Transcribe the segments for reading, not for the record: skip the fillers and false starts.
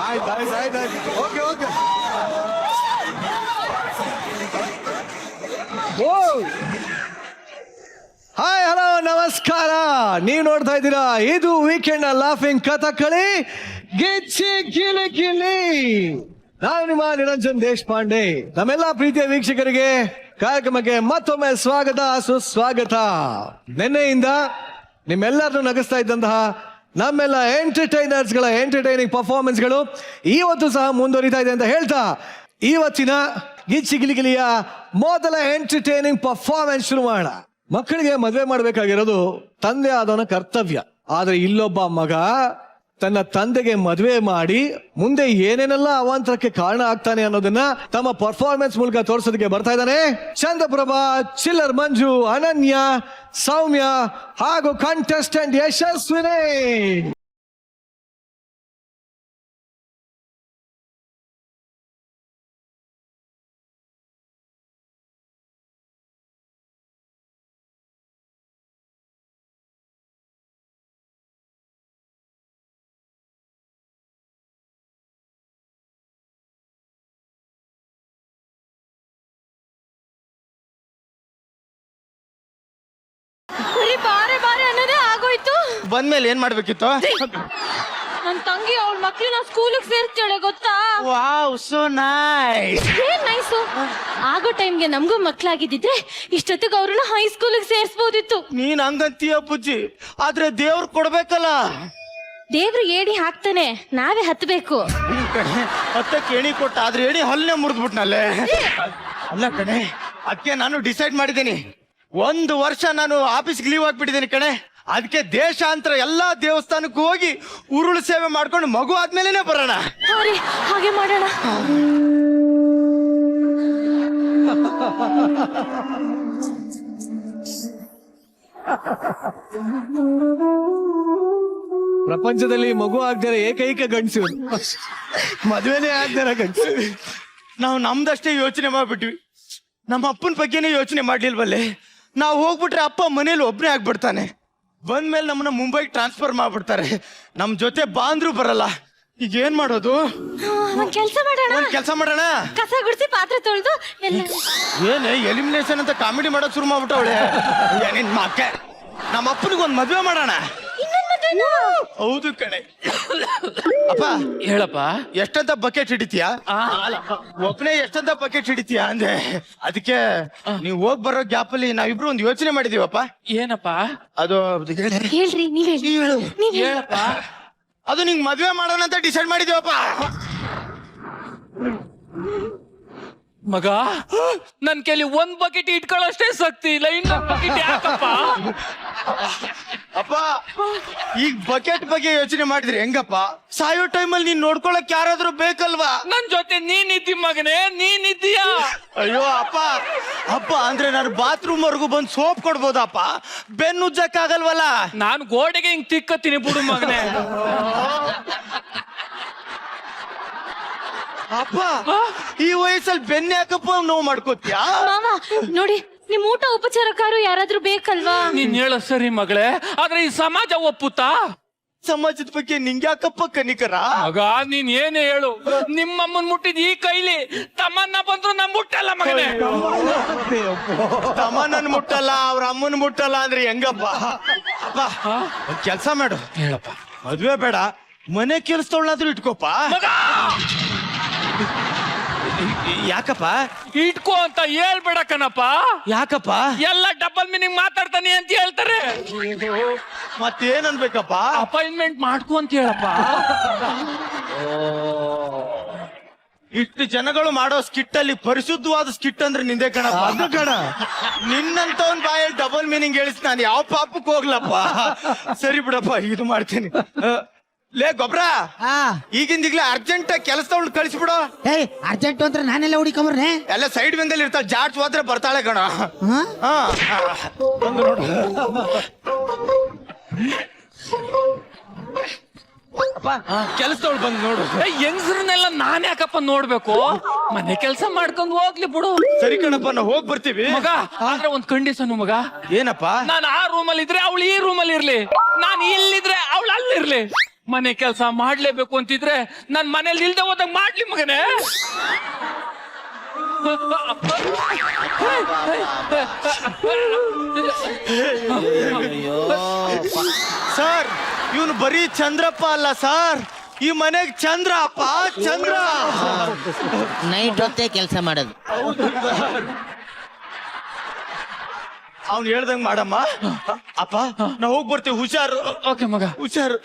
ಆಯ್ತು okay okay. Hi hello ನಮಸ್ಕಾರ. ನೀವು ನೋಡ್ತಾ ಇದ್ದೀರಾ ಇದು ವೀಕೆಂಡ್ ಲಾಫಿಂಗ್ ಕಥಕಳಿ ಗಿಚ್ಚಿ ಗಿಲಿ ಗಿಲಿ. ನಾನು ನಿಮ್ಮ ನಿರಂಜನ್ ದೇಶಪಾಂಡೆ. ನಮ್ಮೆಲ್ಲ ಪ್ರೀತಿಯ ವೀಕ್ಷಕರಿಗೆ ಕಾರ್ಯಕ್ರಮಕ್ಕೆ ಮತ್ತೊಮ್ಮೆ ಸ್ವಾಗತ ಸುಸ್ವಾಗತ. ನಿನ್ನೆಯಿಂದ ನಿಮ್ಮೆಲ್ಲರನ್ನು ನಗಿಸ್ತಾ ಇದ್ದಂತಹ ನಮ್ಮೆಲ್ಲ ಎಂಟರ್ಟೈನರ್ಸ್ ಗಳ ಎಂಟರ್ಟೈನಿಂಗ್ ಪರ್ಫಾರ್ಮೆನ್ಸ್ ಗಳು ಇವತ್ತು ಸಹ ಮುಂದುವರಿತಾ ಇದೆ ಅಂತ ಹೇಳ್ತಾ ಇವತ್ತಿನ ಗಿಚ್ಚಿ ಗಿಲಿಗಿಲಿಯ ಮೊದಲ ಎಂಟರ್ಟೈನಿಂಗ್ ಪರ್ಫಾರ್ಮೆನ್ಸ್ ಶುರು ಮಾಡೋಣ. ಮಕ್ಕಳಿಗೆ ಮದುವೆ ಮಾಡಬೇಕಾಗಿರೋದು ತಂದೆ ಆದವನ ಕರ್ತವ್ಯ. ಆದ್ರೆ ಇಲ್ಲೊಬ್ಬ ಮಗ ತನ್ನ ತಂದೆಗೆ ಮದುವೆ ಮಾಡಿ ಮುಂದೆ ಏನೇನೆಲ್ಲ ಅವಾಂತರಕ್ಕೆ ಕಾರಣ ಆಗ್ತಾನೆ ಅನ್ನೋದನ್ನ ತಮ್ಮ ಪರ್ಫಾರ್ಮೆನ್ಸ್ ಮೂಲಕ ತೋರಿಸೋದಕ್ಕೆ ಬರ್ತಾ ಇದ್ದಾನೆ ಚಂದ್ರಪ್ರಭಾ, ಚಿಲ್ಲರ್ ಮಂಜು, ಅನನ್ಯ, ಸೌಮ್ಯ ಹಾಗೂ ಕಂಟೆಸ್ಟೆಂಟ್ ಯಶಸ್ವಿನಿ. ಬಾರೆ ಅನ್ನೋದೇ ಆಗೋಯ್ತು. ಬಂದ್ಮೇಲೆ ಏನ್ ಮಾಡ್ಬೇಕಿತ್ತು? ನನ್ ತಂಗಿ ಅವಳ ಮಕ್ಳನ್ನ ಸ್ಕೂಲಿಗೆ ಸೇರ್ತಾಳೆ ಗೊತ್ತಾ? Wow, so nice. ಏನ್ ನೈಸು. ಆಗೋ ಟೈಮ್ಗೆ ನಮಗೂ ಮಕ್ಳಾಗಿದ್ದಿದ್ರೆ ಇಷ್ಟೊತ್ತಿಗೆ ಅವ್ರನ್ನ ಹೈಸ್ಕೂಲಿಗೆ ಸೇರ್ಸ್ಬೋದಿತ್ತು. ನೀನ್ ಹಂಗಂತೀಯ ಬುಜ್ಜಿ, ಆದ್ರೆ ದೇವ್ರು ಕೊಡ್ಬೇಕಲ್ಲ. ದೇವ್ರು ಏಣಿ ಹಾಕ್ತಾನೆ, ನಾವೇ ಹತ್ಬೇಕು. ಹತ್ತಕ್ಕೆ ಏಣಿ ಕೊಟ್ಟ, ಆದ್ರೆ ಏಣಿ ಹಲ್ಲೆ ಮುರಿದ್ಬಿಟ್ನಲ್ಲೇ. ಅಲ್ಲ ಕಣೆ, ಅದಕ್ಕೆ ನಾನು ಡಿಸೈಡ್ ಮಾಡಿದ್ದೀನಿ, 1 ವರ್ಷ ನಾನು ಆಫೀಸ್ಗೆ ಲೀವ್ ಆಗ್ಬಿಟ್ಟಿದ್ದೀನಿ ಕಣೆ. ಅದಕ್ಕೆ ದೇಶಾಂತರ ಎಲ್ಲಾ ದೇವಸ್ಥಾನಕ್ಕೂ ಹೋಗಿ ಉರುಳು ಸೇವೆ ಮಾಡ್ಕೊಂಡು ಮಗು ಆದ್ಮೇಲೆ ಬರೋಣ. ಹಾಗೆ ಮಾಡೋಣ. ಪ್ರಪಂಚದಲ್ಲಿ ಮಗು ಆಗ್ದರೆ ಏಕೈಕ ಗಂಡಸು, ಮದುವೆನೇ ಆಗ್ದಾರ ಗಂಡಸು. ನಾವು ನಮ್ದಷ್ಟೇ ಯೋಚನೆ ಮಾಡ್ಬಿಟ್ವಿ, ನಮ್ಮ ಅಪ್ಪನ ಬಗ್ಗೆನೇ ಯೋಚನೆ ಮಾಡ್ಲಿಲ್ವಲ್ಲೇ. ನಾವು ಹೋಗ್ಬಿಟ್ರೆ ಅಪ್ಪ ಮನೇಲಿ ಒಬ್ನೇ ಆಗ್ಬಿಡ್ತಾನೆ. ಬಂದ್ಮೇಲೆ ನಮ್ಮನ್ನ ಮುಂಬೈಗೆ ಟ್ರಾನ್ಸ್ಫರ್ ಮಾಡ್ಬಿಡ್ತಾರೆ. ನಮ್ ಜೊತೆ ಬಾಂದ್ರು ಬರಲ್ಲ. ಈಗ ಏನ್ ಮಾಡೋದು? ಕೆಲಸ ಮಾಡೋಣ. ಕಸ ಗುಡಿಸಿ ಪಾತ್ರೆ ತೊಳೆದು ಏನೇ ಎಲಿಮಿನೇಷನ್ ಅಂತ ಕಾಮಿಡಿ ಮಾಡೋಕ್ ಶುರು ಮಾಡ್ಬಿಟ್ಟವಳೆ. ನಿನ್ ಮಕ್ಕ ನಮ್ಮ ಅಪ್ಪನಿಗೆ ಒಂದ್ ಮದ್ವೆ ಮಾಡೋಣ. ಹೌದು ಕಣೆ. ಅಪ್ಪ ಹೇಳಪ್ಪ, ಎಷ್ಟಂತ ಬಕೆಟ್ ಹಿಡಿತೀಯಾ? ಒಬ್ಬನೇ ಎಷ್ಟಂತ ಬಕೆಟ್ ಹಿಡಿತೀಯಾ ಅಂದೆ. ಅದಕ್ಕೆ ನೀವು ಹೋಗ್ ಬರೋ ಗ್ಯಾಪ್ ಅಲ್ಲಿ ನಾವಿಬ್ರು ಒಂದು ಯೋಚನೆ ಮಾಡಿದೀವಪ್ಪ. ಏನಪ್ಪ ಅದು? ಹೇಳ್ರಿ, ಹೇಳಪ್ಪ. ಅದು ನಿಂಗ್ ಮದ್ವೆ ಮಾಡೋಣ ಅಂತ ಡಿಸೈಡ್ ಮಾಡಿದೀವಪ್ಪ. ಮಗ, ನನ್ ಕೈಲಿ 1 ಬಕೆಟ್ ಇಟ್ಕೊಳ್ಳೋಷ್ಟೇ ಶಕ್ತಿ ಇಲ್ಲ, ಇನ್ನೊಂದು ಬಕೆಟ್ ಯಾಕಪ್ಪ? ಅಪ್ಪ, ಈಗ ಬಕೆಟ್ ಬಗ್ಗೆ ಯೋಚನೆ ಮಾಡಿದ್ರಿ ಹೆಂಗಪ್ಪ? ಸಾಯೋ ಟೈಮಲ್ಲಿ ನೀನ್ ನೋಡ್ಕೊಳಕ್ ಯಾರಾದ್ರೂ ಬೇಕಲ್ವಾ? ನನ್ ಜೊತೆ ನೀನಿದ್ದಿ ಮಗನೇ, ನೀನಿದ್ದೀಯಾ? ಅಯ್ಯೋ ಅಪ್ಪ, ಅಪ್ಪ ಅಂದ್ರೆ ನಾನು ಬಾತ್ರೂಮ್ ವರ್ಗು ಬಂದು ಸೋಪ್ ಕೊಡ್ಬೋದಪ್ಪ, ಬೆನ್ನು ಉಜ್ಜಕ್ ಆಗಲ್ವಲ್ಲ. ನಾನು ಗೋಡೆಗೆ ಹಿಂಗ್ ತಿಕ್ಕತ್ತೀನಿ ಬಿಡು ಮಗನೇ. ಅಪ್ಪ, ಈ ವಯಸ್ಸಲ್ಲಿ ಬೆನ್ನ ಯಾಕಪ್ಪ ನೋವು ಮಾಡ್ಕೋತೀಯಾ? ಮಾವ ನೋಡಿ, ನಿಮ್ ಊಟ ಉಪಚಾರಕ್ಕಾರು ಯಾರಾದ್ರೂ ಬೇಕಲ್ವಾ? ನೀನ್ ಹೇಳೋ ಸರಿ ಮಗಳೇ, ಆದ್ರೆ ಈ ಸಮಾಜ ಒಪ್ಪುತ್ತಾ? ಸಮಾಜದ ಬಗ್ಗೆ ನಿಂಗ್ಯಾಕಪ್ಪ ಕನಿಕರ? ಮಗ, ನೀನ್ ಏನೇ ಹೇಳು, ನಿಮ್ಮಮ್ಮನ್ ಮುಟ್ಟಿದ್ ಈ ಕೈಲಿ ತಮ್ಮನ್ನ ಬಂದ್ರು ನಮ್ ಮುಟ್ಟಲ್ಲ ಮಗನೇ. ತಮ್ಮನನ್ ಮುಟ್ಟಲ್ಲ, ಅವ್ರ ಅಮ್ಮನ್ ಮುಟ್ಟಲ್ಲ ಅಂದ್ರೆ ಹೆಂಗಪ್ಪ? ಅಪ್ಪ, ಒಂದ್ ಕೆಲ್ಸ ಮಾಡು. ಹೇಳಪ್ಪ. ಮದ್ವೆ ಬೇಡ, ಮನೆ ಕೆಲ್ಸದೊಳಾದ್ರೂ ಇಟ್ಕೋಪ. ಯಾಕಪ್ಪ? ಇಟ್ಕೋ ಅಂತ ಹೇಳ್ಬೇಡ ಕಣಪ್ಪ. ಯಾಕಪ್ಪ? ಎಲ್ಲ ಡಬಲ್ ಮೀನಿಂಗ್ ಮಾತಾಡ್ತಾನೆ ಅಂತ ಹೇಳ್ತಾರೆ. ಮತ್ತೇನ್ ಅನ್ಬೇಕಪ್ಪ? ಅಪಾಯಿಂಟ್ಮೆಂಟ್ ಮಾಡ್ಕೊ ಅಂತ ಹೇಳಪ್ಪ. ಇಷ್ಟು ಜನಗಳು ಮಾಡೋ ಸ್ಕಿಟ್ ಅಲ್ಲಿ ಪರಿಶುದ್ಧವಾದ ಸ್ಕಿಟ್ ಅಂದ್ರೆ ನಿಂದೆ ಕಣಪ್ಪ. ಅದು ಕಣ. ನಿನ್ನಂತವನ್ ಬಾಯಲ್ಲಿ ಡಬಲ್ ಮೀನಿಂಗ್ ಹೇಳಿಸ್ ನಾನು ಯಾವ ಪಾಪಕ್ಕೆ ಹೋಗ್ಲಪ್ಪ. ಸರಿ ಬಿಡಪ್ಪ, ಇದು ಮಾಡ್ತೀನಿ. ಲೇ ಗೊಬ್ರ, ಈಗಿಂದೀಗ್ಲೇ ಅರ್ಜೆಂಟ್ ಕೆಲಸದವಳು ಕಳಿಸ್ಬಿಡು. ಏಯ್, ಅರ್ಜೆಂಟ್ ಅಂದ್ರೆ ನಾನೆಲ್ಲ ಹುಡಿಕೊಂಬರ್ನೆ. ಎಲ್ಲ ಸೈಡ್ ಬೆಂಗಲ್ಲಿ ಇರ್ತಾಳೆ, ಜಾಡ್ಸ್ ಹೋದ್ರೆ ಬರ್ತಾಳೆ ಕಣ. ಬಂದು ನೋಡು. ಕೆಲಸದವಳು ಬಂದು ನೋಡು. ಹೆಂಗಸ್ರನ್ನೆಲ್ಲ ನಾನ್ ಯಾಕಪ್ಪ ನೋಡ್ಬೇಕು? ಮನೆ ಕೆಲಸ ಮಾಡ್ಕೊಂಡು ಹೋಗ್ಲಿ ಬಿಡು. ಸರಿ ಕಣಪ್ಪ, ನಾವು ಹೋಗ್ ಬರ್ತೀವಿ ಮಗ. ಆದ್ರೆ ಒಂದ್ ಕಂಡೀಷನ್ ಮಗ. ಏನಪ್ಪ? ನಾನು ಆ ರೂಮಲ್ಲಿ ಇದ್ರೆ ಅವಳು ಈ ರೂಮಲ್ಲಿ ಇರ್ಲಿ. ನಾನು ಇಲ್ಲಿದ್ರೆ ಅಲ್ಲಿರ್ಲಿ, ಮನೆ ಕೆಲಸ ಮಾಡ್ಲೇಬೇಕು ಅಂತಿದ್ರೆ ನನ್ ಮನೇಲಿ ಇಲ್ದೆ ಹೋದಾಗ ಮಾಡ್ಲಿ ಮಗನೇ. ಸರ್, ಇವನು ಬರೀ ಚಂದ್ರಪ್ಪ ಅಲ್ಲ ಸರ್, ಈ ಮನೆಗ್ ಚಂದ್ರ ಅಪ್ಪ, ಚಂದ್ರ. ನೈಟ್ ಹೊತ್ತೇ ಕೆಲಸ ಮಾಡೋದು. ಅವ್ನು ಹೇಳ್ದಂಗ್ ಮಾಡಮ್ಮ. ಅಪ್ಪ ನಾವು ಹೋಗಿ ಬರ್ತೀವಿ, ಹುಷಾರು. ಓಕೆ ಮಗ. ಹುಷಾರು.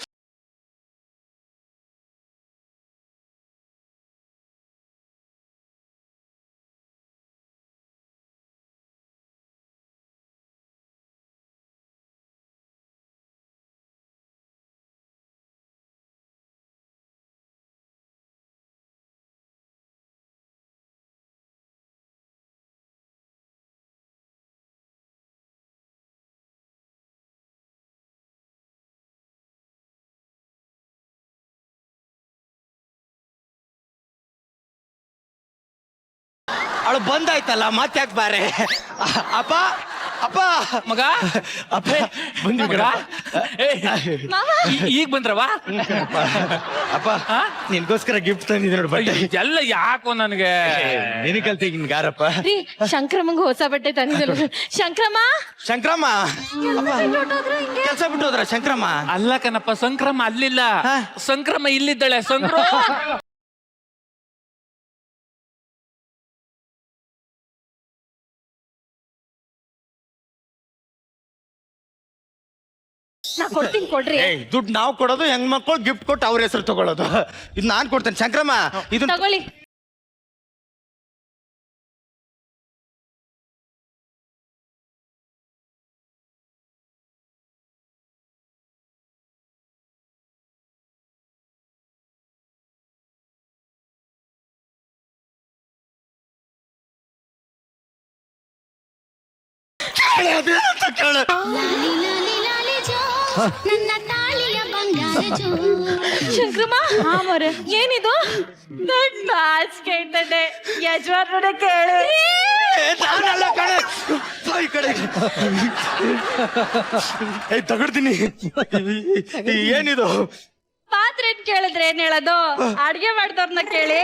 ಅವಳು ಬಂದಾಯ್ತಲ್ಲ, ಮತ್ತೆ ಯಾಕೆ ಬಾರೆ. ಅಪ್ಪ ಅಪ್ಪ ಮಗ. ಅಪ್ಪ ಬಂದಿ ಮಗ. ಈಗ ಬಂದ್ರವಾ? ಅಪ್ಪ ನಿನ್ಗೋಸ್ಕರ ಗಿಫ್ಟ್ ತಂದಿದ್ದೆ ನೋಡಿ, ಬಟ್ಟೆ. ಎಲ್ಲ ಯಾಕೋ ನನ್ಗೆ ನಿನಗೆ ಕಲ್ತಿ ಗಾರಪ್ಪ. ರೀ ಶಂಕ್ರಮ್ಮಂಗ ಹೊಸ ಬಟ್ಟೆ ತಂದಿದ್ದಲ್ಲ. ಶಂಕ್ರಮ್ಮ ಶಂಕ್ರಮ್ಮ ಕೆಲಸ ಬಿಟ್ಟು ಹೋದ್ರ ಶಂಕ್ರಮ್ಮ? ಅಲ್ಲ ಕಣಪ್ಪ, ಸಂಕ್ರಮ ಅಲ್ಲಿಲ್ಲ, ಸಂಕ್ರಮ ಇಲ್ಲಿದ್ದಾಳೆ. ನಾ ಕೊಡ್ತೀನಿ, ಕೊಡ್ರಿ. ದುಡ್ಡು ನಾವು ಕೊಡೋದು, ಹೆಣ್ಮಕ್ಳು ಗಿಫ್ಟ್ ಕೊಟ್ಟು ಅವ್ರ ಹೆಸರು ತಗೊಳ್ಳೋದು. ಇದು ನಾನ್ ಕೊಡ್ತೇನೆ ಶಂಕ್ರಮ್ಮ, ಇದು ತಗೊಳ್ಳಿ. ಅಂತ ಕೇಳ. ನನ್ನ ತಾಳಿಯ ಬಂಗಾರ ಜೋ. ಶಂಕ್ರಮ್ಮ ಏನಿದು? ದೊಡ್ಡ ನಾಚಿಕೆ ಆಯ್ತದೆ. ಯಜಮಾನ್ರನ್ನ ಕೇಳಿ. ನಾನಲ್ಲ ಕಣೆ, ಈ ಕಡೆ ತಗೊಳ್ತೀನಿ. ಏನಿದು? ಪಾತ್ರೆ ಕೇಳಿದ್ರೆ ಏನ್ ಹೇಳೋದು? ಅಡ್ಗೆ ಮಾಡ್ದವ್ರನ್ನ ಕೇಳಿ.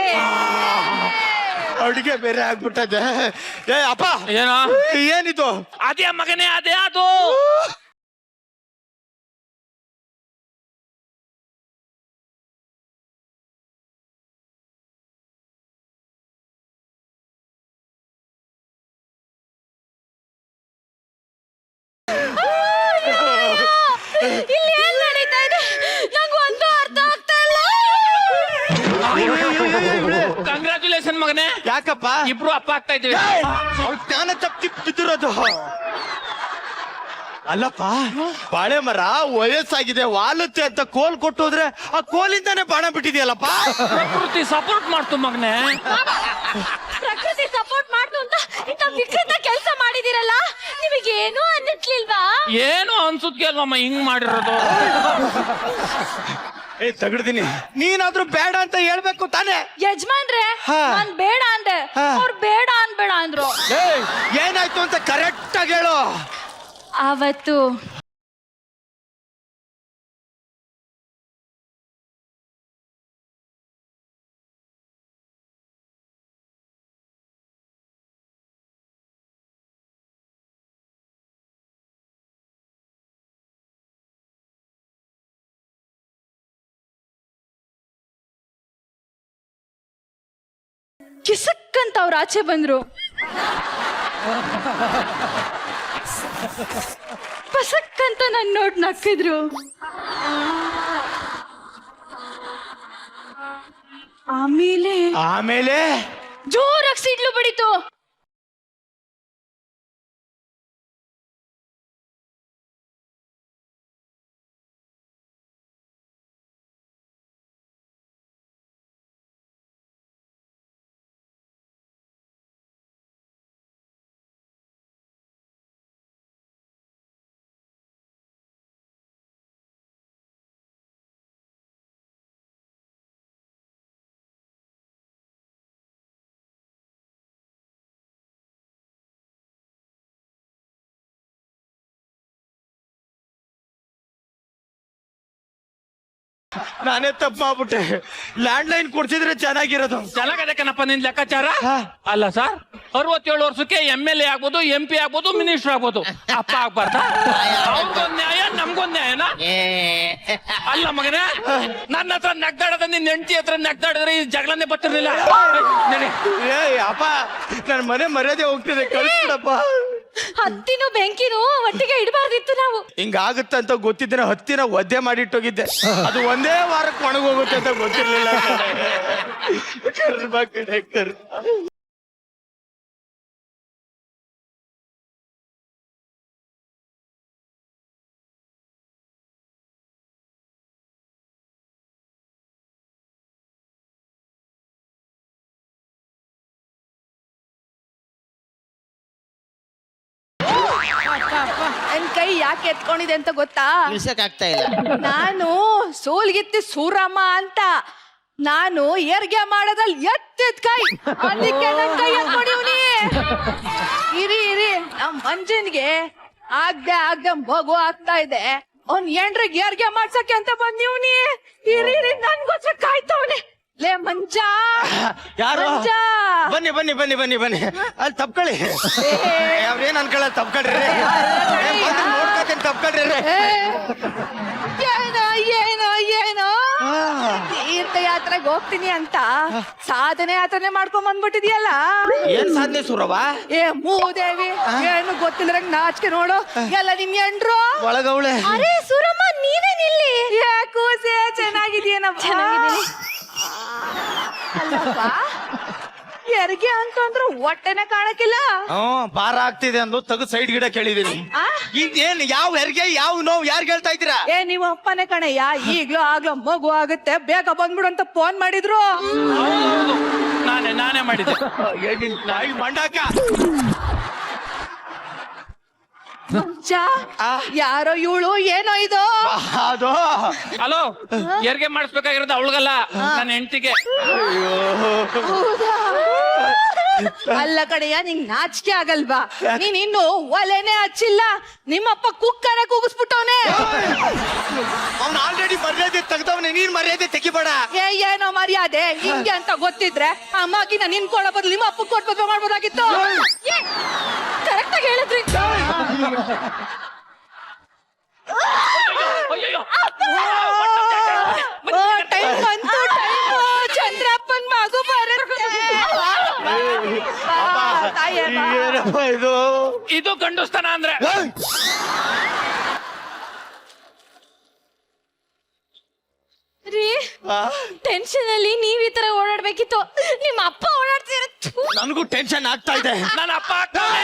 ಅಡಿಗೆ ಬೇರೆ ಆಗ್ಬಿಟ್ಟದೆ. ಅಪ್ಪ ಏನೋ? ಏನಿದು? ಅದೇ ಮಗನೇ, ಅದೇ ಅದು. ಇಲ್ಲಿ ಏನ್ ನಡೀತಾ ಇದೆ? ನಂಗೆ ಒಂದು ಅರ್ಥ ಆಗ್ತಾ ಇಲ್ಲ. ಕಂಗ್ರಾಚುಲೇಷನ್ ಮಗನೇ. ಯಾಕಪ್ಪ? ಇಬ್ರು ಅಪ್ಪ ಆಗ್ತಾ ಇದ್ದೀವಿ. ಅವ್ಳು ಜ್ಞಾನ ತಪ್ಪಿ ಬಿದ್ದಿರೋದು. ಅಲ್ಲಪ್ಪ, ಬಾಳೆ ಮರ ವಯಸ್ಸಾಗಿದೆ, ವಾಲುತ್ತೆ ಅಂತ ಕೋಲ್ ಕೊಟ್ಟು ಹೋದ್ರೆ ಆ ಕೋಲಿಂದಾನೆ ಬಾಣ ಬಿಟ್ಟಿದ್ಯಲ್ಲಪ್ಪ. ಪ್ರಕೃತಿ ಸಪೋರ್ಟ್ ಮಾಡ್ತು ಮಗನೇ. ಪ್ರಕೃತಿ ಸಪೋರ್ಟ್ ಮಾಡ್ತು ಅಂತ ಇಂಥ ವಿಕೃತ ಕೆಲಸ ಮಾಡಿದಿರಲ್ಲ, ನಿಮಗೇನು ಅನ್ನಿಸ್ಲಿಲ್ವಾ? ಏನು ಅನ್ಸುತ್ತೆ ಅಲ್ವಮ್ಮ ಹಿಂಗ್ ಮಾಡಿರೋದು? ತಗಡ್ತೀನಿ. ನೀನಾದ್ರೂ ಬೇಡ ಅಂತ ಹೇಳ್ಬೇಕು ತಾನೆ. ಯಜಮಾನ್ರೆ, ನಾನ್ ಬೇಡ ಅಂದೆ, ಅವ್ರು ಬೇಡ ಅನ್ಬೇಡ ಅಂದ್ರು. ಏನಾಯ್ತು ಅಂತ ಕರೆಕ್ಟ್ ಆಗಿ ಹೇಳು. ಅವತ್ತು ಕಿಸಕ್ಕಂತ ಅವ್ರು ಆಚೆ ಬಂದ್ರು. ಪಸಕ್ಕಂತ ನನ್ ನೋಡ್ ನಕ್ಕಿದ್ರು. ಆಮೇಲೆ ಜೋರಾಗಿ ಸಿಡ್ಲು ಬಡಿತು. ನಾನೇ ತಪ್ಪು ಮಾಡ್ಬಿಟ್ಟೆ. ಲ್ಯಾಂಡ್ ಲೈನ್ ಕೊಡ್ಸಿದ್ರೆ ಚೆನ್ನಾಗಿರೋದು. ಚೆನ್ನಾಗದೆ ಕಣಪ್ಪ ನಿನ್ ಲೆಕ್ಕಾಚಾರ. ಅಲ್ಲ ಸರ್, 67 ವರ್ಷಕ್ಕೆ MLA ಆಗ್ಬೋದು, MP ಆಗ್ಬೋದು, ಮಿನಿಸ್ಟರ್ ಆಗ್ಬೋದು. ಅಪ್ಪ ಆಗ್ಬಾರ್ದಾ? ಅವ್ರಿಗೊಂದ್ ನ್ಯಾಯ, ನಮ್ಗೊಂದ್ ನ್ಯಾಯನಾ? ಅಲ್ಲ ಮಗನೇ, ನನ್ನ ಹತ್ರ ನಗ್ದಾಡದ ನಿನ್ ಹೆಂಡತಿ ಹತ್ರ ನಗ್ದಾಡಿದ್ರೆ ಈ ಜಗಳನ್ನೇ ಬರ್ತಿರ್ಲಿಲ್ಲ. ಏ ಅಪ್ಪ, ನನ್ ಮನೆ ಮರ್ಯಾದೆ ಹೋಗ್ತಿದೆ, ಕಳ್ಸ್ಬಿಡಪ್ಪ. ಹತ್ತಿನೂ ಬೆಂಕಿನೂ ಒಟ್ಟಿಗೆ ಇಡಬಾರ್ದಿತ್ತು ನಾವು. ಹಿಂಗಾಗುತ್ತಂತ ಗೊತ್ತಿದ್ರೆ ಹತ್ತಿನ ಒದ್ದೆ ಮಾಡಿಟ್ಟೋಗಿದ್ದೆ. ಅದು ಒಂದೇ ವಾರಕ್ಕೆ ಒಣಗೋಗುತ್ತೆ ಅಂತ ಗೊತ್ತಿರ್ಲಿಲ್ಲ. ಕರ್ಮ ಕಡೆ ಕರ್ಮ. ನನ್ ಕೈ ಯಾಕೆ ಎತ್ಕೊಂಡಿದೆ ಅಂತ ಗೊತ್ತಾ? ಇಳ್ಸಕ್ ಆಗ್ತಾ ಇಲ್ಲ. ನಾನು ಸೋಲ್ಗಿತ್ತಿ ಸೂರಮ್ಮ ಅಂತ. ನಾನು ಏರ್ಗೆ ಮಾಡೋದ್ರಲ್ಲಿ ಎತ್ತಿದ ಕೈ, ಅದಕ್ಕೆ ನನ್ ಕೈ ಎತ್ಕೊಂಡಿವ್ನಿ. ಇರಿ ನಮ್ ಮಂಜನ್ಗೆ ಆಗ್ದೆ ಮಗು ಆಗ್ತಾ ಇದೆ. ಅವ್ನ್ ಏನ್ರಿಗೆ ಏರ್ಗೆ ಮಾಡ್ಸಕ್ಕೆ ಅಂತ ಬಂದಿವ್ನಿ. ಇರಿ ನನ್ಗೋಸ್ಕರ ಕಾಯ್ತವನೆ. ಲೇ ಮಂಜ, ಯಾರು? ಮಂಜ. ಬನ್ನಿ ಬನ್ನಿ ಬನ್ನಿ ಬನ್ನಿ ಬನ್ನಿ. ಅಲ್ಲಿ ತಪ್ಕೊಳ್ಳಿ. ಅವ್ರೇನ್ ಅನ್ಕೊಳ್ಳ, ತಪ್ಕೊಳ್ರಿ. ನೋಡ್ಕೊತೀನಿ, ತಪ್ಕೊಳ್ರಿ. ಏನೋ ತೀರ್ಥಯಾತ್ರೆಗೆ ಹೋಗ್ತೀನಿ ಅಂತ ಸಾಧನೆ ಯಾತ್ರೆ ಮಾಡ್ಕೊಂಡ್ ಬಂದ್ಬಿಟ್ಟಿದ್ಯಲ್ಲ. ಏನ್ ಸಾಧನೆ ಸುರವ? ಏ ಮೂದೇವಿ, ಏನು ಗೊತ್ತಿಲ್ಲ ನಾಚಿಕೆ ನೋಡು. ಎಲ್ಲ ನಿಮ್ ಎಂಡ್ರು ಒಳಗವಳೆ. ಅರೆ ಸೂರಮ್ಮ, ನೀವೇ ನಿಲ್ಲಿ. ಏ ಕೂಸೆ, ಚೆನ್ನಾಗಿದೀಯನಪ್ಪ. ಚೆನ್ನಾಗಿದ್ದೀನಿ. ಅಲ್ಲಪ್ಪ, ಹೆರಿಗೆ ಅಂತಂದ್ರೆ ಹೊಟ್ಟೆನೆ ಕಾಣಕ್ಕಿಲ್ಲ. ಭಾರ ಆಗ್ತಿದೆ ಅಂದು ತಗದು ಸೈಡ್ ಗಿಡ ಕೇಳಿದೀನಿ. ಇದೇನ್ ಯಾವ ಹೆರಿಗೆ, ಯಾವ ನೋವು, ಯಾರು ಹೇಳ್ತಾ ಇದ್ದೀರಾ? ಏ ನೀವು ಅಪ್ಪನೇ ಕಣಯ್ಯ. ಈಗ್ಲೂ ಆಗ್ಲೋ ಮಗು ಆಗುತ್ತೆ, ಬೇಗ ಬಂದ್ಬಿಡು ಅಂತ ಫೋನ್ ಮಾಡಿದ್ರು. ನಾನೇ ಮಾಡಿದ್ದೆ. ನಾಯಿ ಮಂಡಾಕ. ಯಾರೋ ಇವಳು, ಏನೋ ಇದು? ಅದು ಹಲೋ, ಹೆರಿಗೆ ಮಾಡಿಸ್ಬೇಕಾಗಿರೋದು ಅವಳಿಗಲ್ಲ, ನನ್ನ ಹೆಂಡತಿಗೆ. ಹೌದಾ? ಅಲ್ಲ ಕಡೆಯ, ನಿಂಗ್ ನಾಚಿಕೆ ಆಗಲ್ವಾ? ನೀನ್ ಇನ್ನು ಒಲೆನೆ ಹಚ್ಚಿಲ್ಲ, ನಿಮ್ಮಪ್ಪ ಕುಕ್ಕರ ಕೂಗಿಸ್ಬಿಟ್ಟವನೆ. ಅವ್ನು ಆಲ್ರೆಡಿ ಮರ್ಯಾದೆ ತೆಗ್ದವನೆ, ನೀನ್ ಮರ್ಯಾದೆ ತೆಗಿಬೇಡ. ಏನೋ ಮರ್ಯಾದೆ ಹಿಂಗೆ ಅಂತ ಗೊತ್ತಿದ್ರೆ ಆ ಮಗಿನ ನಿನ್ ಕೊಡೋ ಬದಲು ನಿಮ್ಮ ಅಪ್ಪ ಕೊಟ್ಟು ಮಾಡ್ಬೋದಾಗಿತ್ತು. ಕರೆಕ್ಟ್ ಆಗಿ ಹೇಳಿದ್ರಿ. ಅಯ್ಯಯ್ಯೋ. ಟೈಮ್ ಬಂತು, ಚಂದ್ರಪ್ಪನ್ ಮಗು ಬರುತ್ತೆ. ಏನಪ್ಪ ಇದು? ಇದು ಗಂಡುಸ್ತನ ಅಂದ್ರೆ. ರೀ, ಟೆನ್ಷನ್ ಅಲ್ಲಿ ನೀವ್ ಈ ತರ ಓಡಾಡ್ಬೇಕಿತ್ತು. ನಿಮ್ಮ ಅಪ್ಪ ಓಡಾಡ್ತೀರ. ನನಗೂ ಟೆನ್ಷನ್ ಆಗ್ತಾ ಇದೆ. ನನ್ನ ಅಪ್ಪ ಆಗ್ತಾನೆ.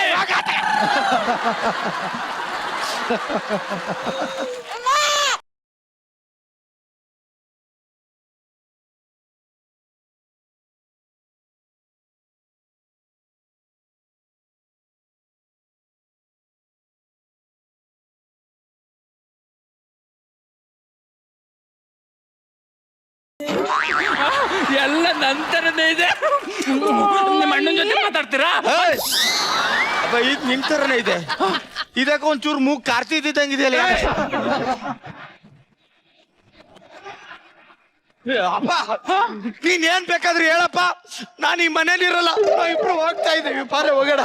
ಎಲ್ಲ ನಂತರನೇ ಇದೆ. ನಿಮ್ಮ ಅಣ್ಣನ ಜೊತೆ ಮಾತಾಡ್ತೀರಾ? ಅಪ್ಪ, ಇದು ನಿಮ್ ತರನೇ ಇದೆ. ಇದಕ್ಕೆ ಒಂಚೂರು ಮೂಗ್ ಕಾರ್ತಿದ್ದಂಗಿದೆಯಲ್ಲ. ಅಪ್ಪ, ನೀನ್ ಏನ್ ಬೇಕಾದ್ರೂ ಹೇಳಪ್ಪ, ನಾನು ಈ ಮನೇಲಿ ಇರಲ್ಲ. ಇಬ್ರು ಹೋಗ್ತಾ ಇದ್ದೀವಿ, ಪಾರೆ ಹೋಗೋಣ.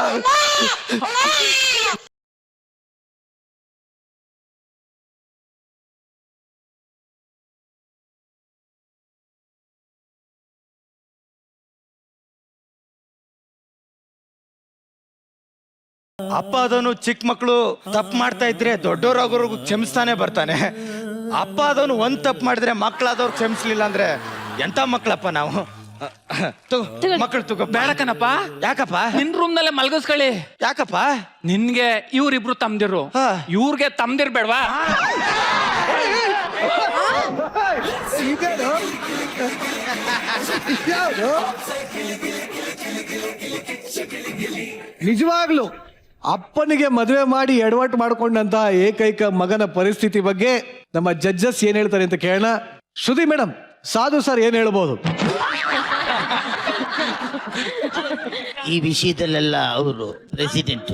ಅಪ್ಪ ಅದನ್ನು ಚಿಕ್ಕ ಮಕ್ಕಳು ತಪ್ಪು ಮಾಡ್ತಾ ಇದ್ರೆ ದೊಡ್ಡವರಾಗೋರ್ಗು ಕ್ಷಮಿಸ್ತಾನೆ ಬರ್ತಾನೆ. ಅಪ್ಪ ಅದನ್ನು ಒಂದ್ ತಪ್ಪು ಮಾಡಿದ್ರೆ ಮಕ್ಕಳಾದವ್ರು ಕ್ಷಮಿಸ್ಲಿಲ್ಲ ಅಂದ್ರೆ ಎಂತ ಮಕ್ಕಳಪ್ಪ ನಾವು. ಮಕ್ಕಳು ತಗೋ. ಬೇಡ ಕಣಪ್ಪ. ಯಾಕಪ್ಪ? ನಿನ್ ರೂಮ್ ನಲ್ಲೇ ಮಲ್ಗಿಸ್ಕೊಳ್ಳಿ. ಯಾಕಪ್ಪ? ನಿನ್ಗೆ ಇವ್ರಿಬ್ರು ತಮ್ದಿರು, ಇವ್ರಿಗೆ ತಮ್ದಿರ್ ಬೇಡ್ವಾ? ನಿಜವಾಗ್ಲು ಅಪ್ಪನಿಗೆ ಮದುವೆ ಮಾಡಿ ಎಡವಟ್ಟು ಮಾಡ್ಕೊಂಡಂತ ಏಕೈಕ ಮಗನ ಪರಿಸ್ಥಿತಿ ಬಗ್ಗೆ ನಮ್ಮ ಜಡ್ಜಸ್ ಏನ್ ಹೇಳ್ತಾರೆ ಅಂತ ಕೇಳೋಣ. ಶ್ರುತಿ ಮೇಡಮ್, ಸಾಧು ಸರ್ ಏನ್ ಹೇಳ್ಬೋದು? ಈ ವಿಷಯದಲ್ಲೆಲ್ಲ ಅವರು ಪ್ರೆಸಿಡೆಂಟ್.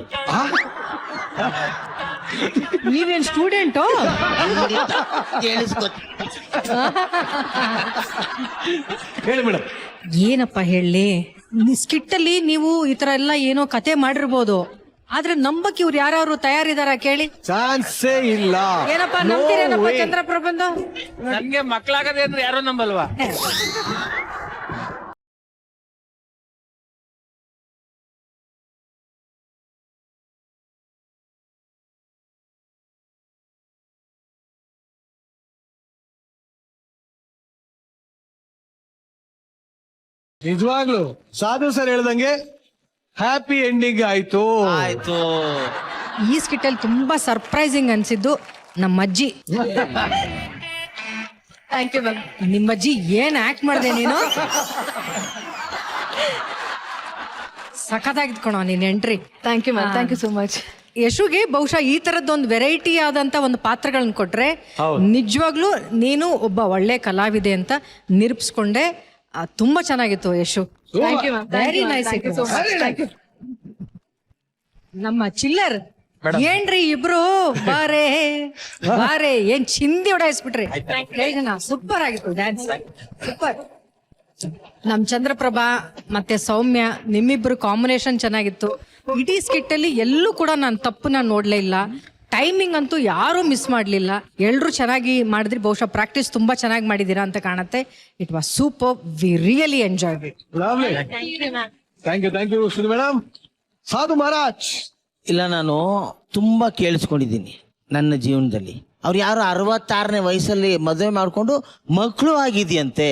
ನೀವೇನ್ ಸ್ಟೂಡೆಂಟು? ಕೇಳಿಸ್ಕೊ. ಹೇಳಿ ಮೇಡಮ್. ಏನಪ್ಪ ಹೇಳಿ, ಸ್ಕಿಟ್ಟಲ್ಲಿ ನೀವು ಈ ತರ ಎಲ್ಲ ಏನೋ ಕತೆ ಮಾಡಿರ್ಬೋದು, ಆದ್ರೆ ನಂಬಕ್ ಇವ್ರು ಯಾರು ತಯಾರಿದಾರ ಕೇಳಿ? ಚಾನ್ಸೇ ಇಲ್ಲ. ಏನಪ್ಪ No ನಂಬ್ತೀರೇನಪ್ಪ way. ಚಂದ್ರಪ್ರಬಂಧ? ನನ್ಗೆ ಮಕ್ಳಾಗದೆ ಅಂದ್ರೆ ಯಾರು ನಂಬಲ್ವಾ? ನಿಜವಾಗ್ಲು ಸಾಧು ಸರ್ ಹೇಳ್ದಂಗೆ ಹ್ಯಾಪಿ ಎಂಡಿಂಗ್ ಆಯ್ತು. ಆಯ್ತು. ಈ ಸ್ಕಿಟ್ಟಲ್ಲಿ ತುಂಬಾ ಸರ್ಪ್ರೈಸಿಂಗ್ ಅನ್ಸಿದ್ದು ನಮ್ಮ ಅಜ್ಜಿ. ನಿಮ್ಮ ಅಜ್ಜಿ ಏನ್ ಆಕ್ಟ್ ಮಾಡಿದೆ ನೀನು? ಸಖತ್ತಾಗಿದ್ ಕಣೋ ನೀನ್ entry. Thank you ma'am, thank you so much. ಯಶುಗೆ ಬಹುಶಃ ಈ ತರದ್ದೊಂದು ವೆರೈಟಿ ಆದಂತ ಒಂದು ಪಾತ್ರಗಳನ್ನ ಕೊಟ್ರೆ ನಿಜವಾಗ್ಲೂ ನೀನು ಒಬ್ಬ ಒಳ್ಳೆ ಕಲಾವಿದೆ ಅಂತ ನಿರೂಪಿಸ್ಕೊಂಡೆ. ತುಂಬಾ ಚೆನ್ನಾಗಿತ್ತು Yashu. Thank you ma'am, very nice. ನಮ್ಮ ಚಿಲ್ಲರ್ ಏನ್ರಿ ಇಬ್ರು ಬಾರೆ ಬಾರೆ ಏನ್ ಚಿಂದಿ ಹೊಡಾಯಿಸ್ಬಿಟ್ರಿ. ಸೂಪರ್ ಆಗಿತ್ತು ಡ್ಯಾನ್ಸ್, ಸೂಪರ್. ನಮ್ ಚಂದ್ರಪ್ರಭಾ ಮತ್ತೆ ಸೌಮ್ಯ ನಿಮ್ಮಿಬ್ರು ಕಾಂಬಿನೇಷನ್ ಚೆನ್ನಾಗಿತ್ತು. ಇಡೀ ಸ್ಕಿಟ್ ಅಲ್ಲಿ ಎಲ್ಲೂ ಕೂಡ ನಾನು ತಪ್ಪು ನೋಡ್ಲೇ ಇಲ್ಲ. ಟೈಮಿಂಗ್ ಅಂತೂ ಯಾರೂ ಮಿಸ್ ಮಾಡ್ಲಿಲ್ಲ. ಎಲ್ರು ಚೆನ್ನಾಗಿ ಮಾಡಿದ್ರಿ. ಬಹುಶಃ ಪ್ರಾಕ್ಟೀಸ್ ತುಂಬಾ ಚೆನ್ನಾಗಿ ಮಾಡಿದೀರಾ ಅಂತ ಕಾಣುತ್ತೆ. It was super. We really enjoy it. Lovely. Thank you Shruti madam. Sadhu Maharaj. ಇಲ್ಲ, ನಾನು ತುಂಬಾ ಕೇಳಿಸ್ಕೊಂಡಿದ್ದೀನಿ ನನ್ನ ಜೀವನದಲ್ಲಿ. ಅವ್ರು ಯಾರು 66ನೇ ವಯಸ್ಸಲ್ಲಿ ಮದುವೆ ಮಾಡ್ಕೊಂಡು ಮಕ್ಕಳು ಆಗಿದೆಯಂತೆ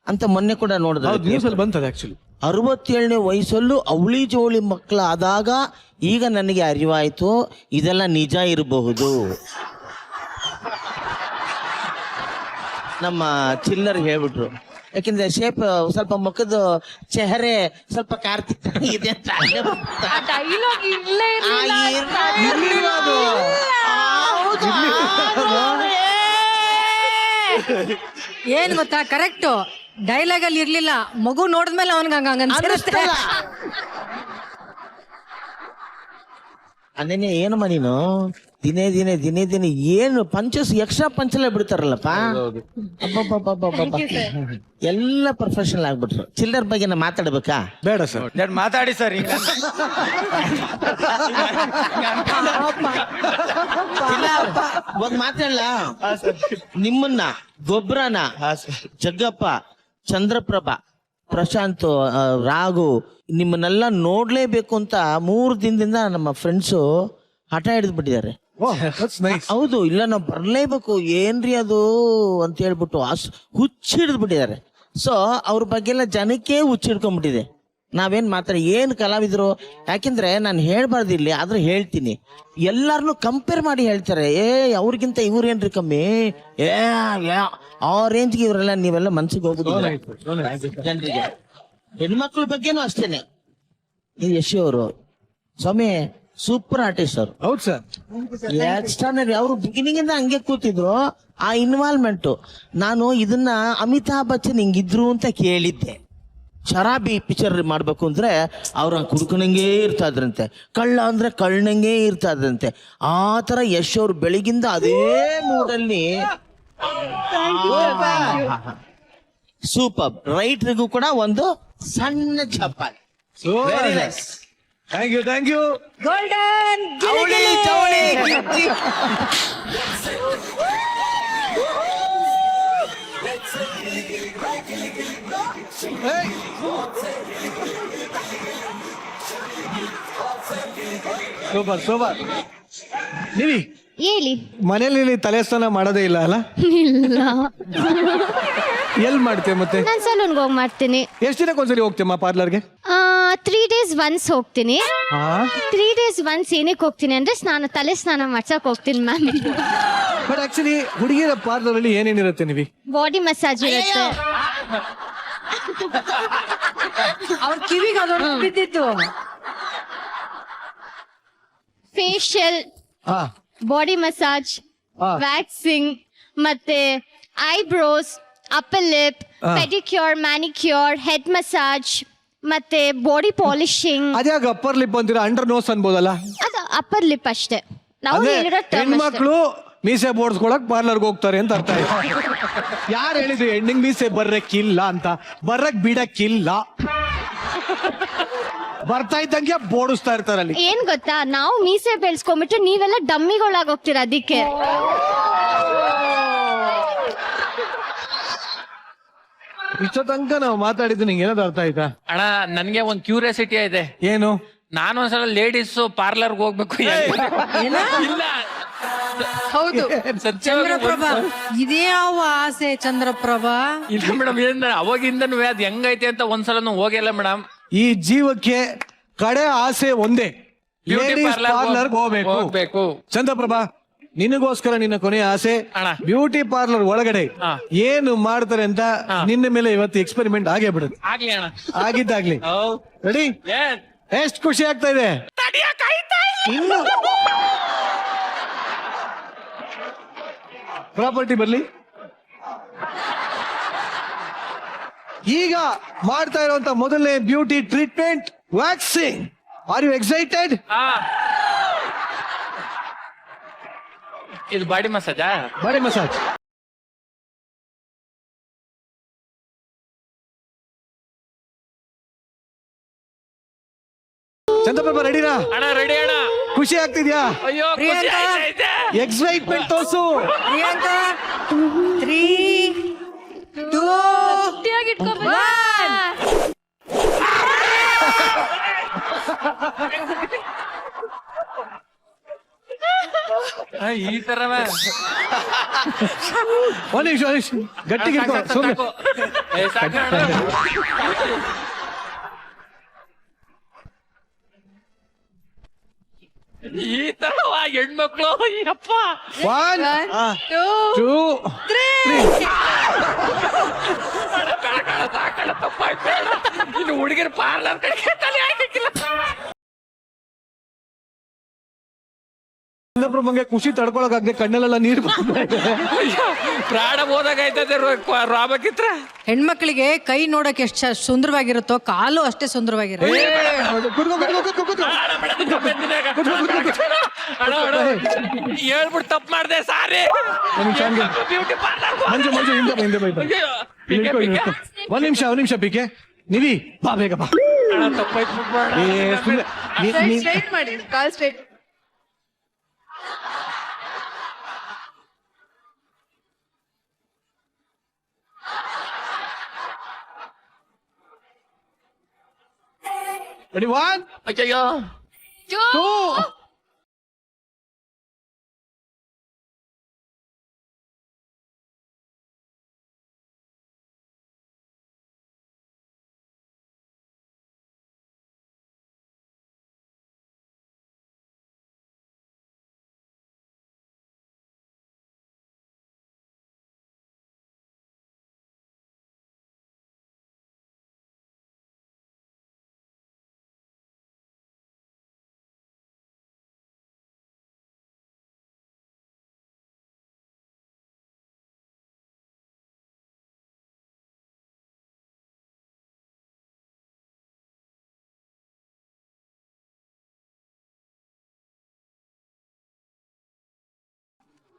ಅಂತ ಮೊನ್ನೆ ಕೂಡ ನೋಡಿದ್ರೆ ಬಂತದೆ. ಆಕ್ಚುಲಿ 67ನೇ ವಯಸ್ಸಲ್ಲೂ ಅವಳಿ ಜೋಳಿ ಮಕ್ಕಳು ಆದಾಗ ಈಗ ನನಗೆ ಅರಿವಾಯ್ತು ಇದೆಲ್ಲ ನಿಜ ಇರಬಹುದು. ನಮ್ಮ ಚಿಲ್ಲರ್ ಹೇಳ್ಬಿಟ್ರು. ಯಾಕೆಂದ್ರೆ ಶೇಪ್ ಸ್ವಲ್ಪ ಮುಖದ ಚೆಹರೆ ಸ್ವಲ್ಪ ಕಾರ್ತಿಕ್ ಇದೆ ಅಂತ ಅಲ್ಲೇ ಬಂತು. ಡೈಲಾಗ್ ಇಲ್ಲೇ ಇರ್ಲಿಲ್ಲ ಅದು. ಏನ್ ಗೊತ್ತಾ, ಕರೆಕ್ಟ್ ಡೈಲಾಗ್ ಅಲ್ಲಿ ಇರ್ಲಿಲ್ಲ. ಮಗು ನೋಡಿದ್ಮೇಲೆ ಅವನ್ಗೆ ಹಂಗ ಅನ್ಸಿರುತ್ತೆ. ಅದೇನೆ ಏನಮ್ಮ ನೀನು ದಿನೇ ದಿನೇ ದಿನೇ ದಿನೇ ಏನು ಪಂಚಸ್ ಎಕ್ಸ್ಟ್ರಾ ಪಂಚಲ್ಲೇ ಬಿಡ್ತಾರಲ್ಲಪ್ಪ. ಅಬ್ಬಬ್ಬಬ್ಬಬ್ಬಬ್ಬ. ಎಲ್ಲ ಪ್ರೊಫೆಷನಲ್ ಆಗ್ಬಿಟ್ರು. ಚಿಲ್ಲರ್ ಬಗ್ಗೆ ನಾ ಮಾತಾಡ್ಬೇಕಾ? ಬೇಡ ಸರ್. ಮಾತಾಡಿ ಸರ್. ಈಗ ಒಂದ್ ಮಾತಾಡಲ್ಲ. ನಿಮ್ಮನ್ನ ಗೊಬ್ಬರನ ಜಗ್ಗಪ್ಪ, ಚಂದ್ರಪ್ರಭಾ, ಪ್ರಶಾಂತ್, ರಾಘು ನಿಮ್ಮನ್ನೆಲ್ಲ ನೋಡ್ಲೇಬೇಕು ಅಂತ 3 ದಿನದಿಂದ ನಮ್ಮ ಫ್ರೆಂಡ್ಸು ಹಠ ಹಿಡಿದು ಬಿಟ್ಟಿದ್ದಾರೆ. ಹೌದು, ಇಲ್ಲ ನಾವು ಬರ್ಲೇಬೇಕು. ಏನ್ರಿ ಅದು ಅಂತ ಹೇಳ್ಬಿಟ್ಟು ಹುಚ್ಚಿಡಿದು ಬಿಟ್ಟಿದ್ದಾರೆ. ಸೊ ಅವ್ರ ಬಗ್ಗೆ ಎಲ್ಲ ಜನಕ್ಕೆ ಹುಚ್ಚಿಡ್ಕೊಂಡ್ಬಿಟ್ಟಿದೆ. ನಾವೇನ್ ಮಾತಾಡಿ ಏನ್ ಕಲಾವಿದ್ರು. ಯಾಕೆಂದ್ರೆ ನಾನು ಹೇಳ್ಬಾರ್ದು ಇಲ್ಲಿ, ಆದ್ರೆ ಹೇಳ್ತೀನಿ. ಎಲ್ಲಾರನು ಕಂಪೇರ್ ಮಾಡಿ ಹೇಳ್ತಾರೆ. ಅವ್ರಿಗಿಂತ ಇವ್ರೇನ್ರಿ ಕಮ್ಮಿ, ಆ ರೇಂಜ್ಗೆ ಇವರೆಲ್ಲ ನೀವೆಲ್ಲ ಮನ್ಸಿಗೆ ಹೋಗುದಿಲ್ಲ ಜನರಿಗೆ. ಹೆಣ್ಮಕ್ಳ ಬಗ್ಗೆನೂ ಅಷ್ಟೇನೆ. ಈ ಯಶು ಅವರು ಸ್ವಾಮಿ ಸೂಪರ್ ಆರ್ಟಿಸ್ಟ್ ಅವರು. ಹೌದು ಸರ್. ಎಕ್ಸ್ಟ್ರಾನರಿ. ಅವರು ಬಿಗಿನಿಂಗ್ ಇಂದ ಹಂಗೆ ಕೂತಿದ್ರು. ಆ ಇನ್ವಾಲ್ವ್ಮೆಂಟ್ ನಾನು ಇದನ್ನ ಅಮಿತಾಬ್ ಬಚ್ಚನ್ ಹಿಂಗಿದ್ರು ಅಂತ ಕೇಳಿದ್ದೆ. ಶರಾಬಿ ಪಿಕ್ಚರ್ ಮಾಡ್ಬೇಕು ಅಂದ್ರೆ ಅವ್ರ ಕುಡ್ಕೊಂಡಂಗೆ ಇರ್ತಾ ಇದ್ರಂತೆ, ಕಳ್ಳ ಅಂದ್ರೆ ಕಳ್ಳಂಗೆ ಇರ್ತಾ ಇದ್ರಂತೆ. ಆ ತರ ಯಶ್ ಅವ್ರು ಬೆಳಿಗಿಂದ ಅದೇ ಮೂಡಲ್ಲಿ ಸೂಪರ್. ರೈಟ್ರಿಗೂ ಕೂಡ ಒಂದು ಸಣ್ಣ ಚಪ್ಪಾಳೆ. Very nice. Thank you. Golden super. ನೀವಿ ಹೇಳಿ. ಮನೇಲಿ ತಲೆ ಸ್ನಾನ ಮಾಡೋದೇ ಇಲ್ಲ ಅಲ್ಲ? ಇಲ್ಲ, ಎಲ್ಲಿ ಮಾಡ್ತೇವೆ ಮತ್ತೆ? ನಾನು ಸಲೂನ್ಗೆ ಹೋಗಿ ಮಾಡ್ತೀನಿ. ಎಷ್ಟು ದಿನಕ್ಕೆ ಒಂದ್ಸಲಿ ಹೋಗ್ತೇಮ್ಮ ಪಾರ್ಲರ್ಗೆ? 3 days once ಹೋಗ್ತೀನಿ. ಹಾ. 3 days once ಏನಕ್ಕೆ ಹೋಗ್ತೀನಿ ಅಂದ್ರೆ ತಲೆ ಸ್ನಾನ ಮಾಡ್ಸಕ್ ಹೋಗ್ತೀನಿ ಮ್ಯಾಮ್. ಬಟ್ ಆಕ್ಚುಲಿ ಹುಡುಗಿಯರ ಪಾರ್ಲರ್ ಅಲ್ಲಿ ಏನೇನಿರುತ್ತೆ ನೀವಿ? ಬಾಡಿ ಮಸಾಜ್ ಇರುತ್ತೆ. ಅವ್ರ ಕಿವಿಗೆ ಅದೊಂದು ಬಿದ್ದಿತ್ತು. ಫೇಶಿಯಲ್, ಹಾ. ಬಾಡಿ ಮಸಾಜ್, ಹಾ. ವ್ಯಾಕ್ಸಿಂಗ್, ಮತ್ತೆ eyebrows, upper lip, pedicure, manicure, head massage, ಮತ್ತೆ ಬಾಡಿ ಪಾಲಿಶಿಂಗ್. ಅದ್ಯಾಗ ಅಪ್ಪರ್ ಲಿಪ್ ಅಂತೀರಾ? ಅಂಡರ್ ನೋಸ್ ಅನ್ಬೋದಲ್ಲ? ಅದು ಅಪ್ಪರ್ ಲಿಪ್ ಅಷ್ಟೇ. ನಾವು ಅಂದ್ರೆ ಹೇಳಿರೋ term ಅಷ್ಟೇ. ಹೆಣ್ಮಕ್ಳು ಮೀಸೆ ಬೋಡ್ಸ್ಕೊಳಕ್ ಪಾರ್ಲರ್ಗೆ ಹೋಗ್ತಾರೆ ಅಂತ ಅರ್ಥ ಆಯ್ತು. ಯಾರು ಹೇಳಿದ್ರು ಹೆಣ್ಣಿಗೆ ಮೀಸೆ ಬರ್ರಕ್ಕಿಲ್ಲ ಅಂತ? ಬರ್ರಕ್ ಬಿಡಕ್ಕಿಲ್ಲ, ಬರ್ತಾ ಇದ್ದಂಗೆ ಬೋಡಿಸ್ತಾ ಇರ್ತಾರೆ ಅಲ್ಲಿ. ಏನ್ ಗೊತ್ತಾ, ನಾವು ಮೀಸೆ ಬೆಳ್ಸ್ಕೊಂಡ್ಬಿಟ್ಟು ನೀವೆಲ್ಲ ಡಮ್ಮಿಗಳಾಗೋಗ್ತೀರ ಅದಕ್ಕೆ. ಇಷ್ಟೋ ತನಕ ನಾವು ಮಾತಾಡಿದ್ದು ನಿಂಗೆ ಏನಾದ್ರು ಅರ್ಥ ಆಯ್ತಾ? ಅಣ್ಣ ನನ್ಗೆ ಒಂದ್ ಕ್ಯೂರಿಯಾಸಿಟಿ ಇದೆ. ಏನು? ನಾನು ಒಂದ್ಸಲ ಲೇಡೀಸ್ ಪಾರ್ಲರ್ಗೆ ಹೋಗ್ಬೇಕು. ಇಲ್ಲ ಹೌದು ಸತ್ಯವಾಗಿ ಚಂದ್ರಪ್ರಭಾ, ಇದೇ ಯಾವ ಆಸೆ ಚಂದ್ರಪ್ರಭಾ? ಇಲ್ಲ ಮೇಡಮ್, ಏನ್ ಅವಾಗಿಂದನೂ ಅದ್ ಹೆಂಗೈತೆ ಅಂತ ಒಂದ್ಸಲನು ಹೋಗಿಲ್ಲ ಮೇಡಮ್. ಈ ಜೀವಕ್ಕೆ ಕಡೆ ಆಸೆ ಒಂದೇ, ಬ್ಯೂಟಿ ಪಾರ್ಲರ್ ಹೋಗ್ಬೇಕು. ಹೋಗ್ಬೇಕು. ಚಂದ್ರಪ್ರಭಾ, ನಿನಗೋಸ್ಕರ ನಿನ್ನ ಕೊನೆಯ ಆಸೆ ಅಣ್ಣ. ಬ್ಯೂಟಿ ಪಾರ್ಲರ್ ಒಳಗಡೆ ಹಾ. ಏನು ಮಾಡ್ತಾರೆ ಅಂತ ನಿನ್ನ ಮೇಲೆ ಇವತ್ತು ಎಕ್ಸ್ಪೆರಿಮೆಂಟ್ ಆಗೇ ಬಿಡುತ್ತೆ. ಆಗ್ಲಿ ಅಣ್ಣ. ಆಗಿದ್ದಾಗ್ಲಿ. ಹೌದ್. ರೆಡಿ? ಏನ್ ಎಷ್ಟು ಖುಷಿ ಆಗ್ತಾ ಇದೆ ಇನ್ನು. ಪ್ರಾಪರ್ಟಿ ಬರ್ಲಿ. ಈಗ ಮಾಡ್ತಾ ಇರುವಂತ ಮೊದಲನೇ beauty treatment waxing. Are you excited? ಆ. ಇದು ಬಾಡಿ ಮಸಾಜಾ? Body massage. ಚಂದ್ರಪ್ರಭಾ ರೆಡಿನಾ? ಅಣ್ಣ ರೆಡಿ ಅಣ್ಣ. ಖುಷಿ ಆಗ್ತಿದ್ಯಾ? ಅಯ್ಯೋ ಖುಷಿ ಪ್ರಿಯಾಂಕಾ. ಆಯ್ತೈತೆ. ಎಕ್ಸೈಟ್ಮೆಂಟ್ ತೋರ್ಸು. ಪ್ರಿಯಾಂಕಾ 3 2 ಗಟ್ಟಿಯಾಗಿ ಇಟ್ಕೊಬೇಕು. ಈ ತರವ ಒಂದ್ ನಿಮಿಷ ಗಟ್ಟಿಗೆ ಇಟ್ಕೊ, ಸುಮ್ನೆ. ಈ ತರವ ಹೆಣ್ಮಕ್ಳು ಅಪ್ಪ. 1 2 3. ಇನ್ನು ಹುಡುಗಿರ ಪಾರ್ಲರ್ ಕಡೆಗೆ ತಲೆ ಹಾಕಿಲ್ಲ. ಚಂದ್ರಪ್ರಭಂಗೆ ಖುಷಿ ತಡ್ಕೊಳಕಾಗದೆ ಕಣ್ಣಲ್ಲೆಲ್ಲ ನೀರು ಬರ್ತಾ ಇದೆ. ಪ್ರಾಣ ಹೋದಾಗೈತದೆ ರಾಬಕಿತ್ರ. ಹೆಣ್ಮಕ್ಳಿಗೆ ಕೈ ನೋಡಕ್ ಎಷ್ಟು ಸುಂದರವಾಗಿರುತ್ತೋ ಕಾಲು ಅಷ್ಟೇ ಸುಂದರವಾಗಿರುತ್ತೆ. ಕೂತ್ಕೋ, ಕೂತ್ಕೋ, ಕೂತ್ಕೋ, ಕೂತ್ಕೋ. ಹೇಳ್ಬಿಟ್ಟು ತಪ್ಪು ಮಾಡ್ದೆ ಸಾರಿ. ಒಂದ್ ನಿಮಿಷ ಹಂಗೆ. ಬ್ಯೂಟಿ ಪಾರ್ಲರ್ ಮಂಜು ಮಂಜು ಹಿಂದೆ ಬೈತ. ಒಂದ್ ನಿಮಿಷ ಪಿಕೆ. ನೀವಿ ಬಾ ಬೇಗ ಬಾ. ತಪ್ಪಾಯ್ತು. ಏ, ಸುಮ್ನೆ. ಸ್ಟ್ರೈಟ್ ಮಾಡಿ, ಕಾಲ್ ಸ್ಟ್ರೈಟ್. Ready? 1 ಅಯ್ಯಯ್ಯೋ 2.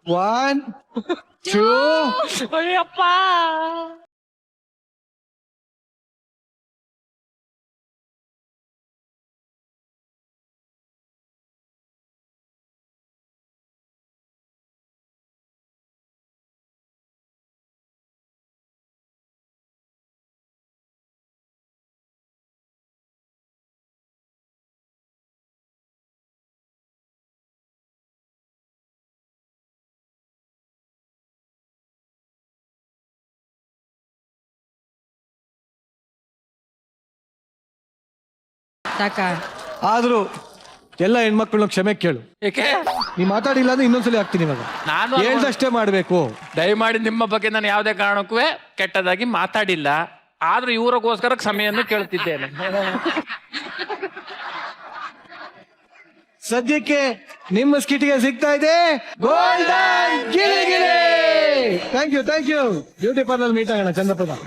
One, two. ಅಯ್ಯಪ್ಪ. ಸಾಕ? ಆದ್ರೂ ಎಲ್ಲ ಹೆಣ್ಮಕ್ಳನ್ನ ಕ್ಷಮೆ ಕೇಳು. ಏಕೆ ನೀ ಮಾತಾಡಿಲ್ಲ ಅಂದ್ರೆ ಇನ್ನೊಂದ್ಸಲಿ ಆಗ್ತೀನಿ ಇವಾಗ. ನಾನು ಹೇಳ್ದಷ್ಟೇ ಮಾಡ್ಬೇಕು. ದಯಮಾಡಿ ನಿಮ್ಮ ಬಗ್ಗೆ ನಾನು ಯಾವುದೇ ಕಾರಣಕ್ಕೂ ಕೆಟ್ಟದಾಗಿ ಮಾತಾಡಿಲ್ಲ. ಆದ್ರೂ ಇವರಿಗೋಸ್ಕರ ಕ್ಷಮೆಯನ್ನು ಕೇಳ್ತಿದ್ದೇನೆ. ಸದ್ಯಕ್ಕೆ ನಿಮ್ಮ ಸ್ಕಿಟ್ಗೆ ಸಿಗ್ತಾ ಇದೆ ಗೋಲ್ಡನ್ ಗಿಲಿಗಿಲಿ. Thank you beauty parlour meet ಆಗೋಣ ಚಂದ್ರಪ್ರಭಾ.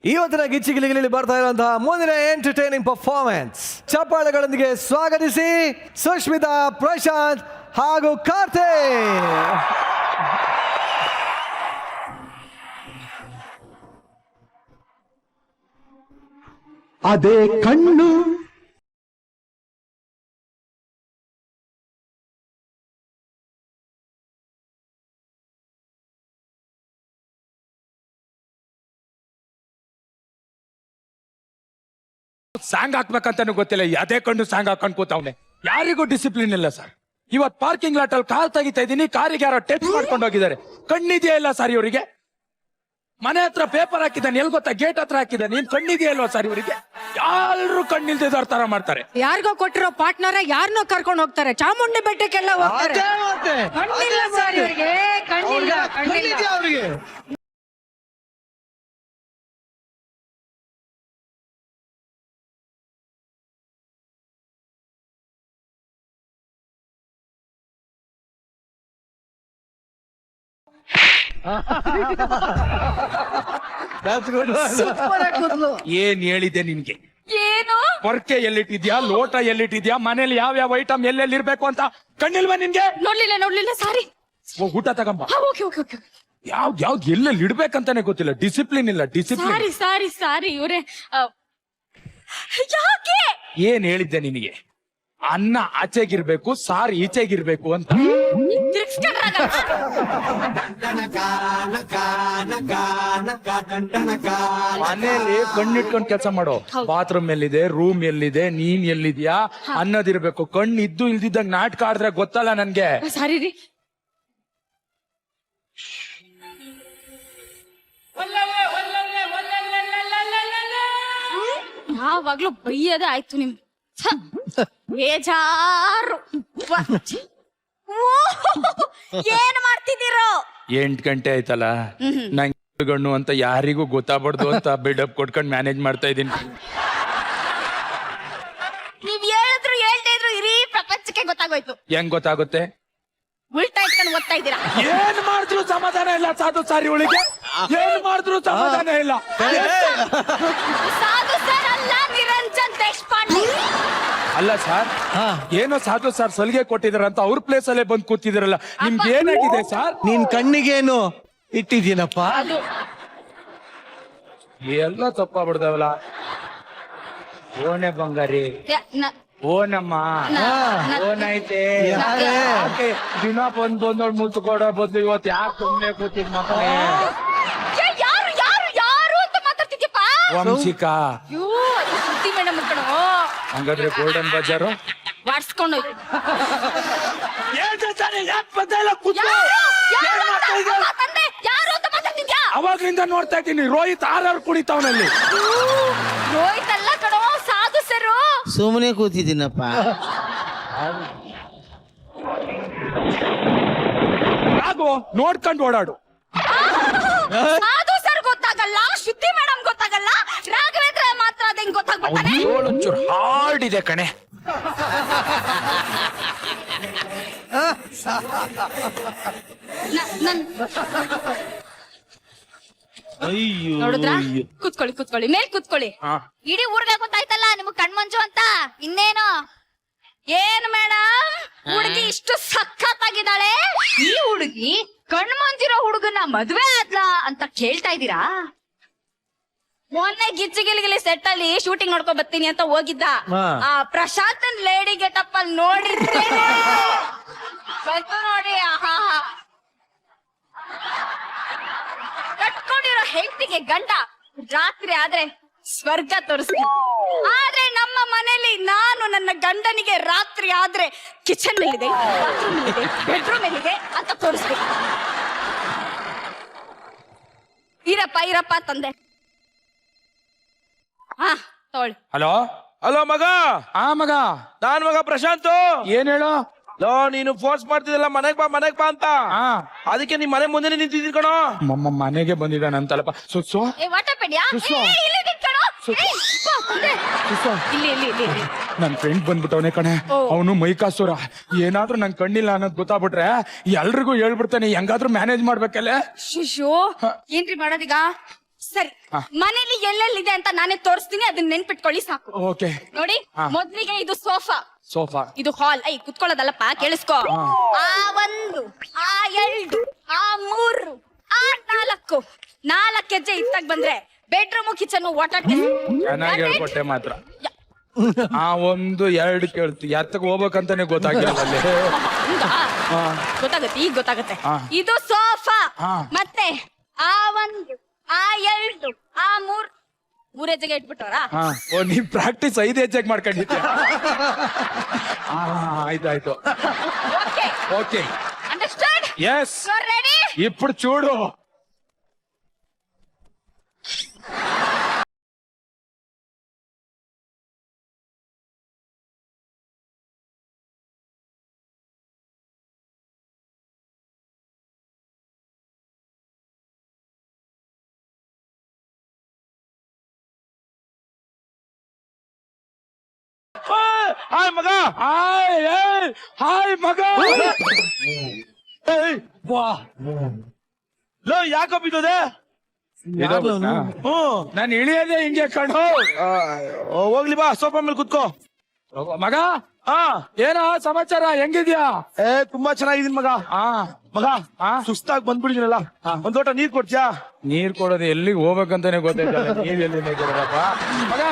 ಇವತ್ತಿನ ಗಿಚ್ಚಿಗಿಲಿಗಿಲಿ ಬರ್ತಾ ಇರುವಂತಹ ಮುಂದಿನ ಎಂಟರ್ಟೈನಿಂಗ್ ಪರ್ಫಾರ್ಮೆನ್ಸ್ ಚಪ್ಪಾಳೆಗಳೊಂದಿಗೆ ಸ್ವಾಗತಿಸಿ ಸುಷ್ಮಿತಾ, ಪ್ರಶಾಂತ್ ಹಾಗೂ ಕಾರ್ತಿಕ್. ಅದೇ ಕಣ್ಣು ಸಾಂಗ್ ಹಾಕ್ಬೇಕಂತಾನು ಗೊತ್ತಿಲ್ಲ, ಅದೇ ಕಣ್ಣು ಸಾಂಗ್ ಹಾಕೊಂಡ್ ಕೂತವ್ನೆ. ಯಾರಿಗೂ ಡಿಸಿಪ್ಲಿನ್ ಇಲ್ಲ ಸರ್. ಇವತ್ ಪಾರ್ಕಿಂಗ್ ಲಾಟ್ ಅಲ್ಲಿ ಕಾರ್ ತೆಗಿತಾ ಇದೀನಿ, ಕಾರಿಗೆ ಯಾರೋ ಟಚ್ ಮಾಡ್ಕೊಂಡು ಹೋಗಿದ್ದಾರೆ. ಕಣ್ಣಿದೆಯಾ ಇಲ್ಲ ಸರ್ ಇವರಿಗೆ? ಮನೆ ಹತ್ರ ಪೇಪರ್ ಹಾಕಿದ್ದಾನೆ, ಎಲ್ ಗೊತ್ತಾ, ಗೇಟ್ ಹತ್ರ ಹಾಕಿದ್ದಾನೆ. ನೀನ್ ಕಣ್ಣಿದೆಯಾ ಇಲ್ವಾ ಸರ್ ಇವರಿಗೆ? ಯಾರು ಕಣ್ಣಿಲ್ದಿದ್ದವ್ರ ತರ ಮಾಡ್ತಾರೆ. ಯಾರಿಗೋ ಕೊಟ್ಟಿರೋ ಪಾರ್ಟ್ನರ ಯಾರನ್ನೋ ಕರ್ಕೊಂಡು ಹೋಗ್ತಾರೆ, ಚಾಮುಂಡಿ ಬೆಟ್ಟಕ್ಕೆಲ್ಲ ಹೋಗ್ತಾರೆ. ಅದೇ ಮತ್ತೆ. ಕಣ್ಣಿಲ್ಲ ಸರ್ ಇವ್ರಿಗೆ, ಕಣ್ಣಿಲ್ಲ, ಕಣ್ಣಿಲ್ಲ. ಕಣ್ಣಿದ್ಯಾ ಅವ್ರಿಗೆ? That's good one. ಏನ್ ಹೇಳಿದೆ ನಿನ್ಗೆ? ಏನು ಪೊರ್ಕೆ ಎಲ್ಲಿಟ್ಟಿದ್ಯಾ, ಲೋಟ ಎಲ್ಲಿಟ್ಟಿದ್ಯಾ, ಮನೇಲಿ ಯಾವ ಐಟಮ್ ಎಲ್ಲೆಲ್ಲಿ ಇರ್ಬೇಕು ಅಂತ ಕಣ್ಣಿಲ್ವಾ ನಿನ್ಗೆ? ನೋಡ್ಲಿಲ್ಲ ಸಾರಿ. ಹೋಗ್ ಊಟ ತಗೊಂಬ. Okay okay okay. ಯಾವ್ದ್ ಎಲ್ಲೆಲ್ಲಿ ಇಡ್ಬೇಕಂತಾನೆ ಗೊತ್ತಿಲ್ಲ. ಡಿಸಿಪ್ಲಿನ್ ಇಲ್ಲ, ಡಿಸಿಪ್ಲಿನ್. ಸಾರಿ ಇವ್ರೆ. ಯಾಕೆ ಏನ್ ಹೇಳಿದ್ದೆ ನಿನಗೆ? ಅನ್ನ ಆಚೆಗಿರ್ಬೇಕು, ಸಾರು ಈಚೆಗಿರ್ಬೇಕು ಅಂತ. ಮನೇಲಿ ಕಣ್ಣಿಟ್ಕೊಂಡ್ ಕೆಲಸ ಮಾಡೋ. ಬಾತ್ರೂಮ್ ಎಲ್ಲಿದೆ, ರೂಮ್ ಎಲ್ಲಿದೆ, ನೀನ್ ಎಲ್ಲಿದ್ಯಾ ಅನ್ನೋದಿರ್ಬೇಕು. ಕಣ್ಣು ಇದ್ದು ಇಲ್ದಿದ್ದಂಗ್ ನಾಟಕ ಆಡಿದ್ರೆ ಗೊತ್ತಲ್ಲ ನನ್ಗೆ. ಸಾರಿ ರೀ. ಯಾವಾಗ್ಲೂ ಬೈಯದೇ ಆಯ್ತು ನಿಮ್. ಬೇಜಾರು. ಏನ್ ಮಾಡ್ತಿದ್ದೀರೋ? 8 ಗಂಟೆ ಆಯ್ತಲ್ಲ, ನಂಗೆ ಗಣ್ಣು ಅಂತ ಯಾರಿಗೂ ಗೊತ್ತಾಗ್ಬಾರ್ದು ಅಂತ ಬಿಲ್ಡಪ್ ಕೊಟ್ಕೊಂಡ್ ಮ್ಯಾನೇಜ್ ಮಾಡ್ತಾ ಇದೀನಿ. ನೀವ್ ಹೇಳಿದ್ರು ಹೇಳ್ತಾ ಇದ್ರು ಇಡೀ ಪ್ರಪಂಚಕ್ಕೆ ಗೊತ್ತಾಗೋಯ್ತು. ಹೆಂಗ್ ಗೊತ್ತಾಗುತ್ತೆ? ಉಲ್ಟಾ ಇಟ್ಕೊಂಡು ಓದ್ತಾ ಇದ್ದೀರಾ. ಏನ್ ಮಾಡಿದ್ರು ಸಮಾಧಾನ ಇಲ್ಲ ಸಾಧು ಸಾರಿ ಒಳಗೆ. ಏನ್ ಮಾಡಿದ್ರು ಸಮಾಧಾನ ಇಲ್ಲ. ಸಾಧು ಸರ್ ಅಲ್ಲ, ನಿರಂಜನ್ ದೇಶಪಾಂಡೆ. ಅಲ್ಲ ಸರ್, ಏನೋ ಸಾಧು ಸರ್ ಸಲಿಗೆ ಕೊಟ್ಟಿದಾರ ಅಂತ ಅವ್ರ ಪ್ಲೇಸ್ ಅಲ್ಲೇ ಬಂದ್ ಕೂತಿದಾರಲ್ಲ, ನಿಮ್ಗೆ ಏನಾಗಿದೆ ಸರ್? ನೀನ್ ಕಣ್ಣಿಗೇನು ಇಟ್ಟಿದ್ದೀನಪ್ಪ? ಎಲ್ಲ ತಪ್ಪಾಗ್ಬಿಡ್ದವಲ್ಲ. ಓನೆ ಬಂಗಾರಿ, ಓನಮ್ಮ, ಓನೈತೆ. ಯಾಕೆ ದಿನ ಬಂದೋಳ್ ಮುತ್ತು ಕೊಡೋ ಬದ್ಲು ಇವತ್ತು ಯಾಕೆ ಸುಮ್ನೆ ಕೂತಿದ್ ಮಕ್ಕಳೇ? ಯಾರು ಅಂತ ಮಾತಾಡ್ತಿದ್ಯಪ್ಪ? ವಂಶಿಕಾ. ಸುದ್ದಿ ಮೇಡಮ್ ಕಣೋ. ಹಂಗಾದ್ರೆ ಗೋಲ್ಡನ್ ಬಜಾರು ಬಾಡ್ಸ್ಕೊಂಡು ಅವಾಗ್ಲಿಂದ ನೋಡ್ತಾ ಇದ್ದೀನಿ. ರೋಹಿತ್ ಆರ್ ಕುಣಿತಾವನಲ್ಲಿ. ರೋಹಿತ್ ಅಲ್ಲ ಕಣೋ, ಸಾಧು ಸರು. ಸುಮ್ಮನೆ ಕೂತಿದ್ದೀನಪ್ಪ. ಆಗೋ ನೋಡ್ಕೊಂಡು ಓಡಾಡು. ಸಾಧು ಸರ್ ಗೊತ್ತಾಗಲ್ಲ, ಶುದ್ಧಿ ಮೇಡಮ್ ಗೊತ್ತಾಗಲ್ಲ, ರಾಘವೇಂದ್ರ ಮಾತ್ರ ಅದಂಗ್ ಗೊತ್ತಾಗ್ಬಿಡ್ತಾನೆ. ಒಂಚೂರು ಹಾರ್ಡ್ ಇದೆ ಕಣೆ. ನೋಡಿದ್ರ? ಕೂತ್ಕೊಳ್ಳಿ ಮೇಲ್ ಕೂತ್ಕೊಳ್ಳಿ. ಇಡೀ ಊರ್ಗೆ ಗೊತ್ತಾಯ್ತಲ್ಲ ನಿಮಗ್ ಕಣ್ಮಂಜು ಅಂತ. ಇನ್ನೇನು? ಏನ್ ಮೇಡಮ್, ಹುಡುಗಿ ಇಷ್ಟು ಸಖತ್ತಾಗಿದ್ದಾಳೆ, ಈ ಹುಡುಗಿ ಕಣ್ಮಂಜಿರೋ ಹುಡುಗನ ಮದ್ವೆ ಆದ್ಲಾ ಅಂತ ಕೇಳ್ತಾ ಇದ್ದೀರಾ? ಮೊನ್ನೆ ಗಿಚ್ಚಿಗಿಲಿಗಿಲಿ ಸೆಟ್ ಅಲ್ಲಿ ಶೂಟಿಂಗ್ ನೋಡ್ಕೊಂಡ್ ಬರ್ತೀನಿ ಅಂತ ಹೋಗಿದ್ದ. ಆ ಪ್ರಶಾಂತನ್ ಲೇಡಿ ಗೆಟಪ್ ಅಲ್ಲಿ ನೋಡಿದ್ದೇನೆ. ಬಂತು ನೋಡಿ. ಕಟ್ಕೊಂಡಿರೋ ಹೆಂಡತಿಗೆ ಗಂಡ ರಾತ್ರಿ ಆದ್ರೆ ಸ್ವರ್ಗ ತೋರಿಸ್ತೀನಿ. ಆದ್ರೆ ನಮ್ಮ ಮನೇಲಿ ನಾನು ನನ್ನ ಗಂಡನಿಗೆ ರಾತ್ರಿ ಆದ್ರೆ ಕಿಚನ್ ಎಲ್ಲಿದೆ, ಬಾತ್ರೂಮ್ ಎಲ್ಲಿದೆ, ಬೆಡ್ರೂಮ್ ಎಲ್ಲಿದೆ ಅಂತ ತೋರಿಸ್ಬೇಕು. ಇರಪ್ಪ ತಂದೆ. ಹಾ ತಗೊಳ್ಳಿ. ಹಲೋ ಮಗ. ಮಗ, ನಾನ್ ಮಗ ಪ್ರಶಾಂತ್. ಏನ್ ಹೇಳೋ? ನೀನು ಫೋರ್ಸ್ ಮಾಡ್ತಿದ್ದಲ್ಲ ಮನೆಗ್ ಬಾ ಅಂತ. ಅದಕ್ಕೆ ನಿಮ್ ಮನೆ ಮುಂದೆ ನಿಂತಿದ್ದೀನಿ ಕಣೋ. ಮನೆಗೆ ಬಂದಿದ್ದಾನಂತಲ್ಲಪ್ಪ. ಸುಸ್ಸು ಇಲ್ಲಿ ನನ್ ಫ್ರೆಂಡ್ ಬಂದ್ಬಿಟ್ಟವನೇ ಕಣೆ. ಅವನು ಮೈಕಾಸುರ. ಏನಾದ್ರೂ ನನ್ ಕಣ್ಣಿಲ್ಲ ಅನ್ನೋದ್ ಗೊತ್ತಾಗ್ಬಿಟ್ರೆ ಎಲ್ರಿಗೂ ಹೇಳ್ಬಿಡ್ತಾನೆ. ಹೆಂಗಾದ್ರೂ ಮ್ಯಾನೇಜ್ ಮಾಡ್ಬೇಕಲ್ಲ. ಶಿಶು ಏನ್ರಿ ಮಾಡೋದೀಗ? ಸರಿ ಮನೇಲಿ ಎಲ್ಲೆಲ್ಲಿದೆ ಅಂತ ನಾನೇ ತೋರಿಸ್ತೀನಿ, ಅದನ್ನ ನೆನ್ಪಿಟ್ಕೊಳ್ಳಿ ಸಾಕು. ಓಕೆ. ನೋಡಿ, ಮೊದ್ಲಿಗೆ ಇದು ಸೋಫಾ, ಸೋಫಾ, ಇದು ಹಾಲ್. ಕುತ್ಕೊಳ್ಳೋದಲ್ಲಪ್ಪ, ಕೇಳಿಸ್ಕೋ. ಆ 1, ಆ 2, ಆ 3, ಆ 4 ಹೆಜ್ಜೆ ಇತ್ತಾಗ ಬಂದ್ರೆ ಬೆಡ್ರೂಮು ಕಿಚನ್ ಓಟಾಟ. ಚೆನ್ನಾಗಿ ಹೇಳ್ಕೊಟ್ಟೆ ಮಾತ್ರ. ಆ 1, 2 ಕೇಳ್ತಿ, ಎತ್ತಕ್ ಹೋಗ್ಬೇಕಂತಾನೆ ಗೊತ್ತಾಗಿಲ್ಲ ಅಲ್ಲಿ. ಗೊತ್ತಾಗತ್ತೆ, ಈಗ ಗೊತ್ತಾಗತ್ತೆ. ಹಾ. ಇದು ಸೋಫಾ. ಹಾ. ಮತ್ತೆ ಆ 1, ಆ 2, ಆ 3 ಹೆಜ್ಜೆಗೆ ಇಟ್ಬಿಟ್ಟವ್ರಾ? ಹಾ, ಓ ನೀವ್ ಪ್ರಾಕ್ಟೀಸ್ 5 ಹೆಜ್ಜೆಗೆ ಮಾಡ್ಕೊಂಡಿದ್ದೆ. ಆಯ್ತಾಯ್ತು. Okay, okay, understand? Yes. You ready? ఇప్పుడు చూడు. ಹಾಯ್ ಮಗ. ಹಾಯ್ ಮಗ. ಲೋ ಯಾಕೋ ಬಿದ್ದೋದೆ? ನಾನು ಇಳಿಯೋದೇ ಹಿಂಗೆ ಕಣೋ. ಹೋಗ್ಲಿ ಬಾ, ಸೋಫಾ ಮೇಲೆ ಕುತ್ಕೋ. ಮಗ, ಏನೋ ಸಮಾಚಾರ, ಹೆಂಗಿದ್ಯಾ? ತುಂಬಾ ಚೆನ್ನಾಗಿದ್ದೀನಿ ಮಗ. ಮಗ, ಸುಸ್ತಾಗಿ ಬಂದ್ಬಿಡಿದಿನಲ್ಲ, ಒಂದ್ ಲೋಟ ನೀರ್ ಕೊಡ್ತೀಯಾ? ನೀರ್ ಕೊಡೋದು ಎಲ್ಲಿಗೆ ಹೋಗ್ಬೇಕಂತಾನೆ ಗೊತ್ತಾಯ್ತಲ್ಲ. ನೀರ್ ಎಲ್ಲಿಂದ ಕೊಡೋದಪ್ಪ ಮಗ?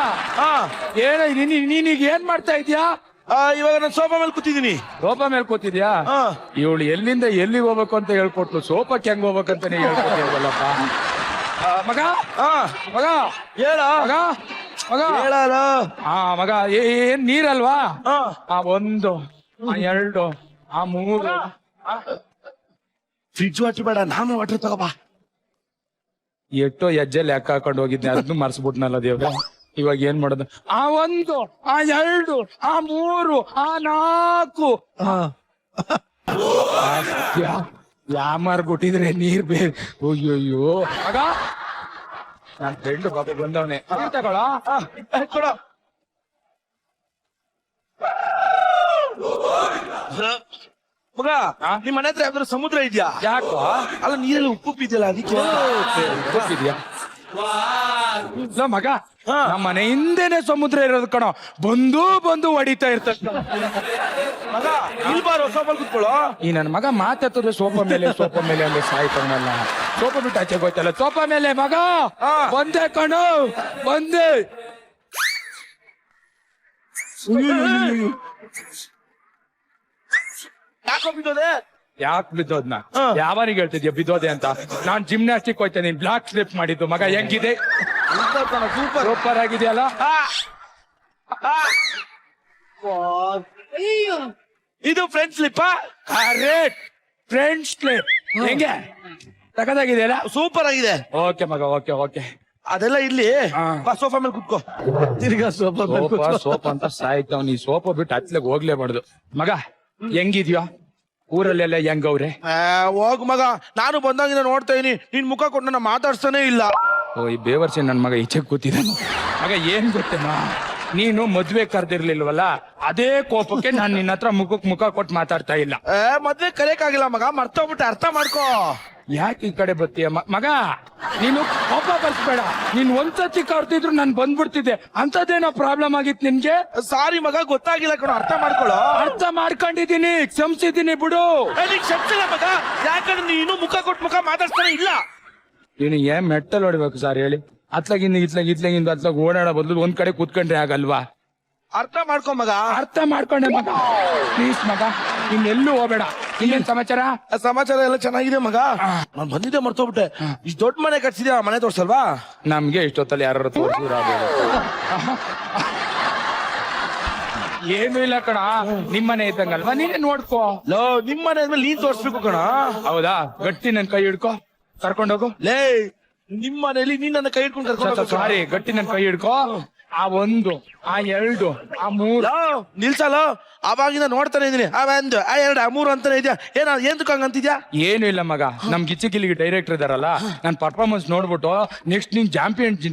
ಏನ ನೀನೀಗ ಏನ್ ಮಾಡ್ತಾ ಇದ್ಯಾ? ಇವಾಗ ನಾನು ಸೋಫಾ ಮೇಲೆ ಕೂತಿದ್ದೀನಿ. ಸೋಫಾ ಮೇಲೆ ಕೂತಿದ್ಯಾ? ಇವಳು ಎಲ್ಲಿಂದ ಎಲ್ಲಿಗೆ ಹೋಗ್ಬೇಕು ಅಂತ ಹೇಳ್ಕೊಟ್ಲು, ಸೋಫಾಕ್ಕೆ ಹೆಂಗ್ ಹೋಗ್ಬೇಕಂತಾನೆ ಹೇಳ್ಕೊಟ್ಟಿಲ್ವಲ್ಲಪ್ಪ ಮಗ. ಮಗ ಹೇಳ ಮಗ, ಮಗ ಹೇಳಲ್ಲ. ಮಗ, ಏನ್ ನೀರಲ್ವಾ? 1, 2, 3. ಫ್ರಿಡ್ಜ್ ವಾಟರ್ ಬೇಡ, ನಾನು ವಾಟರ್ ತಗೋಬಾ. ಎಷ್ಟೋ ಹೆಜ್ಜೆ ಲೆಕ್ಕ ಹಾಕೊಂಡು ಹೋಗಿದ್ದೆ, ಅದನ್ನು ಮರ್ಸ್ಬಿಟ್ನಲ್ಲ ದೇವ್ರೆ. ಇವಾಗ ಏನ್ ಮಾಡೋದು? 1, 2, 3, 4. ಯಾಮಾರ್ ಕೊಟ್ಟಿದ್ರೆ ನೀರ್ ಬೇರೆ. ಅಯ್ಯೋಯ್ಯೋ ಮಗ, ನನ್ ಫ್ರೆಂಡ್ ಪಾಪ ಬಂದವನೆ, ತಗೊಳ ಕೊಡೋ. ಮಗ, ನಿಮ್ ಮನೆ ಹತ್ರ ಯಾವ್ದಾದ್ರು ಸಮುದ್ರ ಇದೆಯಾ? ಯಾಕೋ? ಅಲ್ಲ, ನೀರಲ್ಲಿ ಉಪ್ಪು ಇದೆಯಲ್ಲ, ಅದಕ್ಕೆ. ಗೊತ್ತಿದ್ಯಾ ಮಗ? ನಮ್ಮ ಮನೆ ಹಿಂದೆನೆ ಸಮುದ್ರ ಇರೋದು ಕಣೋ, ಬಂದು ಹೊಡಿತಾ ಇರ್ತದೆ. ಮಗ, ಇಲ್ಲಿ ಬಾರೋ, ಸೋಫಾ ಕುತ್ಕೊಳ್ಳೋ. ಈ ನನ್ನ ಮಗ ಮಾತಾಡ್ತದೆ ಸೋಫಾ ಮೇಲೆ ಅಂದ್ರೆ ಸಾಯ್ತವನಲ್ಲ. ಸೋಫಾ ಬಿಟ್ಟು ಆಚೆ ಹೋಯ್ತಲ್ಲ, ಸೋಫಾ ಮೇಲೆ ಮಗ. ಬಂದೆ ಕಣೋ, ಬಂದೆ. ಯಾಕೋ ಬಿದ್ದೋದೆ? ಯಾಕೆ ಬಿದ್ದೋದ್ನ ಯಾವನಿಗೆ ಹೇಳ್ತಿದ್ಯಾ ಬಿದ್ದೋದೆ ಅಂತ? ನಾನ್ ಜಿಮ್ನಾಸ್ಟಿಕ್ ಹೋಯ್ತೇನೆ, ಬ್ಲಾಕ್ ಸ್ಲಿಪ್ ಮಾಡಿದ್ದು ಮಗ. ಹೆಂಗಿದೆ? ಸೂಪರ್ ಆಗಿದೆಯಲ್ಲ? ಇದು ಫ್ರೆಂಡ್ ಸ್ಲಿಪ್. ಫ್ರೆಂಡ್ ಸ್ಲಿಪ್ ಹೆಂಗೆ ತಗದಾಗಿದೆಯಲ್ಲ? ಸೂಪರ್ ಆಗಿದೆ. ಓಕೆ ಮಗ, ಓಕೆ. ಅದೆಲ್ಲ ಇಲ್ಲಿ ಸೋಫಾ ಮೇಲೆ ಕುತ್ಕೋ. ತಿರ್ಗಾ ಸೋಫಾ ಅಂತ ಸಾಯ್ತಾವ್. ನೀ ಸೋಫಾ ಬಿಟ್ಟು ಹತ್ಲೆಗ್ ಹೋಗ್ಲೇಬಾರ್ದು ಮಗ. ಹೆಂಗಿದ್ಯೋ? ಊರಲ್ಲೆಲ್ಲ ಹೆಂಗವ್ರೆ? ಹೋಗ್ ಮಗ, ನಾನು ಬಂದಾಗಿನ ನೋಡ್ತಾ ಇದೀನಿ, ನಿನ್ ಮುಖ ಕೊಟ್ಟು ನನ್ನ ಮಾತಾಡ್ತಾನೆ ಇಲ್ಲ. ಈ ಬೇವರ್ಸಿ ನನ್ ಮಗ ಈಚೆ ಕೂತಿದ್ದಾನೆ. ಮಗ ಏನ್ ಗೊತ್ತೇನಾ, ನೀನು ಮದ್ವೆ ಕರ್ದಿರ್ಲಿಲ್ವಲ್ಲ, ಅದೇ ಕೋಪಕ್ಕೆ ನಾನ್ ನಿನ್ನ ಹತ್ರ ಮುಖ ಕೊಟ್ಟು ಮಾತಾಡ್ತಾ ಇಲ್ಲ. ಮದ್ವೆ ಕರೆಯಕ್ಕಾಗಿಲ್ಲ ಮಗ, ಮರ್ತೋಗ್ಬಿಟ್ಟೆ, ಅರ್ಥ ಮಾಡ್ಕೋ. ಯಾಕೆ ಈ ಕಡೆ ಬರ್ತೀಯ ಮಗ? ನೀನು ಕೋಪ ಬರ್ಸ್ಬೇಡ. ನೀನ್ ಒಂದ್ಸತಿ ಕರ್ತಿದ್ರು ನಾನ್ ಬಂದ್ಬಿಡ್ತಿದ್ದೆ. ಅಂತದೇನೋ ಪ್ರಾಬ್ಲಮ್ ಆಗಿತ್ತು ನಿನ್ಗೆ? ಸಾರಿ ಮಗ, ಗೊತ್ತಾಗಿಲ್ಲ ಕಣೋ, ಅರ್ಥ ಮಾಡ್ಕೊಳ್ಳೋ. ಅರ್ಥ ಮಾಡ್ಕೊಂಡಿದೀನಿ, ಕ್ಷಮಿಸಿದೀನಿ ಬಿಡು. ಕ್ಷಮಿಸಿಲ್ಲ ಮಗ, ಯಾಕಂದ್ರೆ ನೀನು ಮುಖ ಕೊಟ್ಟು ಮುಖ ಮಾತಾಡ್ತಾನೆ ಇಲ್ಲ. ನೀನು ಏನ್ ಮೆಟ್ಟಲ್ ಹೊಡಿಬೇಕು ಸರ್ ಹೇಳಿ? ಅತ್ಲಾಗಿಂದ ಓಡಾಡೋ ಬದಲು ಒಂದ್ ಕಡೆ ಕೂತ್ಕೊಂಡ್ರೆ ಆಗಲ್ವಾ? ಅರ್ಥ ಮಾಡ್ಕೊ ಮಗ. ಅರ್ಥ ಮಾಡ್ಕೊಂಡೆ ಮಗ, ಪ್ಲೀಸ್ ಮಗ, ಇನ್ನೆಲ್ಲೂ ಹೋಗ್ಬೇಡ. ಇನ್ನೇನ್ ಸಮಾಚಾರ? ಸಮಾಚಾರ ಎಲ್ಲ ಚೆನ್ನಾಗಿದೆ ಮಗ. ನಾನ್ ಬಂದಿದ್ದೆ ಮರ್ತೋಗ್ಬಿಟ್ಟೆ. ಇಷ್ಟು ದೊಡ್ಡ ಮನೆ ಕಟ್ಸಿದ್ಯಾ, ಮನೆ ತೋರ್ಸಲ್ವಾ? ನಮ್ಗೆ ಇಷ್ಟೊತ್ತಲ್ಲಿ ಯಾರು ತೋರಿಸಿದ್ರ? ಏನು ಇಲ್ಲ ಕಣ, ನಿಮ್ಮನೆ ಇದ್ದಂಗಲ್ವಾ, ನೀನೇ ನೋಡ್ಕೋ. ಲೋ, ನಿಮ್ಮನೆ ಆದ್ಮೇಲೆ ನೀನ್ ತೋರ್ಸ್ಬೇಕು ಕಣ. ಹೌದಾ? ಗಟ್ಟಿ ನನ್ ಕೈ ಹಿಡ್ಕೋ, ಕರ್ಕೊಂಡೋಗು. ಲೇ, ನಿಮ್ಮನೇಲಿ ನೀನ್ ನನ್ನ ಕೈ ಹಿಡ್ಕೊಂಡು ಕರ್ಕೊಂಡು. ಸಾರಿ, ಗಟ್ಟಿ ನನ್ ಕೈ ಹಿಡ್ಕೋ. ಆ 1, ಆ 2 ಆ 3 ನಿಲ್ಸಲ್ಲ ಅವಾಗಿಂದ ನೋಡ್ತಾನೆ ಇದೀನಿ ಆ 1 ಆ 2 ಆ 3 ಅಂತಾನೆ ಇದೆಯಾ ಏನ್ದಕ್ಕೆ ಹಂಗಂತಿದ್ಯಾ? ಏನು ಇಲ್ಲ ಮಗ, ನಮ್ ಗಿಚ್ಚಿಗಿಲಿಗೆ ಡೈರೆಕ್ಟರ್ ಇದಾರಲ್ಲ, ನನ್ನ ಪರ್ಫಾರ್ಮೆನ್ಸ್ ನೋಡ್ಬಿಟ್ಟು ನೆಕ್ಸ್ಟ್ ನೀನ್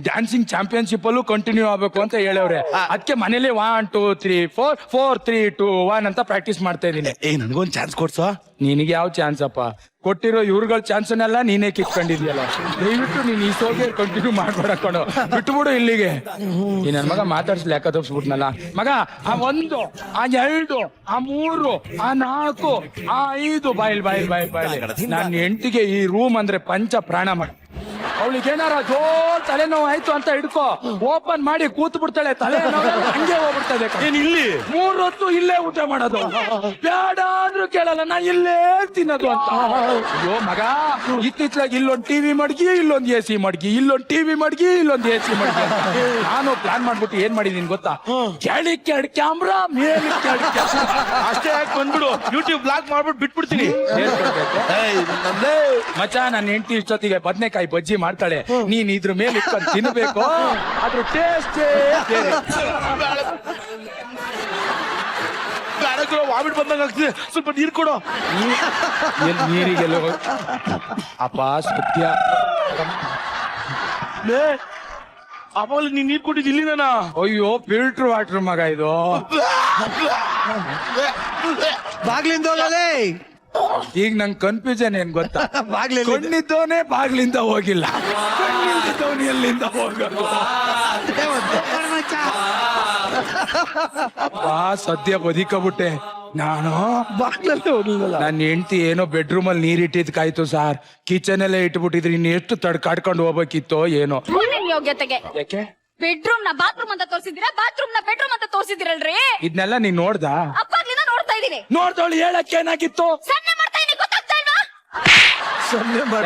ಡ್ಯಾನ್ಸಿಂಗ್ ಚಾಂಪಿಯನ್ಶಿಪ್ ಅಲ್ಲೂ ಕಂಟಿನ್ಯೂ ಆಗ್ಬೇಕು ಅಂತ ಹೇಳವ್ರೆ. ಅದಕ್ಕೆ ಮನೇಲಿ 1 2 3 4 4 3 2 1 ಅಂತ ಪ್ರಾಕ್ಟೀಸ್ ಮಾಡ್ತಾ ಇದೀನಿ. ನನ್ಗೊಂದ್ ಚಾನ್ಸ್ ಕೊಡ್ಸೋ. ನಿನಗೆ ಯಾವ ಚಾನ್ಸ್ ಅಪ್ಪ? ಕೊಟ್ಟಿರೋ ಇವ್ರುಗಳ ಚಾನ್ಸನ್ನೆಲ್ಲ ನೀನೇ ಕಿತ್ಕೊಂಡಿದ್ಯಲ್ಲ. ದಯವಿಟ್ಟು ನೀನ್ ಈ ಸೋಗೆ ಕಂಟಿನ್ಯೂ ಮಾಡ್ಬೇಡ ಕಣೋ, ಬಿಟ್ಬಿಡು ಇಲ್ಲಿಗೆ. ಈ ನನ್ ಮಗ ಮಾತಾಡ್ಸಿ ಲೆಕ್ಕ ತಪ್ಪಿಸ್ಬಿಟ್ನಲ್ಲ ಮಗ. ಆ 1 ಆ 2 ಆ 3 ಆ 4 ಆ 5 ಬಾಯಿಲ್ ನನ್ನ ಹೆಂಡತಿಗೆ ಈ ರೂಮ್ ಅಂದ್ರೆ ಪಂಚ ಪ್ರಾಣ ಮಾಡಿ. ಅವಳಿಗೆ ಏನಾರ ಜೋರ್ ತಲೆನೋವು ಆಯ್ತು ಅಂತ ಹಿಡ್ಕೋ, ಓಪನ್ ಮಾಡಿ ಕೂತ್ ಬಿಡ್ತಾಳೆ. ತಲೆನೋವು ಹಂಗೆ ಹೋಗ್ಬಿಡ್ತದೆ. ಇಲ್ಲಿ 3 ಹೊತ್ತು ಇಲ್ಲೇ ಊಟ ಮಾಡೋದು, ಬೇಡ ಅಂದ್ರೂ ಕೇಳಲ್ಲ, ನಾ ಇಲ್ಲೇ ತಿನ್ನೋದು ಅಂತ. ಅಯ್ಯೋ ಮಗ, ಇತ್ತೀಚೆಗೆ ಇಲ್ಲೊಂದು ಟಿವಿ ಮಡ್ಗಿ, ಇಲ್ಲೊಂದು AC ಮಡ್ಗಿ, ಇಲ್ಲೊಂದು ಟಿವಿ ಮಡ್ಗಿ, ಇಲ್ಲೊಂದು AC ಮಡ್ಗಿ ಅಂತ. ನಾನು ಪ್ಲಾನ್ ಮಾಡ್ಬಿಟ್ಟು ಏನ್ ಮಾಡಿದೀನಿ ಗೊತ್ತಾ? ಕೆಳಕ್ಕೆ 2 ಕ್ಯಾಮ್ರಾ, ಮೇಲಕ್ಕೆ 2 ಕ್ಯಾಮ್ರಾ. ಅಷ್ಟೇ ಯಾಕೆ ಬಂದ್ಬಿಡು, ಯೂಟ್ಯೂಬ್ ಬ್ಲಾಗ್ ಮಾಡ್ಬಿಟ್ಟು ಬಿಟ್ಬಿಡ್ತೀನಿ. ಮಚ್ಚ, ನನ್ನ ಹೆಂಡತಿ ಇಷ್ಟೊತ್ತಿಗೆ ಬದ್ನೆಕಾಯಿ ಬಜ್ಜಿ ಮಾಡ್ತಾಳೆ, ನೀನ್ ಇದ್ರ ಮೇಲೆ ಇಟ್ಕೊಂಡು ತಿನ್ಬೇಕು. ಅದ್ರ ಟೇಸ್ಟ್ ವಾಮಿಟ್ ಬಂದಂಗ ಆಗ್ತಿದೆ, ಸ್ವಲ್ಪ ನೀರ್ ಕೊಡು. ನೀರಿಗೆಲ್ಲ ಅಪ್ಪ ಸತ್ಯ. ಅವಾಗ ನೀನ್ ನೀರ್ ಕೊಟ್ಟಿದ್ದು ಇಲ್ಲಿ ನಾನ. ಅಯ್ಯೋ ಫಿಲ್ಟರ್ ವಾಟರ್ ಮಗ ಇದು. ಬಾಗ್ಲಿಂದ ಹೋಗಲೇ. ಈಗ ನಂಗೆ ಕನ್ಫ್ಯೂಷನ್ ಏನ್ ಗೊತ್ತಾ? ಬಾಗ್ಲಿಲ್ಲ. ಕಣ್ಣಿದ್ದವನೇ ಬಾಗ್ಲಿಂದ ಹೋಗಿಲ್ಲ, ಕಣ್ಣಿಲ್ದಿದ್ದವನು ಎಲ್ಲಿಂದ ಹೋಗೋದು? ಅಪ್ಪ ಸದ್ಯ ಬದುಕಬಿಟ್ಟೆ ನಾನು. ಬಾಗ್ಲಲ್ಲೇ ಹೋಗ್ಲಿಲ್ಲ. ನನ್ನ ಹೆಂಡತಿ ಏನೋ ಬೆಡ್ರೂಮ್ ಅಲ್ಲಿ ನೀರ್ ಇಟ್ಟಿದ್ಕಾಯ್ತು ಸಾರ್, ಕಿಚನ್ ಅಲ್ಲೇ ಇಟ್ಬಿಟ್ಟಿದ್ರಿ. ಇನ್ನು ಎಷ್ಟು ತಡ್ಕಾಡ್ಕೊಂಡು ಹೋಗ್ಬೇಕಿತ್ತೋ ಏನೋ. ನಿಮ್ ಯೋಗ್ಯತೆಗೆ ಯಾಕೆ ಬೆಡ್ರೂಮ್ ನ ಬಾತ್ರೂಮ್ ಅಂತ ತೋರಿಸಿದಿರಾ, ಬಾತ್ರೂಮ್ ನ ಬೆಡ್ರೂಮ್ ಅಂತ ತೋರಿಸಿದಿರಲ್ರಿ? ಇದನ್ನೆಲ್ಲ ನೀನ್ ನೋಡ್ದ? ಅಪ್ಪಾಗ್ಲಿಂದ ನೋಡ್ತಾ ಇದೀನಿ. ನೋಡ್ದವಳು ಹೇಳಕ್ಕೆ ಏನಾಗಿತ್ತು? ಸನ್ನೆ ಮಾಡ್ತಾ ಇದೀನಿ, ಗೊತ್ತಾಗ್ತಾ ಇಲ್ವಾ?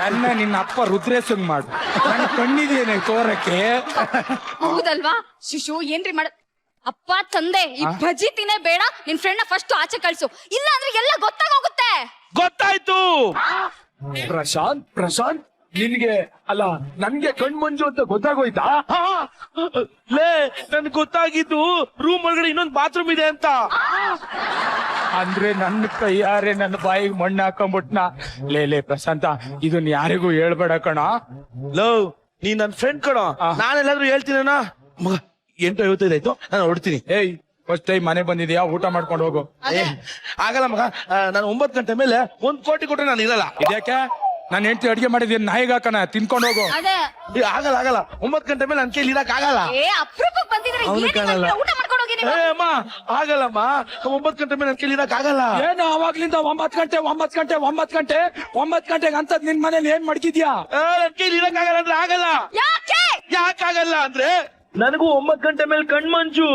ನನ್ನ ನಿನ್ನ ಅಪ್ಪ ರುದ್ರೇಶಂಗ್ ಮಾಡು, ನನ್ನ ಕಣ್ಣಿದೇನೆ ತೋರಕ್ಕೆ. ಹೌದಲ್ವಾ? ಶಿಶು ಏನ್ರಿ ಮಾಡ. ಅಪ್ಪ ತಂದೆ, ಈ ಬಜ್ಜಿ ತಿನ್ನೇ ಬೇಡ, ನಿನ್ ಫ್ರೆಂಡ್ ನ ಫಸ್ಟ್ ಆಚೆ ಕಳ್ಸು, ಇಲ್ಲ ಅಂದ್ರೆ ಎಲ್ಲ ಗೊತ್ತಾಗೋಗುತ್ತೆ. ಗೊತ್ತಾಯ್ತು. ಪ್ರಶಾಂತ್ ನಿನ್ಗೆ ಅಲ್ಲ ನನ್ಗೆ ಕಣ್ಮಂಜು ಅಂತ ಗೊತ್ತಾಗೋಯ್ತಾ? ಲೇ, ನನ್ ಗೊತ್ತಾಗಿದ್ದು ರೂಮ್ ಒಳಗಡೆ ಇನ್ನೊಂದು ಬಾತ್ರೂಮ್ ಇದೆ ಅಂತ. ಅಂದ್ರೆ ನನ್ನ ಕೈಯಾರೆ ನನ್ನ ಬಾಯಿಗೆ ಮಣ್ಣು ಹಾಕೊಂಡ್ಬಿಟ್ನ. ಲೇ ಪ್ರಶಾಂತ, ಇದನ್ನ ಯಾರಿಗೂ ಹೇಳ್ಬೇಡ ಕಣ. ಲವ್, ನೀ ನನ್ ಫ್ರೆಂಡ್ ಕಣೋ, ನಾನೆಲ್ಲಾದ್ರೂ ಹೇಳ್ತೀನ ಮಗ. 8:55 ಆಯ್ತು, ನಾನು ಹೊಡ್ತೀನಿ. ಏಯ್, ಫಸ್ಟ್ ಟೈಮ್ ಮನೆ ಬಂದಿದ್ಯಾ, ಊಟ ಮಾಡ್ಕೊಂಡು ಹೋಗು. ಆಗಲ್ಲ ಮಗ, ನಾನು 9 ಗಂಟೆ ಮೇಲೆ 1 ಕೋಟಿ ಕೊಟ್ರೆ ನಾನು ಇರಲ್ಲ. ಇದ್ಯಾಕೆ? ನಾನು ಹೆಂಡತಿ ಅಡಿಗೆ ಮಾಡಿದ್ದೀನಿ, ನಾಯಿಗೆ ಹಾಕಣ, ತಿನ್ಕೊಂಡು ಹೋಗು. ಅದೇ ಆಗಲ್ಲ 9 ಗಂಟೆ ಮೇಲೆ ನನ್ ಕೈಲಿ ಇರಕ್ ಆಗಲ್ಲ. ಅಪ್ರೂಪಕ್ಕೆ ಬಂದಿದ್ರೆ ಊಟ ಮಾಡ್ಕೊಂಡು ಹೋಗಿ ನೀವು. ಅಮ್ಮ ಆಗಲ್ಲಮ್ಮ, 9 ಗಂಟೆ ಮೇಲೆ ನನ್ ಕೈಲಿ ಇರಕ್ ಆಗಲ್ಲ. ಏನು ಅವಾಗ್ಲಿಂದ 9 ಗಂಟೆಗೆ ಅಂತದ್ ನಿನ್ ಮನೇಲಿ ಏನ್ ಮಡ್ಗಿದ್ಯಾ? ನನ್ ಕೈಲಿ ಇರಕ್ ಆಗಲ್ಲ ಅಂದ್ರೆ ಆಗಲ್ಲ. ಯಾಕಾಗಲ್ಲ ಅಂದ್ರೆ ನನಗೂ 9 ಗಂಟೆ ಮೇಲೆ ಕಣ್ಮಂಜು.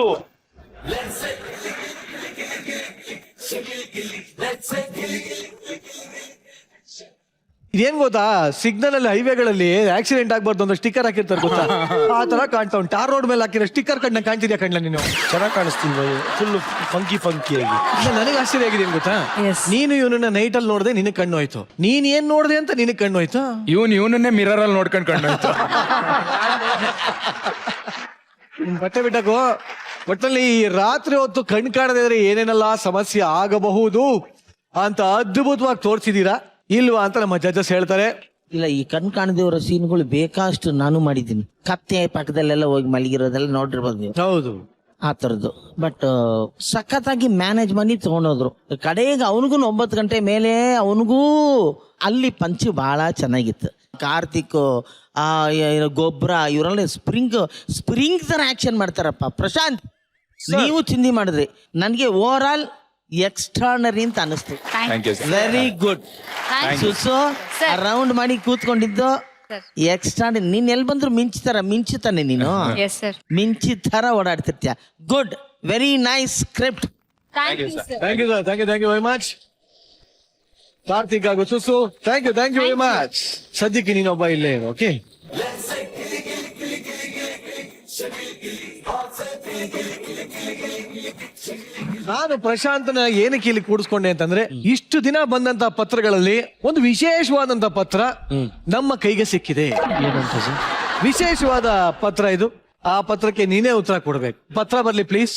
ಇದೇನ್ ಗೊತ್ತಾ, ಸಿಗ್ನಲ್ ಅಲ್ಲಿ ಹೈವೇಗಳಲ್ಲಿ ಆಕ್ಸಿಡೆಂಟ್ ಆಗ್ಬಾರ್ದು ಅಂತ ಸ್ಟಿಕ್ಕರ್ ಹಾಕಿರ್ತಾರೆ ಗೊತ್ತಾ, ಆ ತರ ಕಾಣ್ತಾ ಉಂಟು. ಟಾರ್ ರೋಡ್ ಮೇಲೆ ಹಾಕಿರೋ ಸ್ಟಿಕ್ಕರ್ ಕಣ್ಣ ಕಾಣ್ತಿದ್ಯಾ ಕಣ್ಣ ನೀನು? ಚೆನ್ನಾಗ್ ಕಾಣಿಸ್ತೀನಿ, ಫುಲ್ ಫಂಕಿ ಆಗಿ. ಇಲ್ಲ, ನನಗೆ ಆಶ್ಚರ್ಯ ಆಗಿದೆ ಏನ್ ಗೊತ್ತಾ, ನೀನು ಇವನನ್ನ ನೈಟ್ ಅಲ್ಲಿ ನೋಡ್ದೆ, ನಿನಗೆ ಕಣ್ಣು ಹೋಯ್ತು. ನೀನ್ ಏನ್ ನೋಡ್ದೆ ಅಂತ ನಿನಗೆ ಕಣ್ಣು ಹೋಯ್ತು. ಇವನನ್ನೇ ಮಿರರ್ ಅಲ್ಲಿ ನೋಡ್ಕೊಂಡು ಕಣ್ಣಾಯ್ತು. ಬಟ್ಟೆ ಬಿಟ್ಟಕೋ. ಒಟ್ಟಲ್ಲಿ ರಾತ್ರಿ ಹೊತ್ತು ಕಣ್ ಕಾಣದೇ ಇದ್ರೆ ಏನೇನೆಲ್ಲ ಸಮಸ್ಯೆ ಆಗಬಹುದು ಅಂತ ಅದ್ಭುತವಾಗಿ ತೋರಿಸಿದೀರಾ ಇಲ್ವಾ ಅಂತ ನಮ್ಮ ಜಡ್ಜಸ್ ಹೇಳ್ತಾರೆ. ಇಲ್ಲ, ಈ ಕಣ್ ಕಾಣದೇವರ ಸೀನ್ಗಳು ಬೇಕಷ್ಟು ನಾನು ಮಾಡಿದ್ದೀನಿ. ಕತ್ತೆ ಪಕ್ಕದಲ್ಲೆಲ್ಲ ಹೋಗಿ ಮಲಗಿರೋದೆಲ್ಲ ನೋಡಿರ್ಬೋದು ನೀವು. ಹೌದು, ಆ ಥರದ್ದು. ಬಟ್ ಸಖತ್ತಾಗಿ ಮ್ಯಾನೇಜ್ ಮಾಡಿ ತಗೊಂಡೋದ್ರು. ಕಡೆಗೆ ಅವನಿಗೂ 9 ಗಂಟೆ ಮೇಲೆ ಅವನಿಗೂ ಅಲ್ಲಿ ಪಂಚು ಬಹಳ ಚೆನ್ನಾಗಿತ್ತು. ಕಾರ್ತಿಕ್, ಗೊಬ್ಬರ, ಇವರೆಲ್ಲ ಸ್ಪ್ರಿಂಗ್ ತರ ಆಕ್ಷನ್ ಮಾಡ್ತಾರಪ್ಪ. ಪ್ರಶಾಂತ್, ನೀವು ಚಿಂದಿ ಮಾಡಿದ್ರಿ. ನನಗೆ ಓವರ್ ಆಲ್ ಎಕ್ಸ್ಟ್ರಾನರಿ ಅಂತ ಅನಿಸ್ತು. Very good. ಸುಸು ರೌಂಡ್ ಮಾಡಿ ಕೂತ್ಕೊಂಡಿದ್ದು ಎಕ್ಸ್ಟ್ರಾನರಿ. ನೀನ್ ಎಲ್ಲಿ ಬಂದ್ರು ಮಿಂಚುತ್ತಾನೆ ನೀನು. ಮಿಂಚಿ ತರ ಓಡಾಡ್ತಿರ್ತೀಯ. Good, very nice script. Thank you sir. Thank you very much. Karthik ಹಾಗೂ Susu, thank you very much. ಸದ್ಯಕ್ಕೆ ನೀನೊಬ್ಬ ಇಲ್ಲೇ ಇರು, ಓಕೆ? ನಾನು ಪ್ರಶಾಂತನ ಏನಕ್ಕೆ ಇಲ್ಲಿ ಕೂಡಿಸ್ಕೊಂಡೆ ಅಂತಂದ್ರೆ, ಇಷ್ಟು ದಿನ ಬಂದಂತ ಪತ್ರಗಳಲ್ಲಿ ಒಂದು ವಿಶೇಷವಾದಂತ ಪತ್ರ ನಮ್ಮ ಕೈಗೆ ಸಿಕ್ಕಿದೆ. ವಿಶೇಷವಾದ ಪತ್ರ ಇದು. ಆ ಪತ್ರಕ್ಕೆ ನೀನೇ ಉತ್ತರ ಕೊಡ್ಬೇಕು. ಪತ್ರ ಬರ್ಲಿ ಪ್ಲೀಸ್.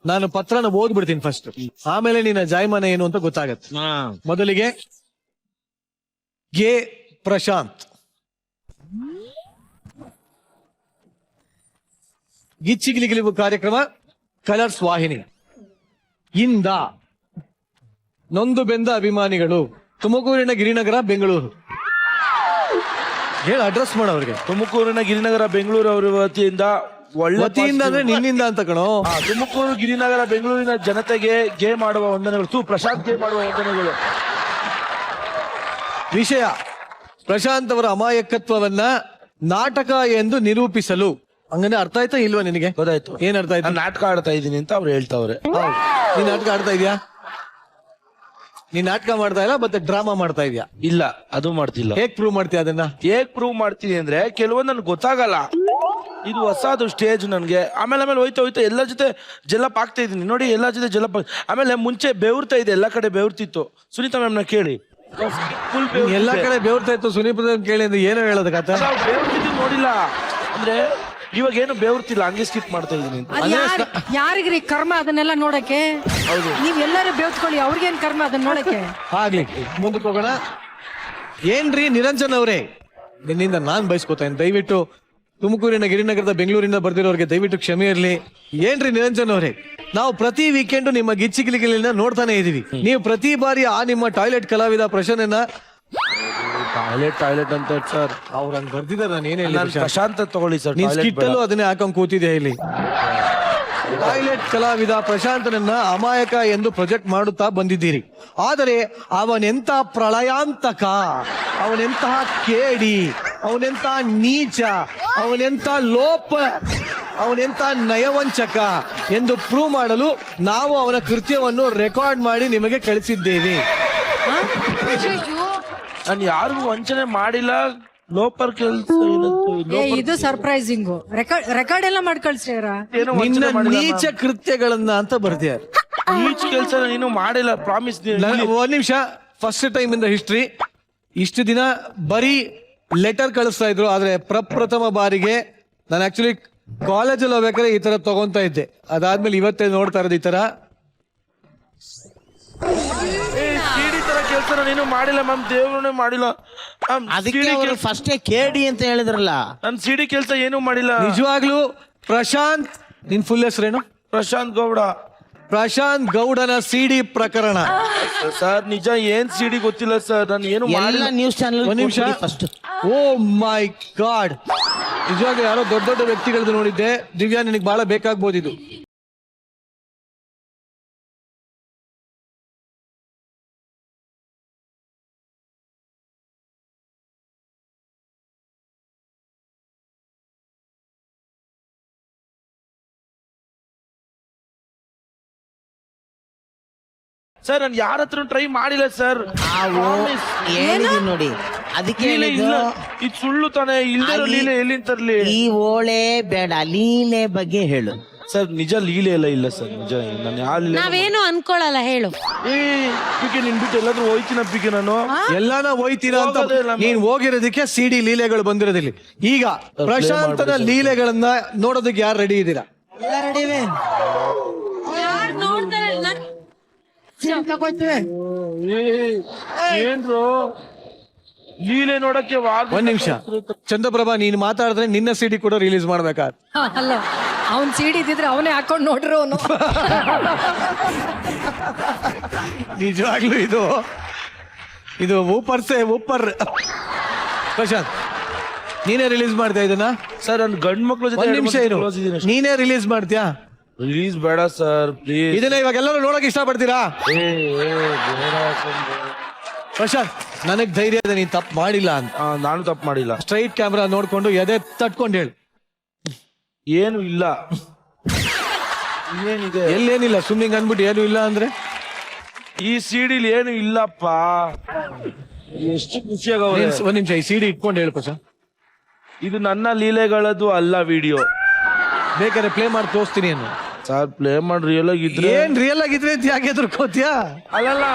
ನಾನು ಪತ್ರನ ಓದ್ಬಿಡ್ತೀನಿ ಫಸ್ಟ್, ಆಮೇಲೆ ನಿನ್ನ ಜಾಯಮಾನ ಏನು ಅಂತ ಗೊತ್ತಾಗತ್ತೆ. ಮೊದಲಿಗೆ ಗೆ ಪ್ರಶಾಂತ್, ಗಿಚ್ಚಿಗಿಲಿಗಿಲಿವು ಕಾರ್ಯಕ್ರಮ ಕಲರ್ಸ್ ವಾಹಿನಿ ಇಂದ ನೊಂದು ಬೆಂದ ಅಭಿಮಾನಿಗಳು, ತುಮಕೂರಿನ ಗಿರಿನಗರ ಬೆಂಗಳೂರು. ಹೇಳ ಅಡ್ರೆಸ್ ಮಾಡೋರಿಗೆ. ತುಮಕೂರಿನ ಗಿರಿನಗರ ಬೆಂಗಳೂರು ಅವರ ವತಿಯಿಂದ ಒಳ್ಳೆ ವತಿಯಿಂದ ಅಂದ್ರೆ ನಿನ್ನಿಂದ ಅಂತ ಕಣೋ. ತುಮಕೂರು ಗಿರಿನಗರ ಬೆಂಗಳೂರಿನ ಜನತೆಗೆ ಗೇ ಮಾಡುವ ವಂದನೆಗಳು. ಪ್ರಶಾಂತ್ ಗೇ ಮಾಡುವ ವಂದನೆಗಳು. ವಿಷಯ ಪ್ರಶಾಂತ್ ಅವರ ಅಮಾಯಕತ್ವವನ್ನ ನಾಟಕ ಎಂದು ನಿರೂಪಿಸಲು. ಹಂಗಂದ್ರೆ ಅರ್ಥ ಆಯ್ತಾ ಇಲ್ವಾ ನಿನಗೆ? ಗೊತ್ತಾಯ್ತು. ಏನ್ ಅರ್ಥ ಆಯ್ತು? ನಾನು ನಾಟಕ ಆಡ್ತಾ ಇದ್ದೀನಿ ಅಂತ ಅವ್ರು ಹೇಳ್ತಾವ್ರೆ. ನೀನ್ ನಾಟಕ ಆಡ್ತಾ ಇದೀಯಾ? ನೀನ್ ನಾಟಕ ಮಾಡ್ತಾ ಇಲ್ಲ ಮತ್ತೆ ಡ್ರಾಮಾ ಮಾಡ್ತಾ ಇದೀಯಾ? ಇಲ್ಲ, ಅದು ಮಾಡ್ತಿಲ್ಲ. ಹೇಗ್ ಪ್ರೂವ್ ಮಾಡ್ತೀಯ ಅದನ್ನ? ಹೇಗ್ ಪ್ರೂವ್ ಮಾಡ್ತೀನಿ ಅಂದ್ರೆ ಕೆಲವೊಂದು ನನ್ಗೆ ಗೊತ್ತಾಗಲ್ಲ. ಇದು ಹೊಸದು ಸ್ಟೇಜ್ ನನ್ಗೆ. ಆಮೇಲೆ ಹೋಯ್ತಾ ಹೋಯ್ತಾ ಎಲ್ಲ ಜೊತೆ ಜಲಪ್ ಆಗ್ತಾ ಇದೀನಿ ನೋಡಿ, ಎಲ್ಲ ಜೊತೆ ಜಲಪ್. ಆಮೇಲೆ ಮುಂಚೆ ಬೆವರ್ತಾ ಇದೆ, ಎಲ್ಲ ಕಡೆ ಬೆವರ್ತಿತ್ತು. ಸುನೀತಾ ಮ್ಯಾಮ್ನ ಕೇಳಿ, ಫುಲ್ ಎಲ್ಲಾ ಕಡೆ ಬೆವರ್ತಾ ಇತ್ತು. ಸುನೀಪದ ಕೇಳಿ ಅಂದ್ರೆ ಏನೋ ಹೇಳೋದ ಕಥೆ. ಬೆವರ್ತಿದ್ದು ನೋಡಿಲ್ಲ ಅಂದ್ರೆ ಇವಾಗ ಏನು ಬೆವರ್ತಿಲ್ಲ, ಹಂಗೆ ಸ್ಕಿಪ್ ಮಾಡ್ತಾ ಇದೀನಿ. ಯಾರಿಗ್ರಿ ಕರ್ಮ ಅದನ್ನೆಲ್ಲ ನೋಡಕ್ಕೆ? ನೀವ್ ಎಲ್ಲರೂ ಬೆವ್ತ್ಕೊಳ್ಳಿ, ಅವ್ರಿಗೇನ್ ಕರ್ಮ ಅದನ್ನ ನೋಡಕ್ಕೆ? ಆಗ್ಲಿ, ಮುಂದಕ್ಕೆ ಹೋಗೋಣ. ಏನ್ರಿ ನಿರಂಜನ್ ಅವರೇ, ನಿನ್ನಿಂದ ನಾನ್ ಬಯಸ್ಕೋತೇನೆ. ದಯವಿಟ್ಟು ತುಮಕೂರಿನ ಗಿರಿನಗರದ ಬೆಂಗಳೂರಿಂದ ಬರ್ದಿರೋರಿಗೆ ದಯವಿಟ್ಟು ಕ್ಷಮೆ ಇರಲಿ. ಏನ್ರಿ ನಿರಂಜನ್ ಅವರೇ, ನಾವು ಪ್ರತಿ ವೀಕೆಂಡ್ ನಿಮ್ಮ ಗಿಚ್ಚಿಗಿಲಿಗಿಲಿನ ನೋಡ್ತಾನೆ ಇದೀವಿ. ನೀವು ಪ್ರತಿ ಬಾರಿ ಆ ನಿಮ್ಮ ಟಾಯ್ಲೆಟ್ ಕಲಾವಿದ ಪ್ರಶಾಂತನ ಟಾಯ್ಲೆಟ್ ಅಂತ ಸರ್ ಅವ್ರು ಹಂಗ್ ಬರ್ದಿದ್ದಾರೆ. ನಾನು ಏನ್ ಹೇಳಿ, ಪ್ರಶಾಂತ್ ತಗೊಳ್ಳಿ ಸರ್. ನೀನ್ ಸ್ಕಿಟ್ ಅಲ್ಲೂ ಅದನ್ನೇ ಹಾಕೊಂಡ್ ಕೂತಿದ್ಯಾ ಇಲ್ಲಿ. ಟಾಯ್ಲೆಟ್ ಕಲಾವಿದ ಪ್ರಶಾಂತನನ್ನ ಅಮಾಯಕ ಎಂದು ಪ್ರೊಜೆಕ್ಟ್ ಮಾಡುತ್ತಾ ಬಂದಿದ್ದೀರಿ. ಆದರೆ ಅವನೆಂತ ಪ್ರಳಯಾಂತಕ, ಅವನೆಂತಹ ಕೇಡಿ, ಅವನೆಂತ ನೀಚ, ಅವನೆಂತ ಲೋಪ, ಅವನೆಂತ ನಯವಂಚಕ ಎಂದು ಪ್ರೂವ್ ಮಾಡಲು ನಾವು ಅವನ ಕೃತ್ಯವನ್ನು ರೆಕಾರ್ಡ್ ಮಾಡಿ ನಿಮಗೆ ಕಳಿಸಿದ್ದೇವೆ. ನಾನು ಯಾರಿಗೂ ವಂಚನೆ ಮಾಡಿಲ್ಲ. ಲೋಪರ್ ಕೆಲಸ ಇದು ಸರ್ಪ್ರೈಸಿಂಗು. ರೆಕಾರ್ಡ್ ಎಲ್ಲ ಮಾಡಿ ಕಳ್ಸ್ಯಾರ. ನಿನ್ನ ನೀಚ ಕೃತ್ಯಗಳನ್ನ ಅಂತ ಬರ್ದಿದ್ದಾರೆ. ನೀಚ ಕೆಲಸ ನೀನು ಮಾಡಿಲ್ಲ, ಪ್ರಾಮಿಸ್. ಒಂದ್ ನಿಮಿಷ. First time in the history ಇಷ್ಟು ದಿನ ಬರೀ ಲೆಟರ್ ಕಳಿಸ್ತಾ ಇದ್ರು, ಆದ್ರೆ ಪ್ರಪ್ರಥಮ ಬಾರಿಗೆ ನಾನು ಆಕ್ಚುಲಿ ಕಾಲೇಜಲ್ಲಿ ಹೋಗ್ಬೇಕಾದ್ರೆ ಈ ತರ ತಗೊಂತಾ ಇದ್ದೆ. ಅದಾದ್ಮೇಲೆ ಇವತ್ತೇ ನೋಡ್ತಾ ಇರೋದು ಈ ತರ. ಸಿಡಿ ತರ ಕೆಲಸ ನೀನು ಮಾಡಿಲ್ಲ ಮ್ಯಾಮ್, ದೇವ್ರನ್ನೇ ಮಾಡಿಲ್ಲ. ಅದಕ್ಕೆ ಅವರು ಫಸ್ಟೇ ಕೇಡಿ ಅಂತ ಹೇಳಿದ್ರಲ್ಲ. ನನ್ ಸಿಡಿ ಕೆಲಸ ಏನು ಮಾಡಿಲ್ಲ. ನಿಜವಾಗ್ಲೂ ಪ್ರಶಾಂತ್, ನಿನ್ ಫುಲ್ ಹೆಸರೇನು? ಪ್ರಶಾಂತ್ ಗೌಡ. ಪ್ರಶಾಂತ್ ಗೌಡನ ಸಿಡಿ ಪ್ರಕರಣ. ಸರ್ ನಿಜ ಏನ್ ಸಿಡಿ ಗೊತ್ತಿಲ್ಲ ಸರ್, ನಾನು ಏನು ಮಾಡಿಲ್ಲ. News channel. ಒಂದ್ ನಿಮಿಷ. ಫಸ್ಟ್ ಓ ಮೈ ಗಾಡ್, ನಿಜವಾಗ್ಲೂ ಯಾರೋ ದೊಡ್ಡ ದೊಡ್ಡ ವ್ಯಕ್ತಿಗಳದ್ದು ನೋಡಿದ್ದೆ. ದಿವ್ಯಾ, ನಿನಗೆ ಬಹಳ ಬೇಕಾಗ್ಬೋದಿದು. ಸರ್ ನಾನು ಯಾರ ಹತ್ರ ಟ್ರೈ ಮಾಡಿಲ್ಲ ಸರ್. ಹೇಳಿದೀನಿ ನೋಡಿ, ಅದಕ್ಕೆ ಇಲ್ಲ ಹೇಳಿದ್ದು. ಇದು ಸುಳ್ಳು ತಾನೆ. ಇಲ್ದಿರೋ ಲೀಲೆ ಎಲ್ಲಿಂದ ತರ್ಲಿ? ಈ ಓಳೆ ಬೇಡ, ಲೀಲೆ ಬಗ್ಗೆ ಹೇಳು. ಸರ್ ನಿಜ ಲೀಲೆ ಎಲ್ಲ ಇಲ್ಲ ಸರ್, ನಿಜ. ನಾನು ಯಾವ ನಾವೇನು ಅನ್ಕೊಳಲ್ಲ, ಹೇಳು. ಪಿಕೆ ನಿನ್ ಬಿಟ್ಟು ಎಲ್ಲಾದ್ರೂ ಹೋಯ್ತಿನ ಪಿಕೆ ನಾನು? ಎಲ್ಲಾನ ಹೋಯ್ತೀರಾ ಅಂತ ನೀನ್ ಹೋಗಿರೋದಕ್ಕೆ ಸಿಡಿ ಲೀಲೆಗಳು ಬಂದಿರೋದಿಲ್ಲ. ಈಗ ಪ್ರಶಾಂತನ ಲೀಲೆಗಳನ್ನ ನೋಡೋದಕ್ಕೆ ಯಾರು ರೆಡಿ ಇದ್ದೀರಾ? ಏನ್ರು ಲೀಲೆ ನೋಡಕ್ಕೆ ಒಂದ್ ನಿಮಿಷ. ಚಂದ್ರಪ್ರಭಾ, ನೀನ್ ಮಾತಾಡಿದ್ರೆ ನಿನ್ನ ಸಿಡಿ ಕೂಡ ರಿಲೀಸ್ ಮಾಡ್ಬೇಕಾದ. ಅಲ್ಲ, ಅವ್ನ್ ಸಿಡಿ ಇದ್ದಿದ್ರೆ ಅವನೇ ಹಾಕೊಂಡ್ ನೋಡ್ರು ಅವನು. ನಿಜವಾಗ್ಲೂ ಇದು ಊಪರ್ ಪ್ರಶಾಂತ್, ನೀನೇ ರಿಲೀಸ್ ಮಾಡ್ತೀಯ ಇದನ್ನ? ಸರ್ ನಾನು ಗಂಡ್ ಮಕ್ಳು ಒಂದ್ ನಿಮಿಷ ಇರು, ನೀನೇ ರಿಲೀಸ್ ಮಾಡ್ತೀಯಾ? ರಿಲೀಸ್ ಬೇಡ ಸರ್ ಪ್ಲೀಸ್. ಇದನ್ನ ಇವಾಗ ಎಲ್ಲರೂ ನೋಡಕ್ ಇಷ್ಟಪಡ್ತೀರಾ? ಪ್ರಶಾಂತ್, ನನಗ್ ಧೈರ್ಯ ಇದೆ ನೀನ್ ತಪ್ಪು ಮಾಡಿಲ್ಲ ಅಂತ. ನಾನು ತಪ್ಪು ಮಾಡಿಲ್ಲ. ಸ್ಟ್ರೈಟ್ ಕ್ಯಾಮ್ರಾ ನೋಡ್ಕೊಂಡು ಎದೆ ತಟ್ಕೊಂಡು ಹೇಳು. ಏನು ಇಲ್ಲ. ಏನಿದೆ? ಎಲ್ಲೇನಿಲ್ಲ, ಸುಮ್ಮನೆ ಅನ್ಬಿಟ್ಟು ಏನು ಇಲ್ಲ ಅಂದ್ರೆ ಈ ಸಿಡಿಲಿ ಏನು ಇಲ್ಲಪ್ಪ. ಎಷ್ಟು ಖುಷಿಯಾಗ. ಒಂದ್ ನಿಮಿಷ, ಈ ಸಿಡಿ ಇಟ್ಕೊಂಡು ಹೇಳು ಪ್ರಶಾಂತ್. ಇದು ನನ್ನ ಲೀಲೆಗಳದ್ದು ಅಲ್ಲ ವಿಡಿಯೋ. ಬೇಕಾದ್ರೆ ಪ್ಲೇ ಮಾಡಿ ತೋರಿಸ್ತೀನಿ ಅನ್ನು. ಸರ್ ಪ್ಲೇ ಮಾಡಿ ರಿಯಲ್ ಆಗಿದ್ರೆ ಏನ್ ರಿಯಲ್ ಆಗಿದ್ರೆ ಅಂತ ಯಾಕೆ ಎದುರ್ಕೋತ್ಯಾ? ಅಲ್ಲಲ್ಲ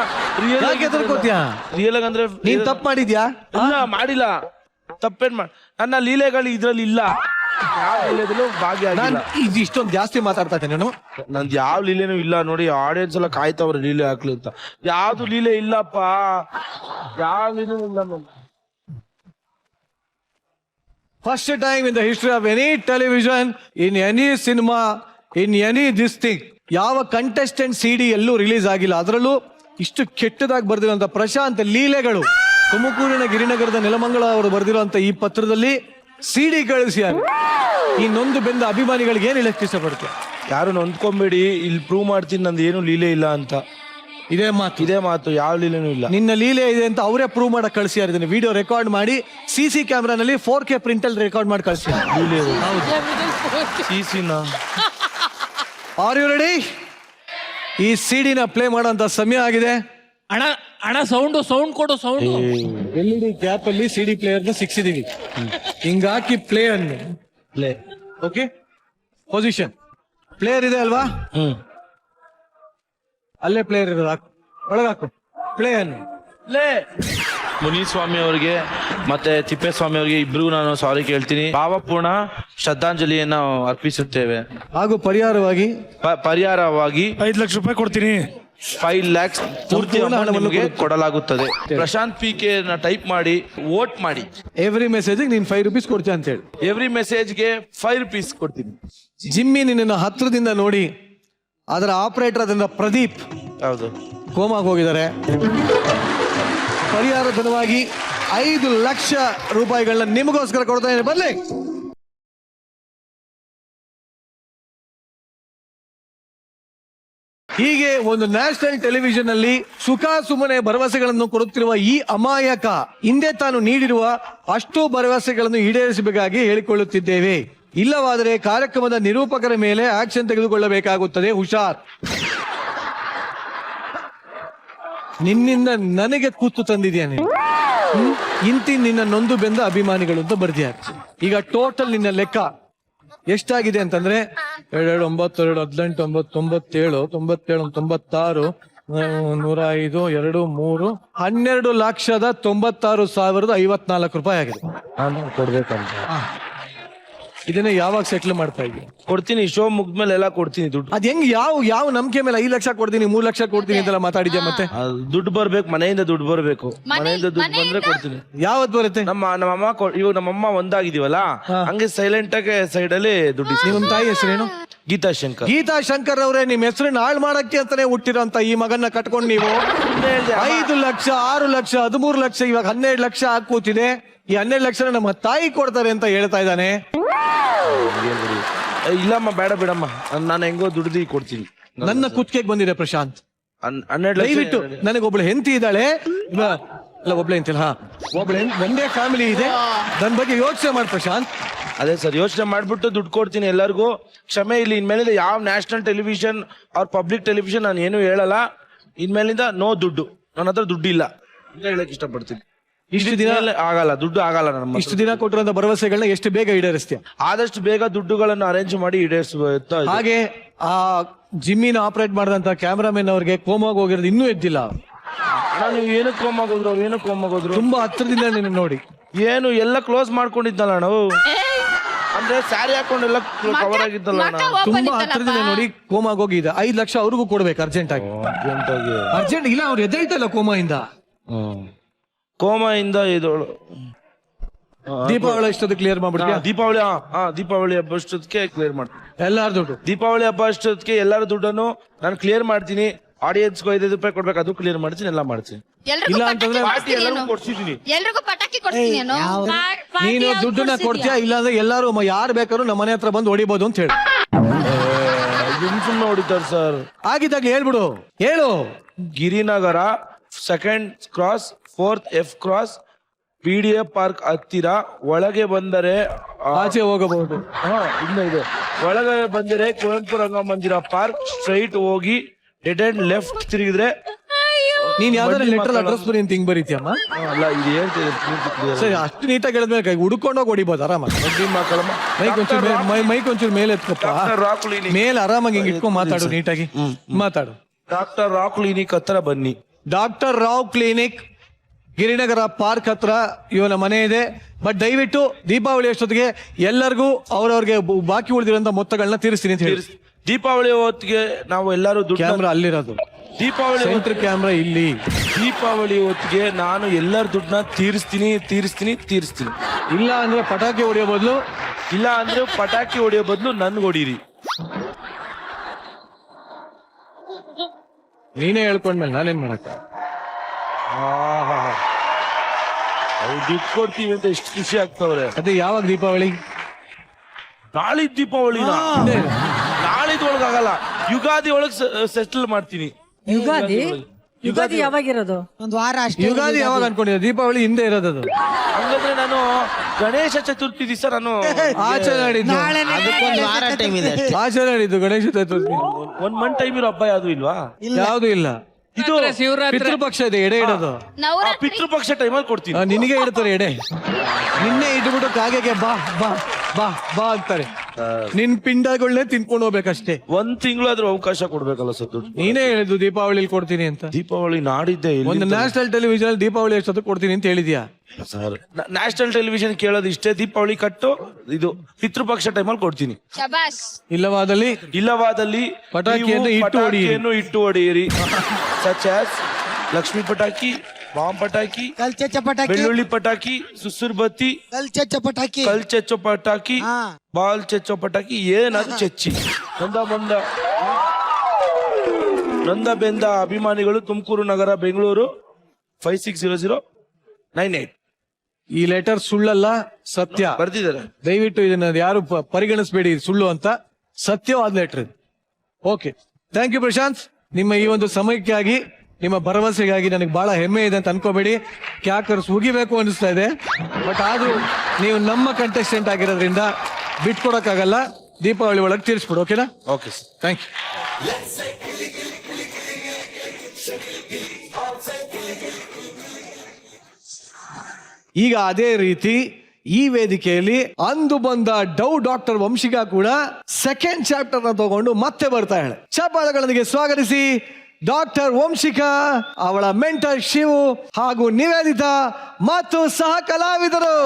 ರಿಯಲ್ ಯಾಕೆ ಎದುರ್ಕೋತ್ಯಾ? ರಿಯಲ್ ಆಗಿ ಅಂದ್ರೆ ನೀನ್ ತಪ್ಪು ಮಾಡಿದ್ಯಾ? ಇಲ್ಲ ಮಾಡಿಲ್ಲ, ತಪ್ಪೇನ್ ಮಾಡಿ ನನ್ನ ಲೀಲೆಗಳು ಇದ್ರಲ್ಲಿ ಇಲ್ಲ, ಯಾವ ಲೀಲೆದಲ್ಲೂ ಭಾಗಿಯಾಗಿಲ್ಲ. ನಾನ್ ಇಷ್ಟೊಂದು ಜಾಸ್ತಿ ಮಾತಾಡ್ತಾ ಇದ್ದೇನೆ ನಾನು. ನಂದು ಯಾವ ಲೀಲೆನೂ ಇಲ್ಲ ನೋಡಿ, ಆಡಿಯನ್ಸ್ ಎಲ್ಲ ಕಾಯ್ತವ್ರೆ ಲೀಲೆ ಹಾಕ್ಲಿ ಅಂತ. ಯಾವ್ದು ಲೀಲೆ ಇಲ್ಲಪ್ಪ, ಯಾವ ಲೀಲೆ ಇಲ್ಲ ನಮ್ದು. First time in the history of any television, in any cinema, in any this thing, ಯಾವ ಕಂಟೆಸ್ಟೆಂಟ್ ಸಿಡಿ ಎಲ್ಲೂ ರಿಲೀಸ್ ಆಗಿಲ್ಲ. ಅದರಲ್ಲೂ ಇಷ್ಟು ಕೆಟ್ಟದಾಗಿ ಬರೆದಿರುವಂತ ಪ್ರಶಾಂತ್ ಲೀಲೆಗಳು, ತುಮಕೂರಿನ ಗಿರಿನಗರದ ನೆಲಮಂಗಲ ಅವರು ಬರೆದಿರುವಂತ ಈ ಪತ್ರದಲ್ಲಿ ಸಿಡಿ ಕಳಿಸಿಯಾರು. ಈ ನೊಂದು ಬೆಂದ ಅಭಿಮಾನಿಗಳಿಗೆ ಏನ್ ಹೇಳಕ್ ಇಷ್ಟಪಡುತ್ತೆ? ಯಾರು ನೊಂದ್ಕೊಂಬೇಡಿ, ಇಲ್ಲಿ ಪ್ರೂವ್ ಮಾಡ್ತೀನಿ ನಂದು ಏನು ಲೀಲೆ ಇಲ್ಲ ಅಂತ. ಇದೇ ಮಾತು, ಯಾವ ಲೀಲೆನೂ ಇಲ್ಲ. ನಿನ್ನ ಲೀಲೆ ಇದೆ ಅಂತ ಅವರೇ ಪ್ರೂವ್ ಮಾಡಕ್ ಕಳಿಸಿಯಾರ. ಇದನ್ನ ವಿಡಿಯೋ ರೆಕಾರ್ಡ್ ಮಾಡಿ CC ಕ್ಯಾಮ್ರಾನಲ್ಲಿ 4K ಪ್ರಿಂಟ್ ಅಲ್ಲಿ ರೆಕಾರ್ಡ್ ಮಾಡಿ ಕಳಿಸಿ. Are you ready? ಈ ಸಿಡಿನ ಪ್ಲೇ ಮಾಡೋಂತ ಸಮಯ ಆಗಿದೆ. ಅಣ್ಣ ಸೌಂಡ್ ಕೊಡು ಸೌಂಡ್. LED ಕ್ಯಾಪ್ ಅಲ್ಲಿ ಸಿಡಿ ಪ್ಲೇಯರ್ ನ ಸಿಕ್ಸಿದೀವಿ. ಹಿಂಗಾಕಿ ಪ್ಲೇ ಅನ್ನು ಪ್ಲೇ. ಓಕೆ, ಪೊಸಿಷನ್ ಪ್ಲೇಯರ್ ಇದೆ ಅಲ್ವಾ? ಅಲ್ಲೇ ಪ್ಲೇಯರ್ ಇರೋದು, ಹಾಕು ಒಳಗಾಕು ಪ್ಲೇ ಅನ್ನು. ಮುನಿಸ್ವಾಮಿ ಅವರಿಗೆ ಮತ್ತೆ ತಿಪ್ಪೇಸ್ವಾಮಿ ಅವರಿಗೆ ಇಬ್ರಿಗೂ ನಾನು ಸಾರಿ ಕೇಳ್ತೀನಿ. ಭಾವಪೂರ್ಣ ಶ್ರದ್ಧಾಂಜಲಿಯನ್ನು ಅರ್ಪಿಸುತ್ತೇವೆ. ಹಾಗೂ ಪರಿಹಾರವಾಗಿ 5 ಲಕ್ಷ ರೂಪಾಯಿ ಕೊಡ್ತೀನಿ. 5 lakhs ಪೂರ್ತಿ ಹಣವನ್ನು ನಿಮಗೆ ಕೊಡಲಾಗುತ್ತದೆ. ಪ್ರಶಾಂತ್ PK ನ ಟೈಪ್ ಮಾಡಿ ವೋಟ್ ಮಾಡಿ. ಎವ್ರಿ ಮೆಸೇಜ್ ನೀನ್ 5 ರೂಪೀಸ್ ಕೊಡ್ತೀಯ ಅಂತ ಹೇಳಿ. ಎವ್ರಿ ಮೆಸೇಜ್ಗೆ 5 ರೂಪೀಸ್ ಕೊಡ್ತೀನಿ. ಜಿಮ್ಮಿ ನಿನ್ನ ಹತ್ರದಿಂದ ನೋಡಿ ಅದರ ಆಪರೇಟರ್ ಅದನ್ನ ಪ್ರದೀಪ್ ಹೌದು ಕೋಮಾಗಿ ಹೋಗಿದ್ದಾರೆ. ಪರಿಹಾರ ಧನವಾಗಿ 5 ಲಕ್ಷ ರೂಪಾಯಿಗಳನ್ನ ನಿಮಗೋಸ್ಕರ ಕೊಡ್ತಾ ಇದ್ದೀನಿ, ಬನ್ನಿ. ಹೀಗೆ ಒಂದು ನ್ಯಾಷನಲ್ ಟೆಲಿವಿಷನ್ ಅಲ್ಲಿ ಸುಖ ಸುಮ್ಮನೆ ಭರವಸೆಗಳನ್ನು ಕೊಡುತ್ತಿರುವ ಈ ಅಮಾಯಕ ಹಿಂದೆ ತಾನು ನೀಡಿರುವ ಅಷ್ಟು ಭರವಸೆಗಳನ್ನು ಈಡೇರಿಸಬೇಕಾಗಿ ಹೇಳಿಕೊಳ್ಳುತ್ತಿದ್ದೇವೆ. ಇಲ್ಲವಾದರೆ ಕಾರ್ಯಕ್ರಮದ ನಿರೂಪಕರ ಮೇಲೆ ಆಕ್ಷನ್ ತೆಗೆದುಕೊಳ್ಳಬೇಕಾಗುತ್ತದೆ. ಹುಷಾರ್. ನಿನ್ನಿಂದ ನನಗೆ ಕೂತು ತಂದಿದ್ಯಾ ನೀನು. ಇಂತಿ ನಿನ್ನ ನೊಂದು ಬೆಂದ ಅಭಿಮಾನಿಗಳು ಅಂತ ಬರ್ದಿಯ. ಈಗ ಟೋಟಲ್ ನಿನ್ನ ಲೆಕ್ಕ ಎಷ್ಟಾಗಿದೆ ಅಂತಂದ್ರೆ 2, 9, 2, 18, 97, 97, 96, 105, 2, 3, 12,96,54 ರೂಪಾಯಿ ಆಗಿದೆ. ನಾನು ಕೊಡ್ಬೇಕಂತ ಇದನ್ನ ಯಾವಾಗ ಸೆಟ್ಲ್ ಮಾಡ್ತಾ ಇದ್ದೀನಿ? ಕೊಡ್ತೀನಿ, ಶೋ ಮುಗ್ದ್ಮೇಲೆ ಎಲ್ಲ ಕೊಡ್ತೀನಿ ದುಡ್ಡು. ಅದ್ ಹೆಂಗ್ ಯಾವ ನಂಬಿಕೆ ಮೇಲೆ 5 ಲಕ್ಷ ಕೊಡ್ತೀನಿ 3 ಲಕ್ಷ ಕೊಡ್ತೀನಿ ಅಂತೆಲ್ಲ ಮಾತಾಡಿದ್ಯಾ? ಮತ್ತೆ ದುಡ್ಡು ಬರ್ಬೇಕು, ಮನೆಯಿಂದ ದುಡ್ಡು ಬರ್ಬೇಕು. ಮನೆಯಿಂದ ದುಡ್ಡು ಬಂದ್ರೆ ಕೊಡ್ತೀನಿ. ಯಾವತ್ ಬರುತ್ತೆ? ನಮ್ಮಮ್ಮ ಇವಾಗ ನಮ್ಮಮ್ಮ ಒಂದಾಗಿದೀವಲ್ಲ, ಹಂಗೆ ಸೈಲೆಂಟ್ ಆಗಿ ಸೈಡ್ ಅಲ್ಲಿ ದುಡ್ಡು. ನಿಮ್ಮ ತಾಯಿ ಹೆಸರೇನು? ಗೀತಾ ಶಂಕರ್. ಗೀತಾ ಶಂಕರ್ ಅವರೇ, ನಿಮ್ ಹೆಸರನ್ನ ಹಾಳು ಮಾಡಕ್ಕೆ ಅಂತಾನೆ ಹುಟ್ಟಿರೋಂತ ಈ ಮಗನ್ನ ಕಟ್ಕೊಂಡು ನೀವು 5 ಲಕ್ಷ 6 ಲಕ್ಷ 13 ಲಕ್ಷ ಇವಾಗ 12 ಲಕ್ಷ ಹಾಕೂತಿದೆ. ಈ 12 ಲಕ್ಷ ನಮ್ಮ ತಾಯಿ ಕೊಡ್ತಾರೆ ಅಂತ ಹೇಳ್ತಾ ಇದ್ದಾನೆ. ಇಲ್ಲಮ್ಮ, ಬೇಡ ಬಿಡಮ್ಮ, ನಾನು ಹೆಂಗೋ ದುಡ್ದು ಕೊಡ್ತೀನಿ. ನನ್ನ ಕುತ್ತಿಗೆಗೆ ಬಂದಿದೆ ಪ್ರಶಾಂತ್. 12 ಲಕ್ಷ. ದಯವಿಟ್ಟು ನನಗೆ ಒಬ್ಳು ಹೆಂಡತಿ ಇದ್ದಾಳೆ. ಅಲ್ಲ, ಒಬ್ಳೆ ಅಂತಿಲ್ಲ, ಒಂದೇ ಫ್ಯಾಮಿಲಿ ಇದೆ. ನನ್ನ ಬಗ್ಗೆ ಯೋಚನೆ ಮಾಡಿ ಪ್ರಶಾಂತ್. ಅದೇ ಸರ್, ಯೋಚನೆ ಮಾಡ್ಬಿಟ್ಟು ದುಡ್ಡು ಕೊಡ್ತೀನಿ ಎಲ್ಲರಿಗೂ. ಕ್ಷಮೆ ಇಲ್ಲಿ. ಇನ್ಮೇಲಿಂದ ಯಾವ ನ್ಯಾಷನಲ್ ಟೆಲಿವಿಷನ್ ಅವ್ರ ಪಬ್ಲಿಕ್ ಟೆಲಿವಿಷನ್ ನಾನು ಏನು ಹೇಳಲ್ಲ. ಇನ್ಮೇಲಿಂದ ನೋ ದುಡ್ಡು, ನನ್ನ ಹತ್ರ ದುಡ್ಡು ಇಲ್ಲ ಅಂತ ಹೇಳಕ್ ಇಷ್ಟಪಡ್ತೀನಿ. ಇಷ್ಟು ದಿನ ಆಗಲ್ಲ, ದುಡ್ಡು ಆಗಲ್ಲ. ನಮ್ಮ ಇಷ್ಟು ದಿನ ಕೊಟ್ಟಿರೋ ಭರವಸೆಗಳನ್ನ ಎಷ್ಟು ಬೇಗ ಈಡೇರಿಸ್ತೀಯ? ಆದಷ್ಟು ಬೇಗ ದುಡ್ಡುಗಳನ್ನು ಅರೇಂಜ್ ಮಾಡಿ ಈಡೇರಿಸುತ್ತಾ. ಹಾಗೆ ಆ ಜಿಮ್ಮಿನ ಆಪರೇಟ್ ಮಾಡಿದಂತ ಕ್ಯಾಮ್ರಾಮನ್ ಅವ್ರಿಗೆ ಕೋಮಾಗಿ ಹೋಗಿರೋದು ಇನ್ನೂ ಎದ್ದಿಲ್ಲ. ನೀವು ಏನಕ್ಕೆ ಕೋಮಾಗೋದ್ರು? ಅವ್ರು ಏನಕ್ಕೆ ಕೋಮಾಗೋದ್ರು? ತುಂಬಾ ಹತ್ರದಿಂದ ನೀನು ನೋಡಿ. ಏನು ಎಲ್ಲ ಕ್ಲೋಸ್ ಮಾಡ್ಕೊಂಡಿದ್ದಲ್ಲ ನಾವು, ಅಂದ್ರೆ ಸ್ಯಾರಿ ಹಾಕೊಂಡೆಲ್ಲ ಕವರ್ ಆಗಿದ್ದಲ್ಲ ತುಂಬಾ ಹತ್ರದಿಂದ ನೋಡಿ ಕೋಮಾಗಿ ಹೋಗಿದೆ. 5 ಲಕ್ಷ ಅವ್ರಿಗೂ ಕೊಡ್ಬೇಕು ಅರ್ಜೆಂಟ್ ಆಗಿ. ಅರ್ಜೆಂಟ್ ಇಲ್ಲ, ಅವ್ರು ಎದ್ದೇಳ್ತಲ್ಲ ಕೋಮಾಯಿಂದ. ಕೋಮಾಯಿಂದ ಇದಳು ದೀಪಾವಳಿ ಅಷ್ಟೊತ್ತಿಗೆ ಕ್ಲಿಯರ್ ಮಾಡ್ಬಿಡ್ತೀಯ? ದೀಪಾವಳಿ ಹಬ್ಬ ಅಷ್ಟೊತ್ತಿಗೆ ಕ್ಲಿಯರ್ ಮಾಡ್ತೀನಿ ಎಲ್ಲಾರು ದುಡ್ಡು. ದೀಪಾವಳಿ ಹಬ್ಬ ಅಷ್ಟೊತ್ತಿಗೆ ಎಲ್ಲರ ದುಡ್ಡನ್ನು ನಾನು ಕ್ಲಿಯರ್ ಮಾಡ್ತೀನಿ. ಆಡಿಯನ್ಸ್ಗೂ 5 ರೂಪಾಯಿ ಕೊಡ್ಬೇಕು, ಅದು ಕ್ಲಿಯರ್ ಮಾಡ್ತೀನಿ, ಎಲ್ಲ ಮಾಡ್ತೀನಿ. ಇಲ್ಲ ಅಂತಂದ್ರೆ ಪಾರ್ಟಿ ಎಲ್ಲರಿಗೂ ಕೊಡ್ಸಿದೀನಿ. ಎಲ್ರಿಗೂ ಪಟಾಕಿ ಕೊಡ್ತೀನಿ ನಾನು. ನೀನು ದುಡ್ಡನ್ನ ಕೊಡ್ತೀಯಾ? ಇಲ್ಲ ಅಂದ್ರೆ ಎಲ್ಲಾರು ಯಾರು ಬೇಕಾದ್ರು ನಮ್ಮ ಮನೆ ಹತ್ರ ಬಂದು ಹೊಡಿಬಹುದು ಅಂತ ಹೇಳಿ. ಸುಮ್ಮನೆ ಹೊಡಿತಾರೆ ಸರ್. ಆಗಿದ್ದಾಗ ಹೇಳ್ಬಿಡು, ಹೇಳು. Girinagar 2nd cross 4th F cross PDF park ಹತ್ತಿರ ಒಳಗೆ ಬಂದರೆ ಆಚೆ ಹೋಗಬಹುದು. ಇನ್ನ ಇದೆ. ಒಳಗೆ ಬಂದರೆ ಕುವೆಂಪು ರಂಗಮಂದಿರ ಪಾರ್ಕ್ ಸ್ಟ್ರೈಟ್ ಹೋಗಿ ಡೆಡ್ ಅಂಡ್ ಲೆಫ್ಟ್ ತಿರುಗಿದ್ರೆ ನೀನ್ ಯಾವ್ದಾರ ಲೆಟರ್ ಅಡ್ರೆಸ್ ಬರೀ ಅಂತ ಹಿಂಗ್ ಬರೀತಿಯಮ್ಮ? ಅಲ್ಲ ಇದು ಹೇಳ್ತಿದೆ ಸರಿ, ಅಷ್ಟು ನೀಟಾಗಿ ಹೇಳಿದ್ಮೇಲೆ ಹುಡ್ಕೊಂಡೋಗಿ ಹೊಡಿಬೋದು ಆರಾಮಾಗಿ. ಮೈಕ್ ಒಂಚೂರು ಮೇಲೆ ಎತ್ಕೊಪ್ಪ, ಮೇಲೆ ಆರಾಮಾಗಿ ಹಿಂಗ್ ಇಟ್ಕೊಂಡ್ ಮಾತಾಡು, ನೀಟಾಗಿ ಮಾತಾಡು. ಡಾಕ್ಟರ್ ರಾವ್ ಕ್ಲಿನಿಕ್ ಹತ್ರ ಬನ್ನಿ. Doctor Rao clinic Girinagar park ಹತ್ರ ಇವನ ಮನೆ ಇದೆ. ಬಟ್ ದಯವಿಟ್ಟು ದೀಪಾವಳಿ ಅಷ್ಟೊತ್ತಿಗೆ ಎಲ್ಲರಿಗೂ ಅವ್ರವ್ರಿಗೆ ಬಾಕಿ ಉಳಿದಿರೋಂಥ ಮೊತ್ತಗಳನ್ನ ತೀರಿಸ್ತೀನಿ ಅಂತ ಹೇಳಿ. ದೀಪಾವಳಿ ಹೊತ್ತಿಗೆ ನಾವು ಎಲ್ಲರೂ ದುಡ್ಡು, ಕ್ಯಾಮ್ರಾ ಅಲ್ಲಿರೋದು, ದೀಪಾವಳಿ ಸೆಂಟ್ರ್ ಕ್ಯಾಮ್ರಾ ಇಲ್ಲಿ. ದೀಪಾವಳಿ ಹೊತ್ತಿಗೆ ನಾನು ಎಲ್ಲರ ದುಡ್ಡನ್ನ ತೀರಿಸ್ತೀನಿ. ಇಲ್ಲ ಅಂದ್ರೆ ಪಟಾಕಿ ಹೊಡೆಯೋ ಬದಲು, ಇಲ್ಲ ಅಂದ್ರೆ ಪಟಾಕಿ ಹೊಡೆಯೋ ಬದಲು ನನ್ಗೆ ಹೊಡೀರಿ. ನೀನೇ ಹೇಳ್ಕೊಂಡ್ಮೇಲೆ ನಾನೇನ್ ಮಾಡಕ್ಕ? ಅವ್ರು ದುಡ್ಡು ಕೊಡ್ತೀವಿ ಅಂತ ಎಷ್ಟು ಖುಷಿ ಆಗ್ತವ್ರೆ. ಅದೇ ಯಾವಾಗ ದೀಪಾವಳಿ? ನಾಳಿದ್ ದೀಪಾವಳಿ, ನಾಳಿದೊಳಗಾಗಲ್ಲ, ಯುಗಾದಿ ಒಳಗ್ ಸೆಟಲ್ ಮಾಡ್ತೀನಿ. ಯುಗಾದಿ ಯಾವಾಗಿರೋದು? ಯುಗಾದಿ ಯಾವಾಗ ಅನ್ಕೊಂಡಿದ್ದೆ? ದೀಪಾವಳಿ ಹಿಂದೆ ಇರೋದದು. ಹಂಗಂದ್ರೆ ನಾನು ಗಣೇಶ ಚತುರ್ಥಿ ದಿವಸ ನಾನು ಆಚರಣೆ ಮಾಡಿದ್ದು, ಅದಕ್ಕೊಂದು ವಾರ ಟೈಮ್ ಇದೆ ಅಷ್ಟೇ. ಆಚರಣೆ ಮಾಡಿದ್ದು ಗಣೇಶ ಚತುರ್ಥಿ. 1 ಮಂತ್ ಟೈಮ್ ಇರೋ ಹಬ್ಬ ಯಾವ್ದು ಇಲ್ವಾ? ಯಾವ್ದು ಇಲ್ಲ. ಇದು ಶಿವರಾತ್ರಿ. ಪಿತೃಪಕ್ಷ ಇದೆ, ಎಡೆ ಇಡೋದು. ನವರಾತ್ರಿ ಪಿತೃಪಕ್ಷ ಟೈಮಲ್ಲಿ ಕೊಡ್ತೀನಿ. ನಿನಗೆ ಇಡ್ತಾರೆ ಎಡೆ. ನಿನ್ನೆ ಇಟ್ಬಿಟ್ಟು ಕಾಗೆಗೆ ಬಾ ಬಾ ಬಾ ಬಾ ಅಂತಾರೆ. ನಿನ್ ಪಿಂಡಗಳನ್ನೇ ತಿನ್ಕೊಂಡು ಹೋಗ್ಬೇಕಷ್ಟೇ. 1 ತಿಂಗಳಾದ್ರೂ ಅವಕಾಶ ಕೊಡ್ಬೇಕಲ್ಲ ಸರ್ ದುಡ್ಡು. ನೀನೇ ಹೇಳಿದ್ದು ದೀಪಾವಳಿ ಕೊಡ್ತೀನಿ ಅಂತ. ದೀಪಾವಳಿ ನಾಡಿದ್ದೆ ಒಂದು ನ್ಯಾಷನಲ್ ಟೆಲಿವಿಷನ್ ದೀಪಾವಳಿ ಎಷ್ಟೊತ್ತು ಕೊಡ್ತೀನಿ ಅಂತ ಹೇಳಿದ್ಯಾ ಸರ್? ನ್ಯಾಷನಲ್ ಟೆಲಿವಿಷನ್ ಕೇಳೋದು ಇಷ್ಟೇ, ದೀಪಾವಳಿ ಕಟ್ಟು ಇದು ಪಿತೃಪಕ್ಷ ಟೈಮಲ್ಲಿ ಕೊಡ್ತೀನಿ. ಶಬಾಷ್. ಇಲ್ಲವಾದಲ್ಲಿ ಪಟಾಕಿಯನ್ನು ನೀವು ಇಟ್ಟು ಹೊಡೆಯಿರಿ. ಪಟಾಕಿಯನ್ನು ಇಟ್ಟು ಹೊಡೆಯಿರಿ. ಸಚ್ ಆಸ್ ಲಕ್ಷ್ಮಿ ಪಟಾಕಿ, ಬಾಂಬ್ ಪಟಾಕಿ, ಬೆಳ್ಳುಳ್ಳಿ ಪಟಾಕಿ, ಸುಸುರ್ ಬತ್ತಿ, ಕಲ್ ಚೆಚ್ಚೋ ಪಟಾಕಿ, ಬಾಲ್ ಚೆಚ್ಚೋ ಪಟಾಕಿ, ಏನಾದ್ರು ಚೆಚ್ಚಿ. ನೊಂದ ಬೆಂದ ಅಭಿಮಾನಿಗಳು ತುಮಕೂರು ನಗರ, ಬೆಂಗಳೂರು 560098. ಈ ಲೆಟರ್ ಸುಳ್ಳಲ್ಲ, ಸತ್ಯ ಬರ್ದಿದ್ದಾರೆ. ದಯವಿಟ್ಟು ಇದನ್ನ ಯಾರು ಪರಿಗಣಿಸಬೇಡಿ ಸುಳ್ಳು ಅಂತ. ಸತ್ಯವಾದ letter. Okay, thank you Prashanth. ನಿಮ್ಮ ಈ ಒಂದು ಸಮಯಕ್ಕಾಗಿ, ನಿಮ್ಮ ಭರವಸೆಗಾಗಿ ನನಗೆ ಬಹಳ ಹೆಮ್ಮೆ ಇದೆ ಅಂತ ಅನ್ಕೋಬೇಡಿ. ಕ್ಯಾಕರ್ಸ್ ಮುಗಿಬೇಕು ಅನಿಸ್ತಾ ಇದೆ, ಬಟ್ ಆದ್ರೂ ನೀವು ನಮ್ಮ ಕಂಟೆಸ್ಟೆಂಟ್ ಆಗಿರೋದ್ರಿಂದ ಬಿಟ್ಕೊಡಕ್ಕಾಗಲ್ಲ. ದೀಪಾವಳಿ ಒಳಗೆ ತೀರಿಸ್ಬಿಡು, ಓಕೆನಾ? Okay sir, thank you. ಈಗ ಅದೇ ರೀತಿ ಈ ವೇದಿಕೆಯಲ್ಲಿ ಅಂದು ಬಂದ ಡಾಕ್ಟರ್ ವಂಶಿಕಾ ಕೂಡ ಸೆಕೆಂಡ್ ಚಾಪ್ಟರ್ ನ ತಗೊಂಡು ಮತ್ತೆ ಬರ್ತಾ ಹೇಳ. ಚಪ್ಪಾಳೆಗಳೊಂದಿಗೆ ಸ್ವಾಗತಿಸಿ ಡಾಕ್ಟರ್ ವಂಶಿಕಾ, ಅವಳ ಮೆಂಟರ್ ಶಿವು ಹಾಗೂ ನಿವೇದಿತಾ ಮತ್ತು ಸಹ ಕಲಾವಿದರು.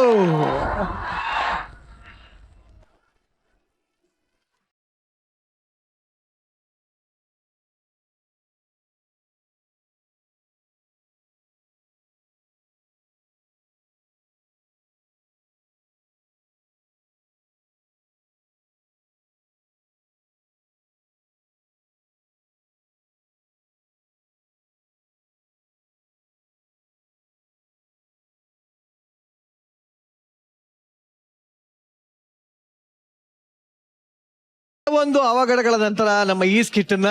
ಒಂದು ಅವಘಡಗಳ ನಂತರ ನಮ್ಮ ಈ ಸ್ಕಿಟ್ ನ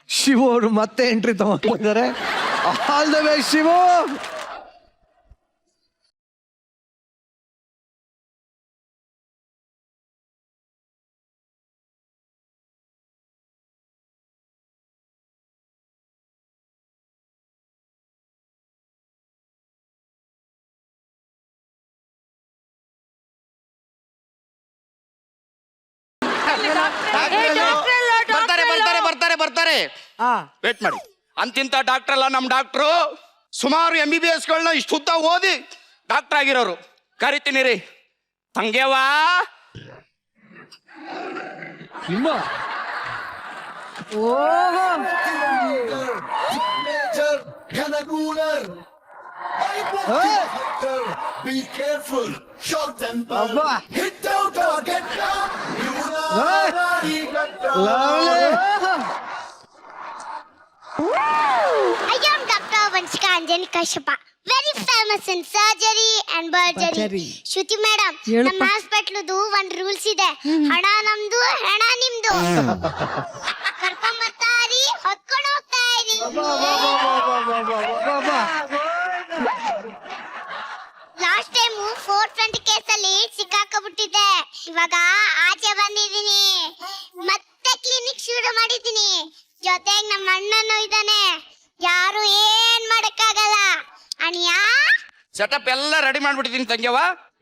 ಶಿವು ಅವರು ಮತ್ತೆ ಎಂಟ್ರಿ ತಗೊಂಡಿದ್ದಾರೆ. All the way Shivu. ಬರ್ತಾರೆ ವೇಟ್ ಮಾಡಿ. ಅಂತಿಂತ ಡಾಕ್ಟರ್ ಅಲ್ಲ ನಮ್ ಡಾಕ್ಟ್ರು. ಸುಮಾರು MBBS ಗಳನ್ನ ಇಷ್ಟು ಉದ್ದ ಓದಿ ಡಾಕ್ಟರ್ ಆಗಿರೋರು. ಕರಿತೀನಿ ರೀ ತಂಗೆವಾ. I am Dr. Vanshika Anjali Kashyapa, very famous in surgery and surgery. Shruti madam, ನಮ್ಮ ಹಾಸ್ಪಿಟಲ್ದು ಒಂದು ರೂಲ್ಸ್ ಇದೆ. ಹಣ ನಮ್ದು, ಹೆಣ ನಿಮ್ದು. ಕರ್ಕೊಂಡ್ ಬರ್ತಾರಿ, ಹೊತ್ಕೊಂಡು ಹೋಗ್ತಾ ಇರಿ. ಲಾಸ್ಟ್ ಟೈಮ್ 420 ಕೇಸಲ್ಲಿ ಸಿಕ್ಕಾಕೊಂಡ್ಬಿಟ್ಟಿದ್ದೆ. ಇವಾಗ ಆಚೆ ಬಂದಿದ್ದೀನಿ, ಮತ್ತೆ ಕ್ಲಿನಿಕ್ ಶುರು ಮಾಡಿದ್ದೀನಿ. ಜೊತೆಗ್ ನಮ್ಮ ಅಣ್ಣನೂ ಇದ್ದಾನೆ, ಯಾರು ಏನ್ ಮಾಡಕ್ಕಾಗಲ್ಲ ಅಣಿಯ. ಸೆಟಪ್ ಎಲ್ಲ ರೆಡಿ ಮಾಡ್ಬಿಟ್ಟಿದೀನಿ ತಂಗ್ಯವ,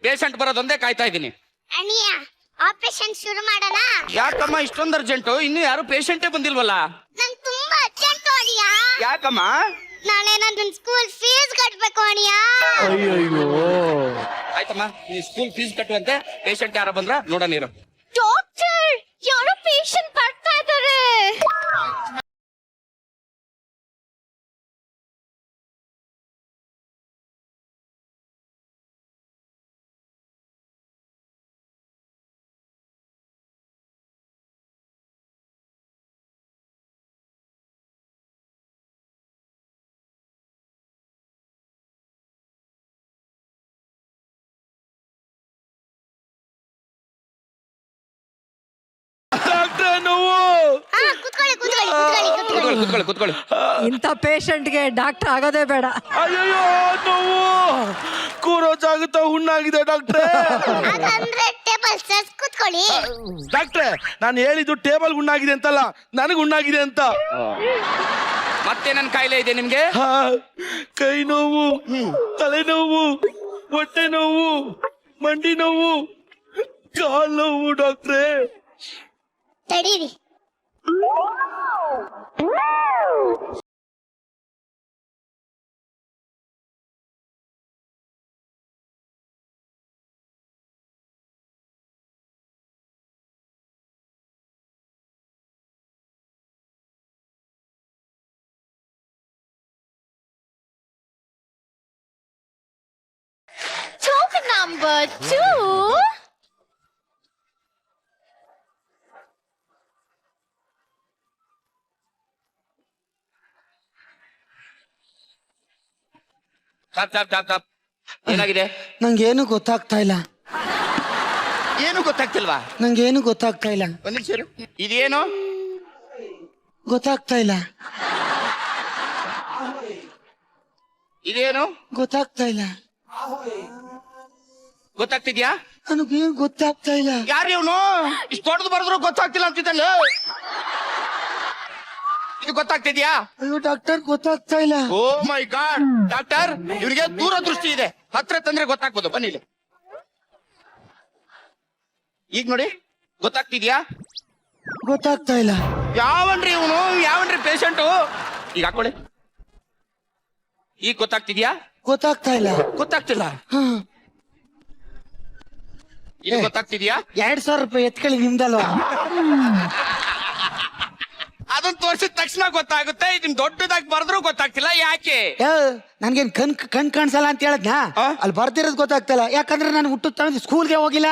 ಪೇಷಂಟ್ ಬರೋದೊಂದೇ ಕಾಯ್ತಾ ಇದ್ದೀನಿ. ಅಣಿಯ ಆಪರೇಷನ್ ಶುರು ಮಾಡೋಣ. ಯಾಕಮ್ಮ ಇಷ್ಟೊಂದು ಅರ್ಜೆಂಟು? ಇನ್ನು ಯಾರು ಪೇಷಂಟೇ ಬಂದಿಲ್ವಲ್ಲ? ನಂಗೆ ತುಂಬಾ ಅರ್ಜೆಂಟ್ ಅಣಿಯ. ಯಾಕಮ್ಮ? ನಾಳೆ ನನ್ನ ಸ್ಕೂಲ್ ಫೀಸ್ ಕಟ್ಬೇಕು ಅಣಿಯ. ಅಯ್ಯಯ್ಯೋ. ಆಯ್ತಮ್ಮ, ನೀ ಸ್ಕೂಲ್ ಫೀಸ್ ಕಟ್ಟುವಂತೆ. ಪೇಷಂಟ್ ಯಾರ ಬಂದ್ರ ನೋಡೋಣ ಇರು. ಡಾಕ್ಟರ್, ಯಾರೋ ಪೇಷಂಟ್ ಬರ್ತಾ ಇದ್ದಾರೆ. ಡಾಕ್ಟ್ರೆ ನೋವು. ಕೂತ್ಕೊಳ್ಳಿ ಕೂತ್ಕೊಳ್ಳಿ ಕೂತ್ಕೊಳ್ಳಿ ಕೂತ್ಕೊಳ್ಳಿ. ಕುತ್ಕೊಳ್ಳಿ ಕುತ್ಕೊಳ್ಳಿ. ಇಂಥ ಪೇಷಂಟ್ಗೆ ಡಾಕ್ಟರ್ ಆಗೋದೇ ಬೇಡ. ಅಯ್ಯಯ್ಯೋ ನೋವು. ಕೂರೋ ಜಾಗತ ಹುಣ್ಣಾಗಿದೆ ಡಾಕ್ಟ್ರೆ. ಹಾಗಂದ್ರೆ ಟೇಬಲ್ ಸರ್ಸ್ ಕೂತ್ಕೊಳ್ಳಿ. ಡಾಕ್ಟ್ರೆ, ನಾನು ಹೇಳಿದ್ದು ಟೇಬಲ್ ಹುಣ್ಣಾಗಿದೆ ಅಂತಲ್ಲ, ನನಗೆ ಹುಣ್ಣಾಗಿದೆ ಅಂತ. ಮತ್ತೆ ನನ್ನ ಕಾಯಿಲೆ ಇದೆ ನಿಮ್ಗೆ? ಹಾ, ಕೈ ನೋವು, ತಲೆನೋವು, ಹೊಟ್ಟೆ ನೋವು, ಮಂಡಿ ನೋವು, ಕಾಲ್ ನೋವು ಡಾಕ್ಟ್ರೆ. ತಡೀರಿ. Talk number 2. Chop chop chop chop. ಏನಾಗಿದೆ? ನಂಗೇನು ಗೊತ್ತಾಗ್ತಾ ಇಲ್ಲ. ಏನು ಗೊತ್ತಾಗ್ತಿಲ್ವಾ? ನಂಗೇನು ಗೊತ್ತಾಗ್ತಾ ಇಲ್ಲ. ಒಂದ್ ನಿಮಿಷ ಇರು. ಇದೇನು ಗೊತ್ತಾಗ್ತಾ ಇಲ್ಲ. ಇದೇನು ಗೊತ್ತಾಗ್ತಾ ಇಲ್ಲ. ಗೊತ್ತಾಗ್ತಿದ್ಯಾ? ನನಗೇನು ಗೊತ್ತಾಗ್ತಾ ಇಲ್ಲ. ಯಾರು ಇವನು? ಇಷ್ಟು ದೊಡ್ಡದು ಬರೆದ್ರು ಗೊತ್ತಾಗ್ತಿಲ್ಲ ಅಂತಿದ್ದಲ್ಲ. ಇದು ಗೊತ್ತಾಗ್ತಿದ್ಯಾ? ಅಯ್ಯೋ ಡಾಕ್ಟರ್, ಗೊತ್ತಾಗ್ತಾ ಇಲ್ಲ. ಓ ಮೈ ಗಾಡ್ ಡಾಕ್ಟರ್, ಇವನಿಗೆ ದೂರದೃಷ್ಟಿ ಇದೆ. ಹತ್ರ ತಂದ್ರೆ ಗೊತ್ತಾಗ್ಬೋದು. ಬನ್ನಿ ಇಲ್ಲಿ. ಈಗ ನೋಡಿ, ಗೊತ್ತಾಗ್ತಿದ್ಯಾ? ಗೊತ್ತಾಗ್ತಾ ಇಲ್ಲ. ಯಾವನ್ರಿ ಇವನು? ಯಾವನ್ರಿ ಪೇಷಂಟು? ಈಗ ಹಾಕೊಳ್ಳಿ. ಈಗ ಗೊತ್ತಾಗ್ತಿದ್ಯಾ? ಗೊತ್ತಾಗ್ತಾ ಇಲ್ಲ. ಗೊತ್ತಾಗ್ತಿಲ್ಲ. ಹ್ಮ್. ಇದು ಗೊತ್ತಾಗ್ತಿದ್ಯಾ? 2,000 ರೂಪಾಯಿ ಎತ್ಕೊಳ್ಳಿ, ನಿಮ್ದಲ್ವಾ? ಅದನ್ನ ತೋರಿಸಿದ ತಕ್ಷಣ ಗೊತ್ತಾಗುತ್ತೆ. ಇದನ್ ದೊಡ್ಡದಾಗಿ ಬರೆದ್ರು ಗೊತ್ತಾಗ್ತಿಲ್ಲ. ಯಾಕೆ? ನನ್ಗೇನ್ ಕಣ್ ಕಾಣಿಸಲ್ಲ ಅಂತ ಹೇಳದ್ನಾ? ಅಲ್ಲಿ ಬರ್ದಿರೋದು ಗೊತ್ತಾಗ್ತಲ್ಲ. ಯಾಕಂದ್ರೆ ನಾನು ಹುಟ್ಟು ತಗೊಂಡು ಸ್ಕೂಲ್ಗೆ ಹೋಗಿಲ್ಲ.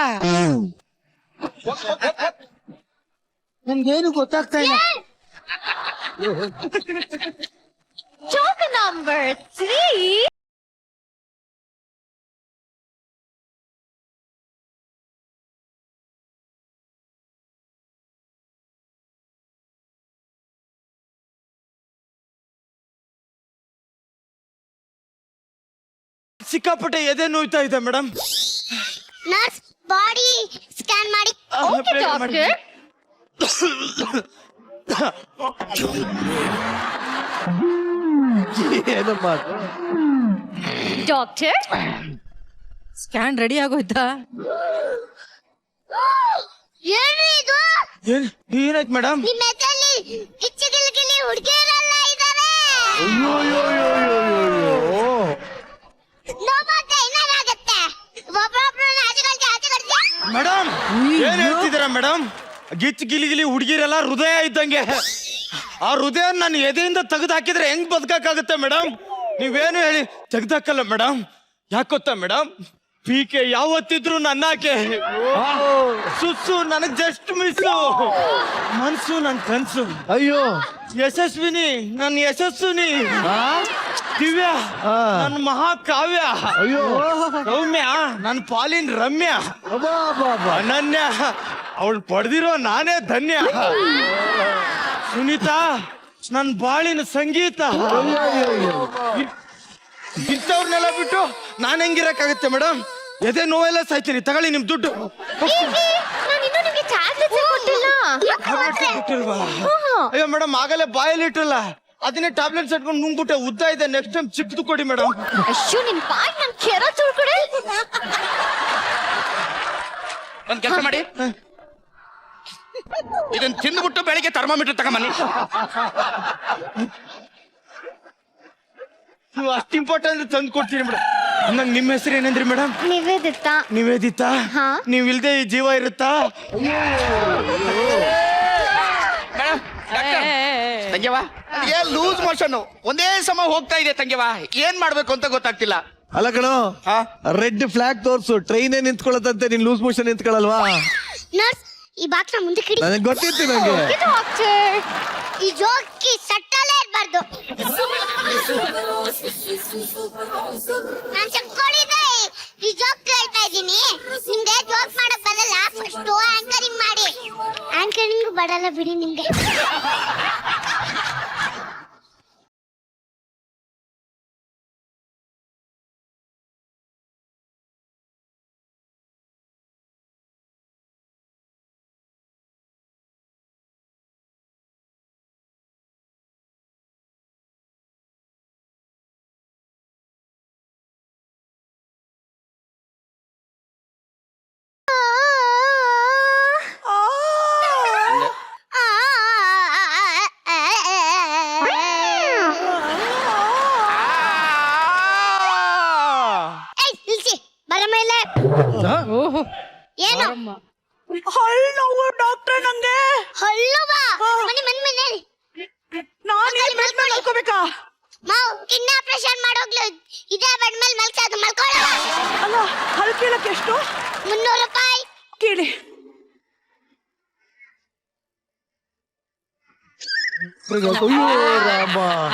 ನನ್ಗೇನು ಗೊತ್ತಾಗ್ತಾ ಇಲ್ಲ. Talk number 3. ಸಿಕ್ಕಾಪಟ್ಟೆ ಎದೆ ನೋಯ್ತಾ ಇದೆ ಮೇಡಮ್. ನರ್ಸ್ ಬಾಡಿ ಸ್ಕ್ಯಾನ್ ಮಾಡಿ. Okay, doctor. ಏನಮ್ಮ ಅದು? Doctor. ಸ್ಕ್ಯಾನ್ ರೆಡಿ ಆಗೋಯ್ತಾ? ಏನ್ರಿ ಇದು? ಏನಾಯ್ತು ಮೇಡಮ್? ನಿಮ್ಮ ಎದೆಯಲ್ಲಿ ಗಿಚ್ಚಿ ಹುಡುಗಿಯರೆಲ್ಲ ಇದ್ದಾರೆ. ಅಯ್ಯೋ ಅಯ್ಯೋ ಅಯ್ಯೋ ಅಯ್ಯೋ ಅಯ್ಯೋ. ನೋವಾಗ್ತಾ ಏನಾಗುತ್ತೆ? ಒಬ್ಬೊಬ್ರನ್ನ ಆಚೆ ಕಳ್ಸಿ. ಮೇಡಮ್ ಏನ್ ಹೇಳ್ತಿದ್ದೀರಾ ಮೇಡಮ್? ಗಿಲಿ ಹುಡುಗಿರೆಲ್ಲ ಹೃದಯ ಇದ್ದಂಗೆ. ಆ ಹೃದಯ ನನ್ನ ಎದೆಯಿಂದ ತೆಗೆದು ಹಾಕಿದ್ರೆ ಹೆಂಗ್ ಬದುಕಾಗುತ್ತೆ ಮೇಡಮ್? ನೀವೇನು ಹೇಳಿ ತೆಗ್ದಾಕಲ್ಲ ಮೇಡಮ್. ಯಾಕೊತ್ತಾ ಮೇಡಮ್? ಪೀಕೆ ಯಾವತ್ತಿದ್ರು ನನ್ನಾಕೆ. ಸುಸ್ಸು ನನಗ್ ಜಸ್ಟ್ ಮಿಸ್ಸು. ಮನ್ಸು ನನ್ ಕನ್ಸು. ಅಯ್ಯೋ ಯಶಸ್ವಿನಿ ನನ್ ಯಶಸ್ವಿನಿ. ದಿವ್ಯ ನನ್ ಮಹಾಕಾವ್ಯ. ಅಯ್ಯೋ ಸೌಮ್ಯ ನನ್ ಪಾಲಿನ ರಮ್ಯ. ಅಬ್ಬಾ ಅಬ್ಬಾ ಅಬ್ಬಾ. ಅನನ್ಯ ಅವಳು ಪಡೆದಿರೋ ನಾನೇ ಧನ್ಯ. ಸುನೀತಾ ನನ್ ಬಾಳಿನ ಸಂಗೀತ. ಇಂಥವ್ರನ್ನೆಲ್ಲ ಬಿಟ್ಟು ನಾನ್ ಹೆಂಗಿರಕ್ಕಾಗತ್ತೆ ಮೇಡಮ್? ಎದೆ ನೋವೆಲ್ಲ ಸಾಯ್ತೀನಿ. ತಗೊಳ್ಳಿ ನಿಮ್ ದುಡ್ಡು. ನಾನು ಇನ್ನೂ ನಿಮಗೆ ಚಾರ್ಜ್ ಕೊಟ್ಟಿಲ್ಲ. ಅಯ್ಯೋ ಮೇಡಮ್ ಆಗಲೇ ಬಾಯಲ್ಲಿ ಇಟ್ಟಲ್ಲ ಅದನ್ನೇ ಟ್ಯಾಬ್ಲೆಟ್ಸ್ ಇಟ್ಕೊಂಡು ನುಂಗ್ಬಿಟ್ಟೆ ಉದ್ದ ಇದೆ ನೆಕ್ಸ್ಟ್ ಟೈಮ್ ಚಿಕ್ಕದು ಕೊಡಿ ಮೇಡಮ್. ಅಶ್ಯೋ ನಿನ್ ಬಾಯ್ ನನ್ ಕೆರ ತುಳ್ಕೊಡೆ. ಒಂದ್ ಕೆಲಸ ಮಾಡಿ, ಇದನ್ನ ತಿಂದ್ಬಿಟ್ಟು ಬೆಳಿಗ್ಗೆ ಥರ್ಮಾಮೀಟರ್ ತಗೊಂಬನ್ನಿ. ನೀವು ಅಷ್ಟು ಇಂಪಾರ್ಟೆಂಟ್ ತಂದು ಕೊಡ್ತೀರಿ ಮೇಡಮ್. ನಂಗೆ ನಿಮ್ಮ ಹೆಸರು ಏನಂದ್ರಿ ಮೇಡಮ್? ನಿವೇದಿತಾ. ನಿವೇದಿತಾ? ಹಾ. ನೀವ್ ಇಲ್ದೆ ಈ ಜೀವ ಇರುತ್ತಾ? ಮೇಡಮ್ ತಂಗ್ಯವ, ಏನ್ ಲೂಸ್ ಮೋಷನ್ ಒಂದೇ ಸಮ ಹೋಗ್ತಾ ಇದೆ ತಂಗ್ಯವ, ಏನ್ ಮಾಡ್ಬೇಕು ಅಂತ ಗೊತ್ತಾಗ್ತಿಲ್ಲ. ಅಲ್ಲ ಕಣೋ, ರೆಡ್ ಫ್ಲಾಗ್ ತೋರ್ಸು, ಟ್ರೈನೇ ನಿಂತ್ಕೊಳ್ಳತ್ತಂತೆ, ನೀನ್ ಲೂಸ್ ಮೋಷನ್ ನಿಂತ್ಕೊಳ್ಳಲ್ವಾ? ನರ್ಸ್ ಈ ಬಾಕ್ಸ್ ಮುಂದೆ ಕಿಡಿ. ನನಗೆ ಗೊತ್ತಿತ್ತು ನಂಗೆ. ಡಾಕ್ಟರ್ ಈ ಜೋಕಿ ಸಟ್ಟಲೇ ಇರಬಾರ್ದು. ನಾನು ಚಕ್ಕೋಳಿದೆ ಈ ಜೋಕ್ ಕೇಳ್ತಾ ಇದ್ದೀನಿ. ನಿಮ್ಗೆ ಜೋಕ್ ಮಾಡಕ್ ಬರಲ್ಲ, ಫಸ್ಟ್ ಆಂಕರಿಂಗ್ ಮಾಡಿ. ಆಂಕರಿಂಗ್ ಬರಲ್ಲ ಬಿಡಿ ನಿಮ್ಗೆ. ಏನು ಹಲ್ಲೋವು ಡಾಕ್ಟರ್ ನಂಗೆ. ಹಲ್ಲುವಾ ಮನೆ ಮನೆ ಮನೆ ನಾನು ಬೆಡ್ ಮೇಲೆ ಮಲ್ಕೋಬೇಕಾ? ಮಾವು ಕಿಡ್ನಿ ಆಪರೇಷನ್ ಮಾಡೋಗ್ಲು ಇದೇ ಬೆಡ್ ಮೇಲೆ ಮಲ್ಕೋದು ಮಲ್ಕೊಳ್ಳ. ಅಲ್ಲ ಹಲ್ ಕೀಳಕ್ಕೆ ಎಷ್ಟು? 300 ರೂಪಾಯಿ. ಕೀಳಿ.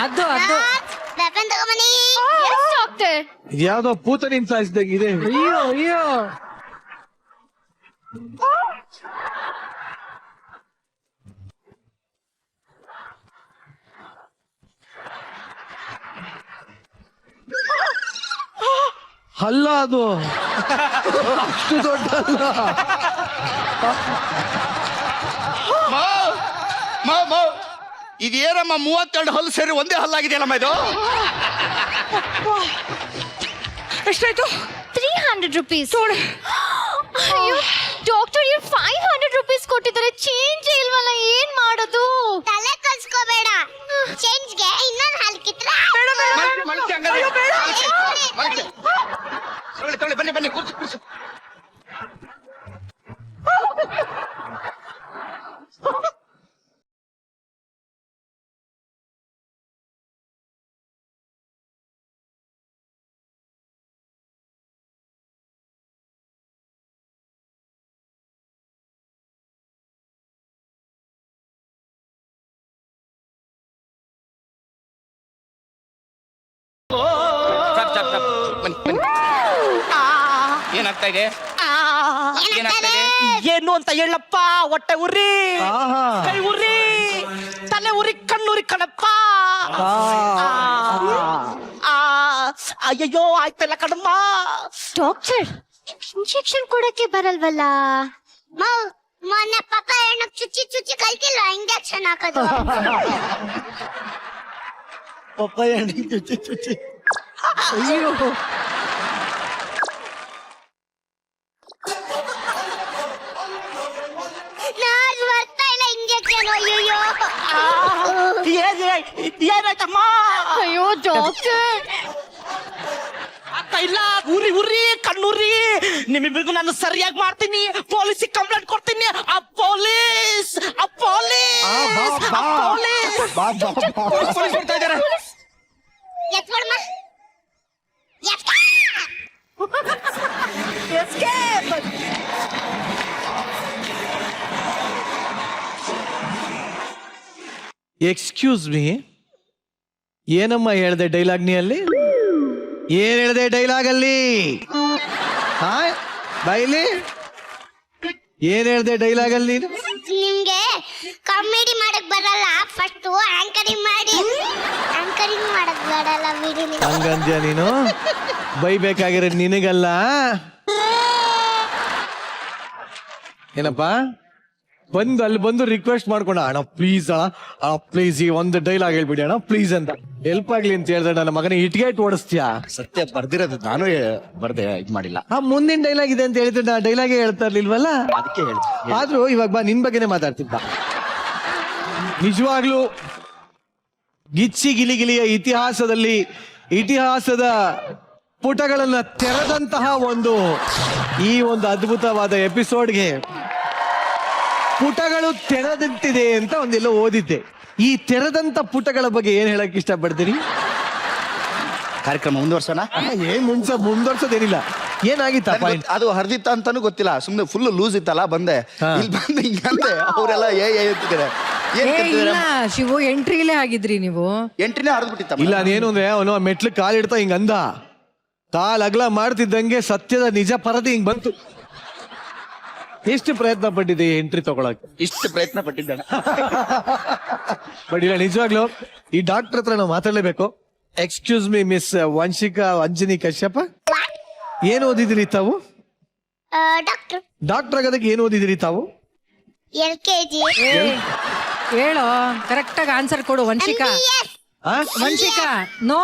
ಅದು ವೆಪನ್ ತಗೊಂಬನ್ನಿ. ಡಾಕ್ಟರ್ ಯಾವ್ದೋ ಪೂತನಿನ್ ಸಾಯಿಸ್ದಂಗ ಇದೆ. ಅಯ್ಯೋ ಅಯ್ಯೋ. ಅಲ್ಲ ಅದು ಅಷ್ಟು ದೊಡ್ಡ ಅಲ್ಲ. ಇದೇನಮ್ಮ 32 ಹಲ್ಲು ಸೇರಿ ಒಂದೇ ಹಲ್ಲಾಗಿದೆಯಲ್ಲಮ್ಮ ಇದು? ಎಷ್ಟಾಯ್ತು? 300 rupees. ಅಯ್ಯೋ ಡಾಕ್ಟರ್ ಇವ್ರು 500 rupees ಕೊಟ್ಟಿದ್ದಾರೆ, ಚೇಂಜ್ ಇಲ್ವಲ್ಲ, ಏನ್ ಮಾಡೋದು? ತಲೆ ಕಲ್ಸ್ಕೋಬೇಡ, ಚೇಂಜ್ಗೆ ಇನ್ನೊಂದು ಹಾಲು ಕಿತ್ರ. ಬನ್ನಿ ಬನ್ನಿ ಕೂರ್ಸು ಕೂರ್ಸು. ಬನ್ನಿ ಬನ್ನಿ. ಏನಾಗ್ತಾ ಇದೆ? ಏನಾಗ್ತಾ ಇದೆ? ಏನು ಅಂತ ಹೇಳಪ್ಪ. ಹೊಟ್ಟೆ ಉರಿ, ಕೈ ಉರಿ, ತಲೆ ಉರಿ, ಕಣ್ಣುರಿ ಕಣಪ್ಪ. ಅಯ್ಯಯ್ಯೋ ಆಯ್ತಲ್ಲ ಕಣಮ್ಮ. ಡಾಕ್ಟರ್ ಇಂಜೆಕ್ಷನ್ ಕೊಡಕ್ಕೆ ಬರಲ್ವಲ್ಲ? ಮಾವು ಮೊನ್ನೆ ಪಪ್ಪ ಹೆಣ್ಣಕ್ ಚುಚ್ಚಿ ಚುಚ್ಚಿ ಕಲ್ತಿಲ್ಲ ಇಂಜೆಕ್ಷನ್ ಹಾಕೋದು. ಪಪ್ಪ ಎಣ್ಣೆ ಚುಚ್ಚಿ ಚುಚ್ಚಿ. ಅಯ್ಯೋ ನಾನ್ ಬರ್ತಾ ಇಲ್ಲ ಇಂಜೆಕ್ಷನ್. ಅಯ್ಯೋ ಏನಾಯ್ತಮ್ಮ? ಅಯ್ಯೋ ಡಾಕ್ಟರ್ ಆಗ್ತಾ ಇಲ್ಲ. ಉರಿ ಉರಿ ಕಣ್ಣುರಿ. ನಿಮ್ಮಿಬ್ಬರಿಗೂ ನಾನು ಸರಿಯಾಗಿ ಮಾಡ್ತೀನಿ. ಪೊಲೀಸಿಗೆ ಕಂಪ್ಲೇಂಟ್ ಕೊಡ್ತೀನಿ. ಆ ಪೊಲೀಸ್ ಆ ಪೊಲೀಸ್ ಆ ಪೊಲೀಸ್ ಪೊಲೀಸ್ ಬರ್ತಾ ಇದ್ದಾರೆ. ಎತ್ಕೊಳಮ್ಮ. ಎಕ್ಸ್ಕ್ಯೂಸ್ ಮೀ, ಏನಮ್ಮ ಹೇಳ್ದೆ ಡೈಲಾಗ್ ನೀ ಅಲ್ಲಿ? ಏನ್ ಹೇಳ್ದೆ ಡೈಲಾಗ್ ಅಲ್ಲಿ? ಬೈಲಿ ಏನ್ ಹೇಳ್ದೆ ಡೈಲಾಗ್ ಅಲ್ಲಿ? ನಿಮ್ಗೆ ಕಾಮಿಡಿ ಮಾಡಕ್ ಬರಲ್ಲ, ಫಸ್ಟ್ ಆಂಕರಿಂಗ್ ಮಾಡಿ. ಆಂಕರಿಂಗ್ ಮಾಡಕ್ ಬರಲ್ಲ ಬಿಡಿ. ಹಂಗಂದ್ಯಾ ನೀನು? ಬೈಬೇಕಾಗಿರೋದು ನಿನಗಲ್ಲ. ಏನಪ್ಪ ಬಂದು ಅಲ್ಲಿ ಬಂದು ರಿಕ್ವೆಸ್ಟ್ ಮಾಡ್ಕೊಂಡ ಅಣ್ಣ ಪ್ಲೀಸ್ ಅಣ್ಣ ಪ್ಲೀಸ್ ಈ ಒಂದು ಡೈಲಾಗ್ ಹೇಳ್ಬಿಡಿ ಅಣ್ಣ ಪ್ಲೀಸ್ ಅಂತ ಹೆಲ್ಪ್ ಆಗ್ಲಿ ಅಂತ ಹೇಳಿದ್ರೆ ನನ್ನ ಮಗನ ಇಟ್ಗೆ ಓಡಿಸ್ತೀಯಾ? ಸತ್ಯ ಬರ್ದಿರೋದು ನಾನು ಬರ್ದೆ ಇದ್ ಮಾಡಿಲ್ಲ. ಮುಂದಿನ ಡೈಲಾಗ್ ಇದೆ ಅಂತ ಹೇಳಿದ್ರೆ ನಾ ಡೈಲಾಗೇ ಹೇಳ್ತಾ ಇರ್ಲಿಲ್ವಲ್ಲ, ಅದಕ್ಕೆ ಹೇಳ್ತೀನಿ. ಆದ್ರೂ ಇವಾಗ ಬಾ ನಿನ್ ಬಗ್ಗೆನೇ ಮಾತಾಡ್ತಿದ್ದ. ನಿಜವಾಗ್ಲೂ ಗಿಚ್ಚಿ ಗಿಲಿಗಿಲಿಯ ಇತಿಹಾಸದ ಪುಟಗಳನ್ನ ತೆರೆದಂತಹ ಈ ಒಂದು ಅದ್ಭುತವಾದ ಎಪಿಸೋಡ್ಗೆ ಪುಟಗಳು ತೆರೆದಂತಿದೆ ಅಂತ ಒಂದೆಲ್ಲ ಓದಿದ್ದೆ. ಈ ತೆರೆದಂತ ಪುಟಗಳ ಬಗ್ಗೆ ಏನ್ ಹೇಳಕ್ ಇಷ್ಟಪಡ್ತೀರಿ? ಕಾರ್ಯಕ್ರಮ ಮುಂದುವರ್ಸೋಣ. ಏನ್ ಮುಂದುವರ್ಸೋದೇನಿಲ್ಲ. ಏನಾಗಿತ್ತ ಪಾಯಿಂಟ್? ಅದು ಹರಿದಿತ್ತ ಅಂತಾನು ಗೊತ್ತಿಲ್ಲ, ಸುಮ್ನೆ ಫುಲ್ ಲೂಸ್ ಇತ್ತಲ್ಲ, ಬಂದೆ ಇಲ್ಲಿ ಬಂದು ಹಿಂಗಂತೆ ಅವರೆಲ್ಲ ಅಂತಿದ್ದಾರೆ. ಇಲ್ಲ ಶಿವು, ಎಂಟ್ರಿಲೇ ಆಗಿದ್ರಿ ನೀವು. ಎಂಟ್ರಿನೇ ಹರಿದ್ಬಿಟ್ಟಿತ್ತ. ಇಲ್ಲ ಅದೇನು ಅಂದ್ರೆ ಅವನು ಮೆಟ್ಲು ಕಾಲಿಡ್ತಾ ಹಿಂಗ ಅಂದ, ಕಾಲ್ ಅಗಲ ಮಾಡ್ತಿದ್ದಂಗೆ ಸತ್ಯದ ನಿಜ ಪರದೆ ಹಿಂಗ್ ಬಂತು. ಎಷ್ಟು ಪ್ರಯತ್ನ ಪಟ್ಟಿದೆ ಎಂಟ್ರಿ ತಗೊಳಕ್ಕೆ? ಇಷ್ಟು ಪ್ರಯತ್ನ ಪಟ್ಟಿದ್ದಾನೆ. ಬಟ್ ಇಲ್ಲ, ನಿಜವಾಗ್ಲು ಈ ಡಾಕ್ಟರ್ ಹತ್ರ ನಾವು ಮಾತಾಡ್ಲೇಬೇಕು. Excuse me miss Vanshika Anjani Kashyapa, ಏನ್ ಓದಿದಿರಿ ತಾವು? ಡಾಕ್ಟರ್ ಆಗೋದಕ್ಕೆ ಏನ್ ಓದಿದಿರಿ ತಾವು? LKG. ಹೇಳೋ, ಕರೆಕ್ಟ್ ಆಗಿ ಆನ್ಸರ್ ಕೊಡು Vanshika. Vanshika no,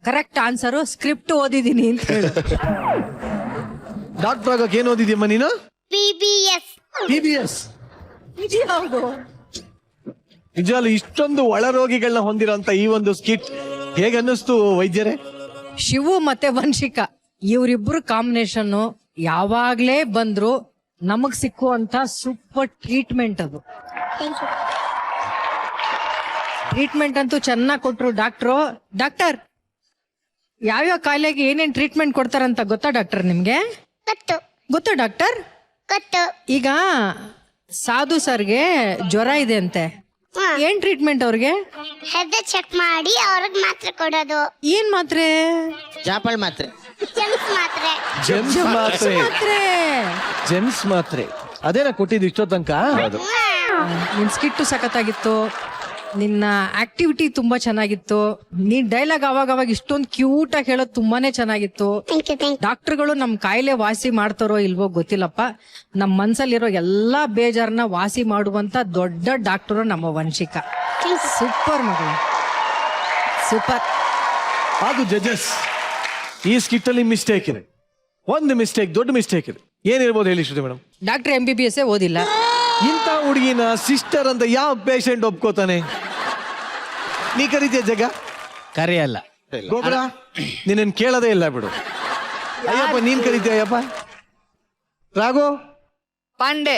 correct answer script ಓದಿದೀನಿ ಅಂತ ಹೇಳು. ಡಾಕ್ಟರ್ ಆಗೋಕೆ ಏನ್ ಓದಿದ್ಯಮ್ಮ ನೀನು? PBS. ನಿಜವಾಗ್ಲು ಇಷ್ಟೊಂದು ಒಳರೋಗಿಗಳನ್ನ ಹೊಂದಿರೋಂತ ಈ ಒಂದು ಸ್ಕಿಟ್ ಹೇಗೆ ಅನ್ನಿಸ್ತು ವೈದ್ಯರೇ? ಶಿವು ಮತ್ತೆ ವಂಶಿಕಾ ಇವರಿಬ್ರು ಕಾಂಬಿನೇಷನ್ ಯಾವಾಗ್ಲೇ ಬಂದ್ರು ನಮಗ್ ಸಿಕ್ಕುವಂತ ಸೂಪರ್ ಟ್ರೀಟ್ಮೆಂಟ್. ಅದು ಟ್ರೀಟ್ಮೆಂಟ್ ಅಂತೂ ಚೆನ್ನಾಗಿ ಕೊಟ್ರು ಡಾಕ್ಟ್ರು. ಡಾಕ್ಟರ್, ಯಾವ್ಯಾವ ಕಾಯಿಲೆಗೆ ಏನೇನ್ ಟ್ರೀಟ್ಮೆಂಟ್ ಕೊಡ್ತಾರಂತ ಗೊತ್ತಾ ಡಾಕ್ಟರ್ ನಿಮ್ಗೆ? ಗೊತ್ತಾ ಡಾಕ್ಟರ್? ಈಗ ಸಾಧು ಸರ್ಗೆ ಜ್ವರ ಇದೆ ಅಂತೆ, ಏನ್ ಟ್ರೀಟ್ಮೆಂಟ್ ಅವ್ರಿಗೆ? ಹೆಡ್ ಚೆಕ್ ಮಾಡಿ ಅವ್ರಿಗೆ ಮಾತ್ರೆ ಕೊಡೋದು. ಏನ್ ಮಾತ್ರೆ? ಜಾಪಳ್ ಮಾತ್ರೆ. ಜೆಮ್ಸ್ ಮಾತ್ರೆ ಅದೇನ ಕೊಟ್ಟಿದ್ದು ಇಷ್ಟೋ ತನಕ? ನಿನ್ ಸ್ಕಿಟ್ಟು ಸಖತ್ತಾಗಿತ್ತು, ನಿನ್ನ ಆಕ್ಟಿವಿಟಿ ತುಂಬಾ ಚೆನ್ನಾಗಿತ್ತು, ನೀನ್ ಡೈಲಾಗ್ ಅವಾಗ ಇಷ್ಟೊಂದು ಕ್ಯೂಟ್ ಆಗಿ ಹೇಳೋದು ತುಂಬಾನೇ ಚೆನ್ನಾಗಿತ್ತು. ಡಾಕ್ಟರ್ಗಳು ನಮ್ ಕಾಯಿಲೆ ವಾಸಿ ಮಾಡ್ತಾರೋ ಇಲ್ವೋ ಗೊತ್ತಿಲ್ಲಪ್ಪ, ನಮ್ ಮನ್ಸಲ್ಲಿರೋ ಎಲ್ಲಾ ಬೇಜಾರನ್ನ ವಾಸಿ ಮಾಡುವಂತ ದೊಡ್ಡ ಡಾಕ್ಟರು ನಮ್ಮ ವಂಶಿಕಾ. ಸೂಪರ್ ಮಗಳು, ಸೂಪರ್. ಅದು ಜಡ್ಜಸ್ ಈ ಸ್ಕಿಟ್ ಅಲ್ಲಿ ಮಿಸ್ಟೇಕ್ ಇದೆ, ಒಂದು ಮಿಸ್ಟೇಕ್, ದೊಡ್ಡ ಮಿಸ್ಟೇಕ್ ಇದೆ. ಏನಿರ್ಬೋದು ಹೇಳಿ ಶ್ರುತಿ ಮೇಡಮ್? ಡಾಕ್ಟರ್ MBBS ಓದಿಲ್ಲ. ಇಂಥ ಹುಡುಗಿನ ಸಿಸ್ಟರ್ ಅಂತ ಯಾವ ಪೇಷಂಟ್ ಒಪ್ಕೋತಾನೆ? ನೀ ಕರೀತೀಯ ಜಗ? ಕರೆಯಲ್ಲ. ಗೊಬ್ಬರ ನಿನ್ನ ಕೇಳೋದೇ ಇಲ್ಲ ಬಿಡು. ಅಯ್ಯಪ್ಪ ನೀನ್ ಕರೀತೀಯ? ಅಯ್ಯಪ್ಪ ರಾಘು ಪಾಂಡೆ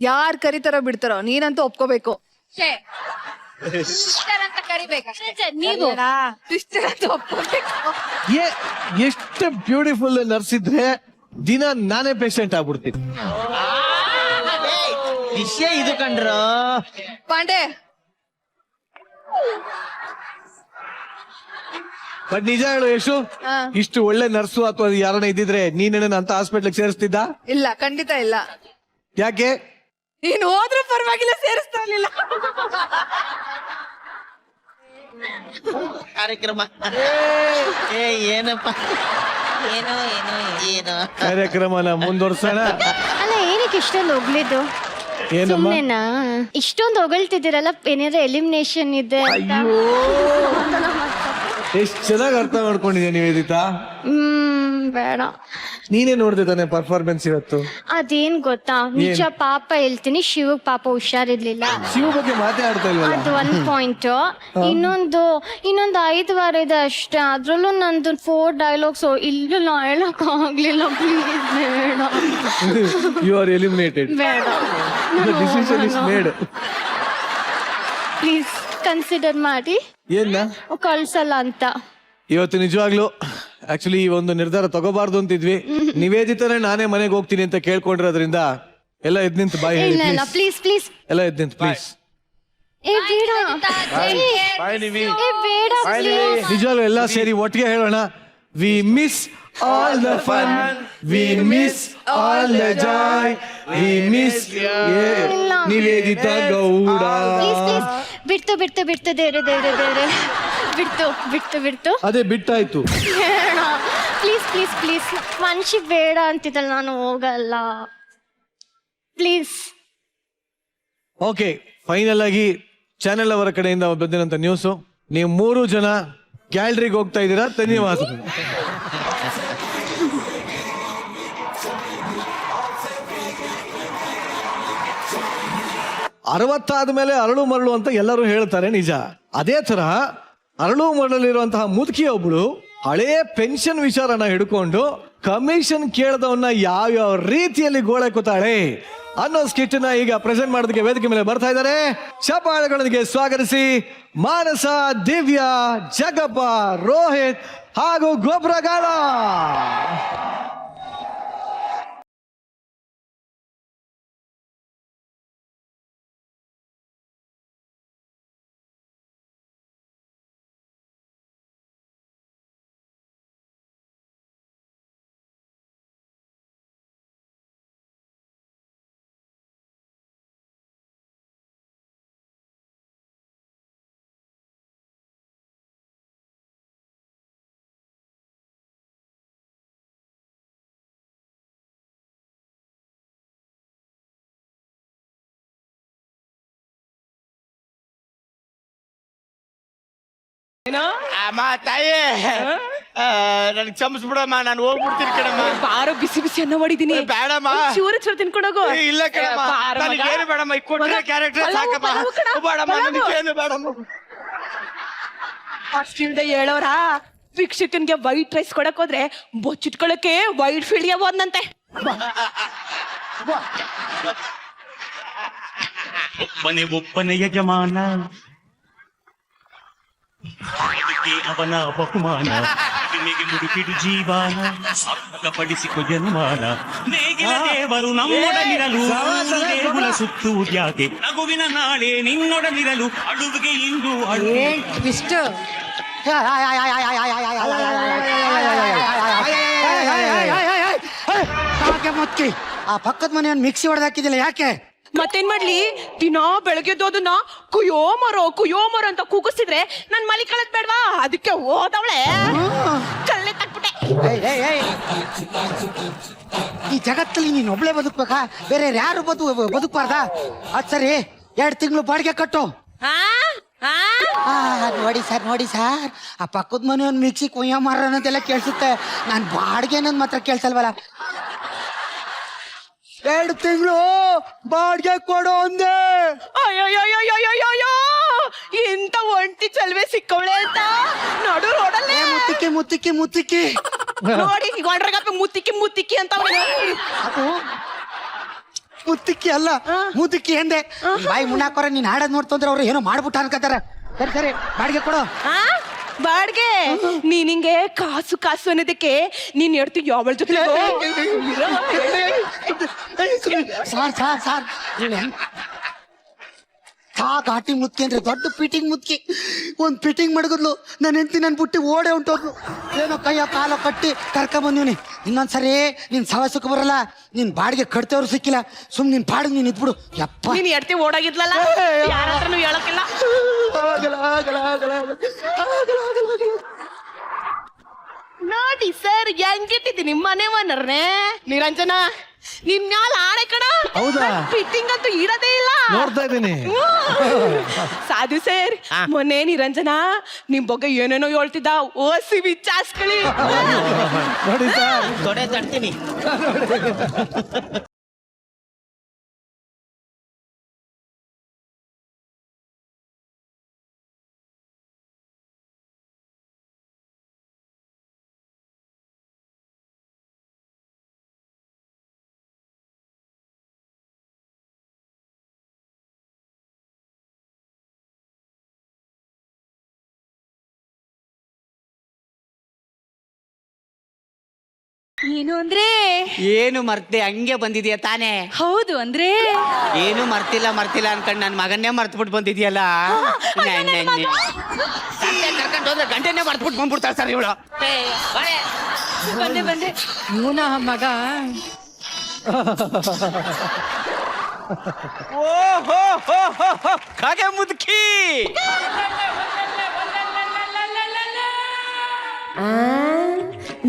ಯಾರ್ ಕರಿತಾರೋ ಬಿಡ್ತಾರೋ, ನೀನಂತೂ ಒಪ್ಕೋಬೇಕು. ನೀವು ಎಷ್ಟು ಬ್ಯೂಟಿಫುಲ್ ನರ್ಸ್ ಇದ್ರೆ ದಿನ ನಾನೇ ಪೇಷಂಟ್ ಆಗ್ಬಿಡ್ತೀನಿ. ವಿಷಯ ಇದು ಕಂಡ್ರು ಪಾಂಡೆ. ಬಟ್ ನಿಜ ಹೇಳು ಯಶು, ಇಷ್ಟು ಒಳ್ಳೆ ನರ್ಸು ಅಥವಾ ಯಾರನ್ನ ಇದ್ದಿದ್ರೆ ನೀನೇನ ಅಂತ ಹಾಸ್ಪಿಟ್ಲಿಗೆ ಸೇರಿಸ್ತಿದ್ದ? ಇಲ್ಲ, ಖಂಡಿತ ಇಲ್ಲ. ಯಾಕೆ? ನೀನು ಹೋದ್ರೂ ಪರವಾಗಿಲ್ಲ, ಸೇರಿಸ್ತಾ ಇರ್ಲಿಲ್ಲ. ಕಾರ್ಯಕ್ರಮ ಏನಪ್ಪ, ಏನೋ ಕಾರ್ಯಕ್ರಮನ ಮುಂದುವರ್ಸೋಣ. ಅಲ್ಲ, ಏನಕ್ಕೆ ಇಷ್ಟೊಂದು ಹೊಗಳಿದ್ದು? ಏನಮ್ಮ ಇಷ್ಟೊಂದು ಹೊಗಳ್ತಿದ್ದೀರಲ್ಲ, ಏನಾದ್ರು ಎಲಿಮಿನೇಷನ್ ಇದೆ ಅಂತ. ಎಷ್ಟು ಚೆನ್ನಾಗಿ ಅರ್ಥ ಮಾಡ್ಕೊಂಡಿದ್ಯಾ ನಿವೇದಿತಾ. ಬೇಡ, ನೀನೇ ನೋಡ್ದೆ ತಾನೆ ಪರ್ಫಾರ್ಮೆನ್ಸ್ ಇವತ್ತು? ಅದೇನ್ ಗೊತ್ತಾ, ನಿಜ ಪಾಪ ಹೇಳ್ತೀನಿ, ಶಿವ ಪಾಪ ಹುಷಾರಿರ್ಲಿಲ್ಲ. ಶಿವ ಬಗ್ಗೆ ಮಾತಾಡ್ತಾ ಇಲ್ವಲ್ಲ? ಅದು ಒಂದ್ ಪಾಯಿಂಟ್. ಇನ್ನೊಂದು 5 ವಾರ ಇದೆ ಅಷ್ಟೇ, ಅದ್ರಲ್ಲೂ ನಂದು 4 ಡೈಲಾಗ್ಸ್ ಇಲ್ಲ ಹೇಳಕ್ ಆಗ್ಲಿಲ್ಲ. ಪ್ಲೀಸ್ ಬೇಡ. You are eliminated. ಬೇಡ, decision is made. Please consider ಮಾಡಿ ಏನ ಕಳ್ಸಲ್ಲ ಅಂತ. ಇವತ್ತು ನಿಜವಾಗ್ಲು ಆಕ್ಚುಲಿ ಈ ಒಂದು ನಿರ್ಧಾರ ತಗೋಬಾರ್ದು ಅಂತಿದ್ವಿ. ನಿವೇದಿತನೇ ನಾನೇ ಮನೆಗೆ ಹೋಗ್ತೀನಿ ಅಂತ ಕೇಳ್ಕೊಂಡಿರೋದ್ರಿಂದ ಎಲ್ಲ ಎದ್ ನಿಂತು ಬಾಯಿ ಹೇಳಿ ಇಲ್ಲ, ಪ್ಲೀಸ್ ಪ್ಲೀಸ್ ಎಲ್ಲ ಎದ್ ನಿಂತು ಪ್ಲೀಸ್. ಬೇಡ ಪ್ಲೀಸ್. ನಿಜವಾಗ್ಲು ಎಲ್ಲ ಸೇರಿ ಒಟ್ಟಿಗೆ ಹೇಳೋಣ. We miss all the fun, we miss all the joy, we miss Niveditha Gowda. ಬಿಡ್ತು ಬಿಡ್ತು ಅದೇ ಬಿಟ್ಟಾಯ್ತು. ಬೇಡ ಪ್ಲೀಸ್ ವಂಶಿ ಬೇಡ ಅಂತಿದ್ದಲ್ಲ, ನಾನು ಹೋಗಲ್ಲ. ಪ್ಲೀಸ್ ಓಕೆ, ಫೈನಲ್ ಆಗಿ ಚಾನೆಲ್ ಅವರ ಕಡೆಯಿಂದ ಬಂದಿರೋಂಥ ನ್ಯೂಸು, ನೀವು 3 ಜನ ಗ್ಯಾಲರಿಗೆ ಹೋಗ್ತಾ ಇದ್ದೀರಾ. ಧನ್ಯವಾದಗಳು. 60 ಆದ್ಮೇಲೆ ಅರಳು ಮರಳು ಅಂತ ಎಲ್ಲರೂ ಹೇಳ್ತಾರೆ, ನಿಜ. ಅದೇ ತರ ಅರಳು ಮರಳಲ್ಲಿರುವಂತಹ ಮುದುಕಿ ಒಬ್ಳು ಹಳೇ ಪೆನ್ಷನ್ ವಿಚಾರನ ಹಿಡ್ಕೊಂಡು ಕಮಿಷನ್ ಕೇಳ್ದವನ್ನ ಯಾವ್ಯಾವ ರೀತಿಯಲ್ಲಿ ಗೋಳೆ ಕೂತಾಳೆ ಅನ್ನೋ ಸ್ಕಿಟ್ ನ ಈಗ ಪ್ರೆಸೆಂಟ್ ಮಾಡೋದಕ್ಕೆ ವೇದಿಕೆ ಮೇಲೆ ಬರ್ತಾ ಇದ್ದಾರೆ. ಚಪ್ಪಾಳೆಗಳೊಂದಿಗೆ ಸ್ವಾಗತಿಸಿ ಮಾನಸ, ದಿವ್ಯಾ, ಜಗಪ್ಪ, ರೋಹಿತ್ ಹಾಗೂ ಗೊಬ್ರಗಾಲ. ಅಮ್ಮ ತಾಯಿ, ನನ್ಗೆ ಕ್ಷಮಿಸ್ಬಿಡಮ್ಮ, ನಾನು ಹೋಗ್ಬಿಡ್ತೀನಿ ಕಣಮ್ಮ. ಬಾರೋ, ಬಿಸಿ ಬಿಸಿ ಅನ್ನ ಮಾಡಿದೀನಿ. ಬೇಡಮ್ಮ, ಚೂರು ಚೂರು ತಿನ್ಕೊಂಡೋಗು. ಇಲ್ಲ ಕಣಮ್ಮ, ನನಗೇನು ಬೇಡಮ್ಮ, ಈ ಕೊಟ್ಟಿರೋ ಕ್ಯಾರೆಕ್ಟರ್ ಸಾಕಮ್ಮ. ಬೇಡಮ್ಮ, ನನಗೇನು ಬೇಡಮ್ಮ. ಅಷ್ಟಿಲ್ದೆ ಹೇಳೋರ ವೀಕ್ಷಕನ್ಗೆ ವೈಟ್ ರೈಸ್ ಕೊಡಕ್ ಹೋದ್ರೆ ಬೊಚ್ಚಿಟ್ಕೊಳಕ್ಕೆ ವೈಟ್ ಫೀಲ್ಡ್ಗೆ ಹೋದ್ನಂತೆ. ಒಬ್ಬನೇ ಯಜಮಾನ, ಅವನ ಬಹುಮಾನ, ನಿಮಗೆ ಮುಡುಪಿಡು ಜೀವನ, ಸಾರ್ಥಕಪಡಿಸಿಕೊ ಜನ್ಮಾನ. ನೇಗಿಲ ದೇವರು ನಮ್ಮೊಡನಿರಲು, ದೇಗುಲ ಸುತ್ತುವುದ್ಯಾಕೆ, ನಗುವಿನ ನಾಳೆ ನಿನ್ನೊಡನಿರಲು, ಅಳುವಿಗೆ ಇಂದು ಮುಚ್ಚಿ ಆ ಪಕ್ಕದ ಮನೆಯನ್ನು ಮಿಕ್ಸಿ ಹೊಡೆದಾಕಿದಿಲ್ಲ, ಯಾಕೆ? ಮತ್ತೇನ್ ಮಾಡ್ಲಿ, ದಿನಾ ಬೆಳಗ್ಗೆದೋದನ್ನ ಕುಯ್ಯೋ ಮರೋ ಅಂತ ಕೂಗಿಸಿದ್ರೆ ನನ್ ಮಲಿ ಕಳದ್ ಬೇಡ್ವಾ, ಅದಕ್ಕೆ ಹೋದವಳೆ ಕಳ್ಳೆ ತಕ್ಬಿಟ್ಟೆ. ಈ ಜಗತ್ತಲ್ಲಿ ನೀನ್ ಒಬ್ಳೆ ಬದುಕ್ಬೇಕಾ? ಬೇರೆ ಯಾರು ಬದುಕ್ಬಾರ್ದಾ? ಅದ್ ಸರಿ, 2 ತಿಂಗಳು ಬಾಡಿಗೆ ಕಟ್ಟು. ನೋಡಿ ಸರ್, ಆ ಪಕ್ಕದ ಮನೆಯವ್ನು ಮಿಕ್ಸಿ ಕುಯ್ಯ ಮಾರ ಅನ್ನೋದೆಲ್ಲ ಕೇಳಿಸುತ್ತೆ, ನಾನು ಬಾಡಿಗೆ ಅನ್ನೋದು ಮಾತ್ರ ಕೇಳ್ಸಲ್ವಲ್ಲ. 2 ತಿಂಗಳು ಬಾಡಿಗೆ ಕೊಡೋ ಅಂದೆ. ಅಯ್ಯೋ, ಇಂತ ಒಂಟಿ ಚಲ್ವೆ ಸಿಕ್ಕವಳೆ ಅಂತ ನೋಡು ರೋಡಲ್ಲೇ. ಮುತ್ತಿಕ್ಕಿ ನೋಡಿ ಗೊಂಡ್ರಗಪ್ಪ ಮುತ್ತಿಕ್ಕಿ ಅಂತ. ಅದು ಮುತ್ತಿಕ್ಕಿ ಅಲ್ಲ, ಮುದುಕಿ ಎಂದೆ. ಬಾಯಿ ಮುನ್ನಾಕೋರ ನೀನ್ ಹಾಡೋದ್ ನೋಡ್ತಂದ್ರೆ ಅವ್ರು ಏನೋ ಮಾಡ್ಬಿಟ್ಟ ಅನ್ಕೋತಾರ. ಸರಿ, ಬಾಡಿಗೆ ಕೊಡು. ಬಾಡ್ಗೆ ನೀನಿಂಗೆ ಕಾಸು ಅನ್ನೋದಕ್ಕೆ ನೀನ್ ಹೇಳ್ತಿ ಯಾವಳ ಜೊತೆ ಸಾರ್ ಘಾಟಿ ಮುತ್ಕಿ ಅಂದ್ರೆ ದೊಡ್ಡ ಫಿಟ್ಟಿಂಗ್ ಮುತ್ಕಿ. ಒಂದ್ ಫಿಟ್ಟಿಂಗ್ ಮಡಗದ್ಲು, ನನ್ನ ಹೆಂಡತಿ ನನ್ ಬುಟ್ಟಿ ಓಡೆ ಹೊಂಟೋದ್ಲು. ಏನೋ ಕೈಯೋ ಕಾಲೋ ಕಟ್ಟಿ ಕರ್ಕೊಂಬಂದಿವ್ನಿ. ಇನ್ನೊಂದ್ಸರಿ ನೀನ್ ಸವಾಸಕ್ಕೆ ಬರಲ್ಲ, ನೀನ್ ಬಾಡಿಗೆ ಕಟ್ತೇವ್ರು ಸಿಕ್ಕಿಲ್ಲ, ನೀನ್ ಬಾಡಿಗೆ ನೀನ್ ಇದ್ಬಿಡು. ಯಪ್ಪ, ನೀನ್ ಎಡ್ತಿ ಓಡಾಗಿದ್ಲಲ್ಲ, ಯಾರ ಹತ್ರನು ಹೇಳಕ್ಕಿಲ್ಲ. ನೋಡಿ ಸರ್, ಹೆಂಗಿಟ್ಟಿದ್ದೀನಿ ನಿಮ್ಮ ಮನೆ ಮನರ್ನೆ. ನಿರಂಜನ, ನಿನ್ ಮ್ಯಾಲ ಆಣೆ ಕಣ. ಹೌದಾ? ಫಿಟ್ಟಿಂಗ್ ಅಂತೂ ಇಡದೇ ಇಲ್ಲ, ನೋಡ್ತಾ ಇದ್ದೀನಿ. ಸಾಧು ಸರ್, ಮೊನ್ನೆ ನಿರಂಜನ ನಿಮ್ ಬಗ್ಗೆ ಏನೇನೋ ಹೇಳ್ತಿದ್ದ, ಓಸಿ ವಿಚಾರಿಸ್ಕೊಳ್ಳಿ. ನೋಡಿ ಸರ್, ತೊಡೆ ತಡ್ತೀನಿ. ಏನು ಅಂದ್ರೆ ಏನು ಮರ್ತೆ ಹಂಗೆ ಬಂದಿದ್ಯಾ ತಾನೇ? ಹೌದು ಅಂದ್ರೆ ಏನು ಮರ್ತಿಲ್ಲ ಅನ್ಕೊಂಡ್ ನನ್ ಮಗನ್ನೇ ಮರ್ತ್ಬಿಟ್ಟು ಬಂದಿದ್ಯಲ್ಲ. ಕರ್ಕೊಂಡು ಹೋದ್ರೆ ಗಂಟೆನೇ ಮರ್ತ್ಬಿಟ್ಟು ಬಂದ್ಬಿಡ್ತಾಳೆ ಸರ್ ಇವಳು. ಬಂದೆ ಇವನ ಮಗ. ಕಾಗೆ ಮುದುಕಿ,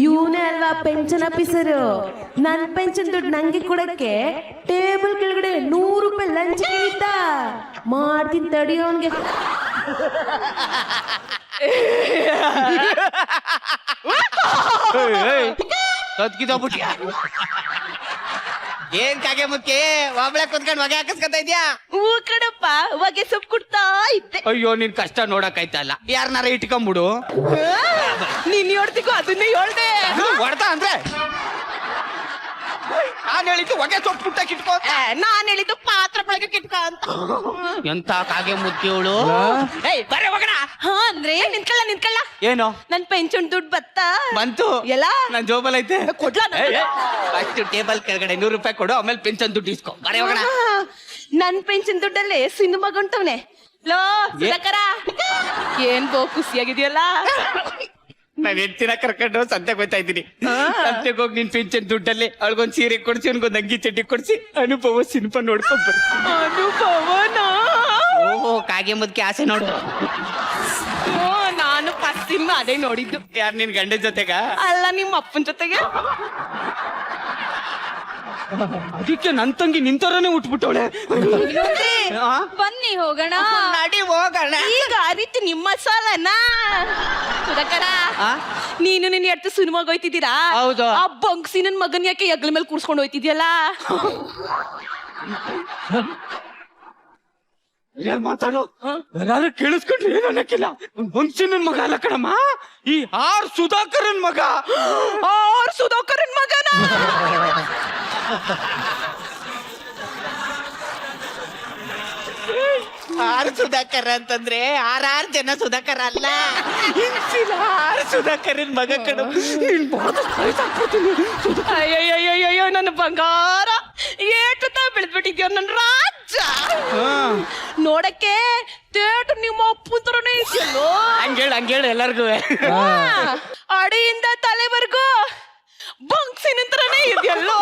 ಇವನೇ ಅಲ್ವಾ ಪೆನ್ಷನ್ ಆಫೀಸರು? ನನ್ ಪೆನ್ಷನ್ ದುಡ್ಡು ನಂಗೆ ಕೊಡಕ್ಕೆ ಟೇಬಲ್ ಕೆಳಗಡೆ 100 ರೂಪಾಯಿ ಲಂಚ ಕೇಳಿದ್ದ. ಮಾಡ್ತೀನಿ ತಡಿಯೋ ಅವನ್ಗೆ. ಕತ್ಕಿದೋಗ್ಬಿಟ್ಯಾ ಏನ್ ಕಾಗೆ ಮುಖ್ಯ ಒಬ್ಳೆ ಕುತ್ಕೊಂಡು ಹೊಗೆ ಹಾಕಿಸ್ಕೊತಾ ಇದ್ಯಾ? ಹೂ ಕಣಪ್ಪ, ಹೊಗೆ ಸೊಪ್ಪು ಕುಡ್ತಾ ಇದ್ದೆ. ಅಯ್ಯೋ ನಿನ್ ಕಷ್ಟ ನೋಡಕ್ ಆಯ್ತಲ್ಲ, ಯಾರನಾರ ಇಟ್ಕೊಂಬಿಡು. ನೀನ್ ಹೇಳ್ತಿಗೂ ಅದನ್ನೇ ಹೇಳ್ದೆ. ಹೊಡ್ತಾ ಅಂದ್ರೆ ನಾನ್ ಹೇಳಿದ್ದು ಹೊಗೆ ಸೊಪ್ಪು ಪುಟ್ಟಕ್ಕೆ ಇಟ್ಕೋ. ನಾನ್ ಹೇಳಿದ್ದು ಪಾತ್ರ ಬೆಳಗ್ಗೆ ಇಟ್ಕ ಅಂತ. ಎಂತ ಕಾಗೆ ಮುದ್ದಿಯವಳು. ಬರೇ ಹೋಗಣ. ಹಾ ಅಂದ್ರೆ ನಿಂತ್ಕೊಳ್ಳ. ಏನು ನನ್ ಪೆನ್ಷನ್ ದುಡ್ಡು ಬಂತು? ಎಲ್ಲ ನನ್ ಜೋಬಲ್ ಐತೆ. ಕೊಡ್ಲಾ? ಅಷ್ಟು ಟೇಬಲ್ ಕೆಳಗಡೆ 100 ರೂಪಾಯಿ ಕೊಡು, ಆಮೇಲೆ ಪೆನ್ಷನ್ ದುಡ್ಡು ಇಸ್ಕೊ. ಬರೇ ಹೋಗಣ. ನನ್ ಪೆನ್ಷನ್ ದುಡ್ಡಲ್ಲಿ ಸಿನಿಮಾ ಗಂಟವ್ನೆ. ಲೋ ಸುಧಾಕರ, ಏನ್ ಬೋ ಖುಷಿಯಾಗಿದೆಯಲ್ಲ. ನಾನ್ ಹೆಂಡ್ತಿನ ಕರ್ಕೊಂಡು ಸಂತೆಗೆ ಹೋಗ್ತಾ ಇದ್ದೀನಿ. ಸಂತೆಗೆ ಹೋಗಿ ನಿನ್ ಪೆನ್ಷನ್ ದುಡ್ಡಲ್ಲಿ ಅವಳಿಗೊಂದ್ ಸೀರೆ ಕೊಡ್ಸಿ, ಅವನಿಗೊಂದ್ ಅಂಗಿ ಚಡ್ಡಿ ಕೊಡ್ಸಿ, ಅನುಭವ ಸಿನಿಮಾ ನೋಡ್ಕೊಂಡ್ ಬರ್ತೀನಿ. ಅನುಭವನ? ಓಹೋ ಕಾಗೆ ಮುದ್ಕೆ ಆಸೆ ನೋಡು. ನಾನು ಫಸ್ಟ್ ಸಿನಿಮಾ ಅದೇ ನೋಡಿದ್ದು. ಯಾರ್ ನಿನ್ ಗಂಡನ ಜೊತೆಗ? ಅಲ್ಲ, ನಿಮ್ಮ ಅಪ್ಪನ ಜೊತೆಗೆ. ಅದಕ್ಕೆ ನನ್ ತಂಗಿ ನಿಂತರನೇ ಉಟ್ಬಿಟ್ಟವಳೆ. ಬನ್ನಿ ಹೋಗೋಣ. ನಡಿ ಹೋಗೋಣ. ಈಗ ಅರಿತು ನಿಮ್ಮ ಸಾಲನಾ ಸುಧಾಕರ? ನೀನು ನಿನ್ನ ಎಡ್ತು ಸಿನಿಮಾಗ ಹೋಯ್ತಿದ್ದೀರಾ? ಹೌದು. ಆ ಬಂಕ್ಸಿ ನನ್ ಮಗನ್ ಯಾಕೆ ಹೆಗ್ಲ ಮೇಲೆ ಕೂರ್ಸ್ಕೊಂಡು ಹೋಯ್ತಿದ್ಯಲ್ಲ? ಮಾತಾಡು, ಯಾರು ಕೇಳಿಸ್ಕೊಂಡ್ರೆ ಏನು ಅನ್ನಕ್ಕಿಲ್ಲ. ನನ್ ಮಗ ಅಲ್ಲ ಕಣಮ್ಮ, ಈ ಆರ್ ಸುಧಾಕರನ್ ಮಗ. ಸುಧಾಕರನ್ ಮಗನ? ಆರ್ ಸುಧಾಕರ್ ಅಂತಂದ್ರೆ 6 ಜನ ಸುಧಾಕರ್ ಅಲ್ಲ, ಆರ್ ಸುಧಾಕರನ್ ಮಗ ಕಣ. ಅಯ್ಯಯ್ಯಯ್ಯಯ್ಯೋ ನನ್ನ ಬಂಗಾರ, ಏಟು ತಾ ಬೆಳೆದ್ಬಿಟ್ಟಿದ್ಯೋ ನನ್ನ ರಾಜ. ನೋಡಕ್ಕೆ ತೇಟು ನಿಮ್ಮ ಅಪ್ಪನ ತರನೇ ಇದೆಯಲ್ಲೋ. ಹಂಗೇಳು ಎಲ್ಲರಿಗೂ. ಅಡಿಯಿಂದ ತಲೆವರೆಗೂ ಬಂಕ್ಸಿನ ತರನೇ ಇದೆಯಲ್ಲೋ.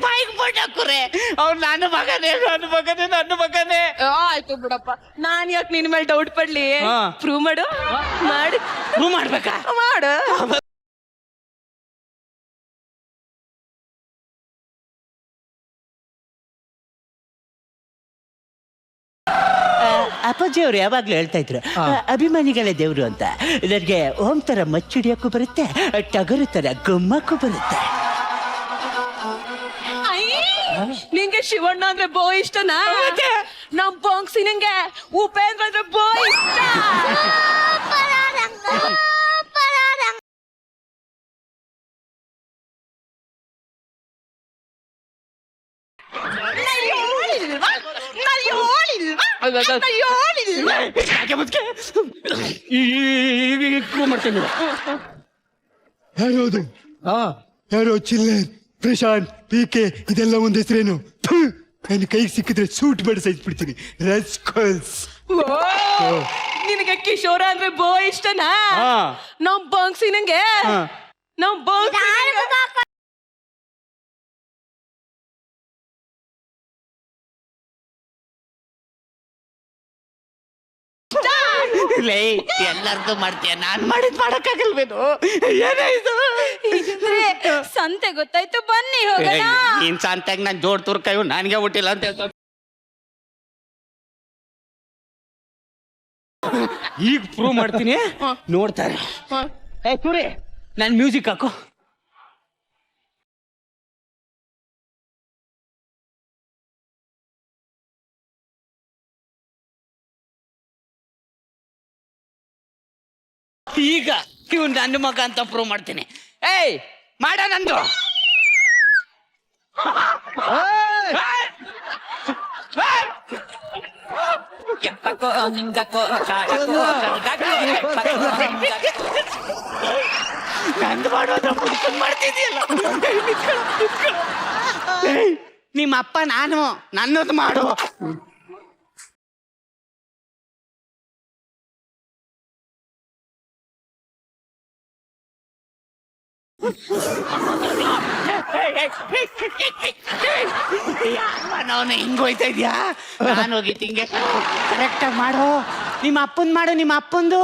ಬಾಯಿಗೆ ಬೋಟಾಕುರೆ ಅವ್ರು ನನ್ನ ಮಗನೇ. ಆಯ್ತು ಬಿಡಪ್ಪ, ನಾನ್ ಯಾಕೆ ನಿನ್ ಮೇಲೆ ಡೌಟ್ ಪಡ್ಲಿ? ಪ್ರೂವ್ ಮಾಡು. ಪ್ರೂವ್ ಮಾಡ್ಬೇಕಾ? ಮಾಡು. ಅಪ್ಪಾಜಿ ಅವ್ರು ಯಾವಾಗ್ಲೂ ಹೇಳ್ತಾ ಇದ್ರು ಅಭಿಮಾನಿಗಳೇ ದೇವ್ರು ಅಂತ. ನನಗೆ ಓಂ ತರ ಮಚ್ಚಿಡಿಯಕ್ಕೂ ಬರುತ್ತೆ, ಟಗರು ತರ ಗುಮ್ಮಕ್ಕೂ ಬರುತ್ತೆ. ನಿಂಗೆ ಶಿವಣ್ಣ ಅಂದ್ರೆ ಬೋ ಇಷ್ಟನಾ? ನಮ್ ಬಾಂಕ್ಸಿ ನಿಂಗೆ ಉಪೇಂದ್ರ ಅಂದ್ರೆ ಬೋ ಇಷ್ಟ. ಮಾಡ್ತೀನಿ. ಯಾರೋದು? ಯಾರೋ ಚಿಲ್ಲರ್, ಪ್ರಶಾಂತ್, ಪಿಕೆ ಇದೆಲ್ಲ ಒಂದ್ ಹೆಸರೇನು? ನನ್ನ ಕೈಗೆ ಸಿಕ್ಕಿದ್ರೆ ಸೂಟ್ ಬಡ ಸಹಿಸ್ಬಿಡ್ತೀನಿ. ರಸ್ಕಲ್ಸ್. ನಿನಗೆ ಕಿಶೋರ ಅಂದ್ರೆ ಬೋ ಇಷ್ಟನಾ? ನಮ್ ಬಾಂಕ್ಸಿ ನಂಗೆ ಎಲ್ಲಾರ್ದು ಮಾಡ್ತೀಯ, ನಾನ್ ಮಾಡಿದ್ ಮಾಡಕ್ಕಾಗಲ್ವೇನು? ಏನಾಯ್ತು? ಸಂತೆ ಗೊತ್ತಾಯ್ತು, ಬನ್ನಿ ಹೋಗೋಣ. ನೀನ್ ಸಂತೆಗ್ ನಾನ್ ಜೋಡ್ ತುರ್ಕಾಯು ನನ್ಗೆ ಹುಟ್ಟಿಲ್ಲ ಅಂತ ಹೇಳ್ತ. ಈಗ ಪ್ರೂವ್ ಮಾಡ್ತೀನಿ, ನೋಡ್ತಾರೆ. ಸೂರಿ ನನ್ ಮ್ಯೂಸಿಕ್ ಹಾಕು. ಈಗ ಇವ್ ನನ್ನ ಮಗ ಅಂತ ಪ್ರೂವ್ ಮಾಡ್ತೀನಿ. ಏಯ್ ಮಾಡ ನಂದು. ನಂದು ಮಾಡೋದ್ರ ಮಾಡ್ತಿದ್ಯಲ್ಲ. ನಿಮ್ಮ ಅಪ್ಪ ನಾನು, ನನ್ನದು ಮಾಡು. ಅವನು ಹಿಂಗೋಯ್ತಾ ಇದ್ಯಾ? ನಾನು ಹೋಗಿ ತಿಂಗೆ ಕರೆಕ್ಟಾಗಿ ಮಾಡು. ನಿಮ್ಮ ಅಪ್ಪಂದು ಮಾಡು, ನಿಮ್ಮ ಅಪ್ಪಂದು.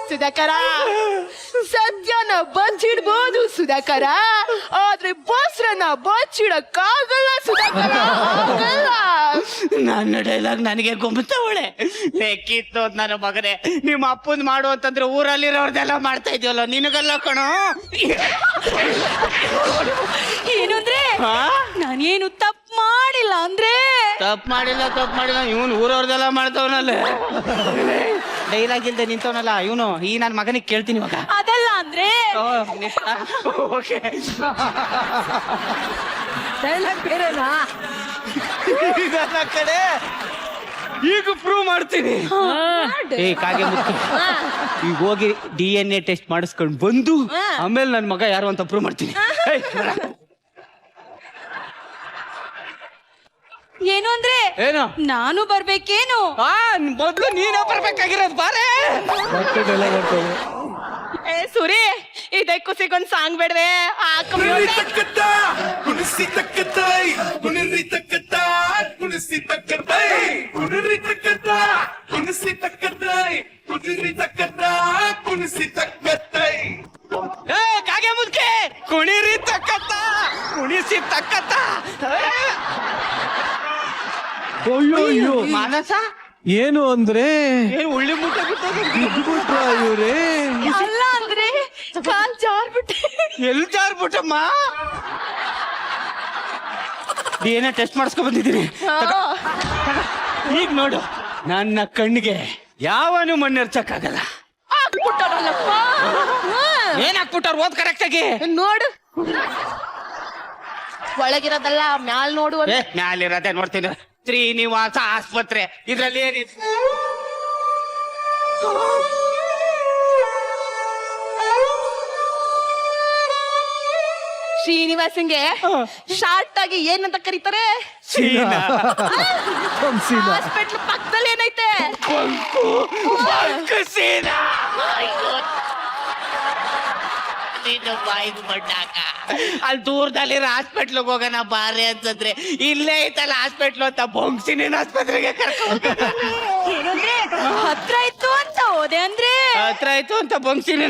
ಸುಧಾಕರ, ಸತ್ಯನ ಬಚ್ಚಿಡ್ಬೋದು ಸುಧಾಕರ, ಆದ್ರೆ ಬಸ್ರನ್ನ ಬಚ್ಚಿಡಕ್ಕಾಗಲ್ಲ ಸುಧಾಕರ, ಆಗಲ್ಲ. ನನ್ನ ಡೈಲಾಗ್ ನನಗೆ ಗುಮ್ತವಳೆ ಲೆಕ್ಕಿತ್ತು ನನ್ನ ಮಗನೇ. ನಿಮ್ಮ ಅಪ್ಪನ್ ಮಾಡು ಅಂತಂದ್ರೆ ಊರಲ್ಲಿರೋರ್ದೆಲ್ಲ ಮಾಡ್ತಾ ಇದೀವಲ್ಲ, ನಿನಗಲ್ಲ ಕಣೋ. ಏನು ಅಂದ್ರೆ ನಾನೇನು ತಪ್ಪು ಮಾಡಿಲ್ಲ ಅಂದ್ರೆ? ತಪ್ಪು ಮಾಡಿಲ್ಲ ಇವನು ಊರವ್ರದೆಲ್ಲ ಮಾಡ್ತವನಲ್ಲ. ಡೈಲಾಗ್ ಇಲ್ದೆ ನಿಂತವನಲ್ಲ ಇವನು. ಈ ನನ್ನ ಮಗನಿಗೆ ಕೇಳ್ತೀನಿ ಇವಾಗ. ಅದಲ್ಲ ಅಂದ್ರೆ ಓಕೆ ಬೇರೆನಾ? ನನ್ನ ಕಡೆ ಈಗ ಪ್ರೂವ್ ಮಾಡ್ತೀನಿ. ಏ ಕಾಗೆ ಮುತ್ತು, ಈಗ ಹೋಗಿ DNA ಟೆಸ್ಟ್ ಮಾಡಿಸ್ಕೊಂಡು ಬಂದು ಆಮೇಲೆ ನನ್ನ ಮಗ ಯಾರು ಅಂತ ಪ್ರೂವ್ ಮಾಡ್ತೀನಿ. ಏನು ಅಂದ್ರೆ ಏನು? ನಾನು ಬರ್ಬೇಕೇನು? ಮೊದ್ಲು ನೀನ ಬರ್ಬೇಕಾಗಿರೋದು ಬಾರೇ. ಏ ಸುರಿ, ಇದೇ ಕುಸಿಗೊಂದ್ ಸಾಂಗ್ ಬೇಡವೆ? ಕಾಗೆ ಮುದ್ಕೆ ಕುಣಿರಿ ತಕ್ಕತ್ತ, ಕುಣಿಸಿ ತಕ್ಕತ್ತ. ಅಯ್ಯೋ ಮಾನಸ ಏನು ಅಂದ್ರೆ ಏನು ಉಳ್ಳಿ ಮುಟ್ಟ ಬಿಟ್ಬಿಟ್ರ ಇವ್ರೇ? ಅಲ್ಲ ಅಂದ್ರೆ ಕಾಲ್ ಜಾರ್ಬಿಟ್ಟೆ. ಎಲ್ಲಿ ಜಾರ್ಬಿಟ್ಟಮ್ಮ? DNA ಟೆಸ್ಟ್ ಮಾಡಿಸ್ಕೊಂಡ್ ಬಂದಿದ್ದೀನಿ. ಈಗ ನೋಡು, ನನ್ನ ಕಣ್ಣಿಗೆ ಯಾವನು ಮಣ್ಣೆರ್ಚಕ್ಕಾಗಲ್ಲ. ಹಾಕ್ಬಿಟ್ಟಾರಲ್ಲಪ್ಪ. ಏನ್ ಹಾಕ್ಬಿಟ್ಟಾರ? ಓದ್ ಕರೆಕ್ಟ್ ಆಗಿ ನೋಡು, ಒಳಗಿರೋದಲ್ಲ ಮ್ಯಾಲ್ ನೋಡು. ಮ್ಯಾಲಿರೋದೇ ನೋಡ್ತೀನಿ. ಶ್ರೀನಿವಾಸ ಆಸ್ಪತ್ರೆ ಇದ್ರಲ್ಲಿ ಏನಿದೆ? ಶ್ರೀನಿವಾಸಂಗೆ ಶಾರ್ಟ್ ಆಗಿ ಏನಂತ ಕರೀತಾರೆ? ಚೀನಾ. ಹಾಸ್ಪಿಟ್ಲ್ ಪಕ್ಕದಲ್ಲಿ ಏನೈತೆ? ಬಂಕು ಸೀನಾ. ಅಲ್ಲಿ ದೂರದಲ್ಲಿರೋ ಹಾಸ್ಪಿಟ್ಲಿಗೆ ಹೋಗೋಣ ಬಾರೆ ಅಂತಂದ್ರೆ ಇಲ್ಲೇ ಐತಲ್ಲ ಹಾಸ್ಪಿಟ್ಲು ಅಂತ ಬೊಂಗ್ಸಿನ ಆಸ್ಪತ್ರೆಗೆ ಕರ್ಕೊಂಡು ಏನಂದ್ರೆ ಹತ್ರ ಇತ್ತು ಅಂತ ಹೋದೆ ಅಂದ್ರೆ? ಹತ್ರ ಆಯ್ತು ಅಂತ ಬೊಂಗ್ಸಿನ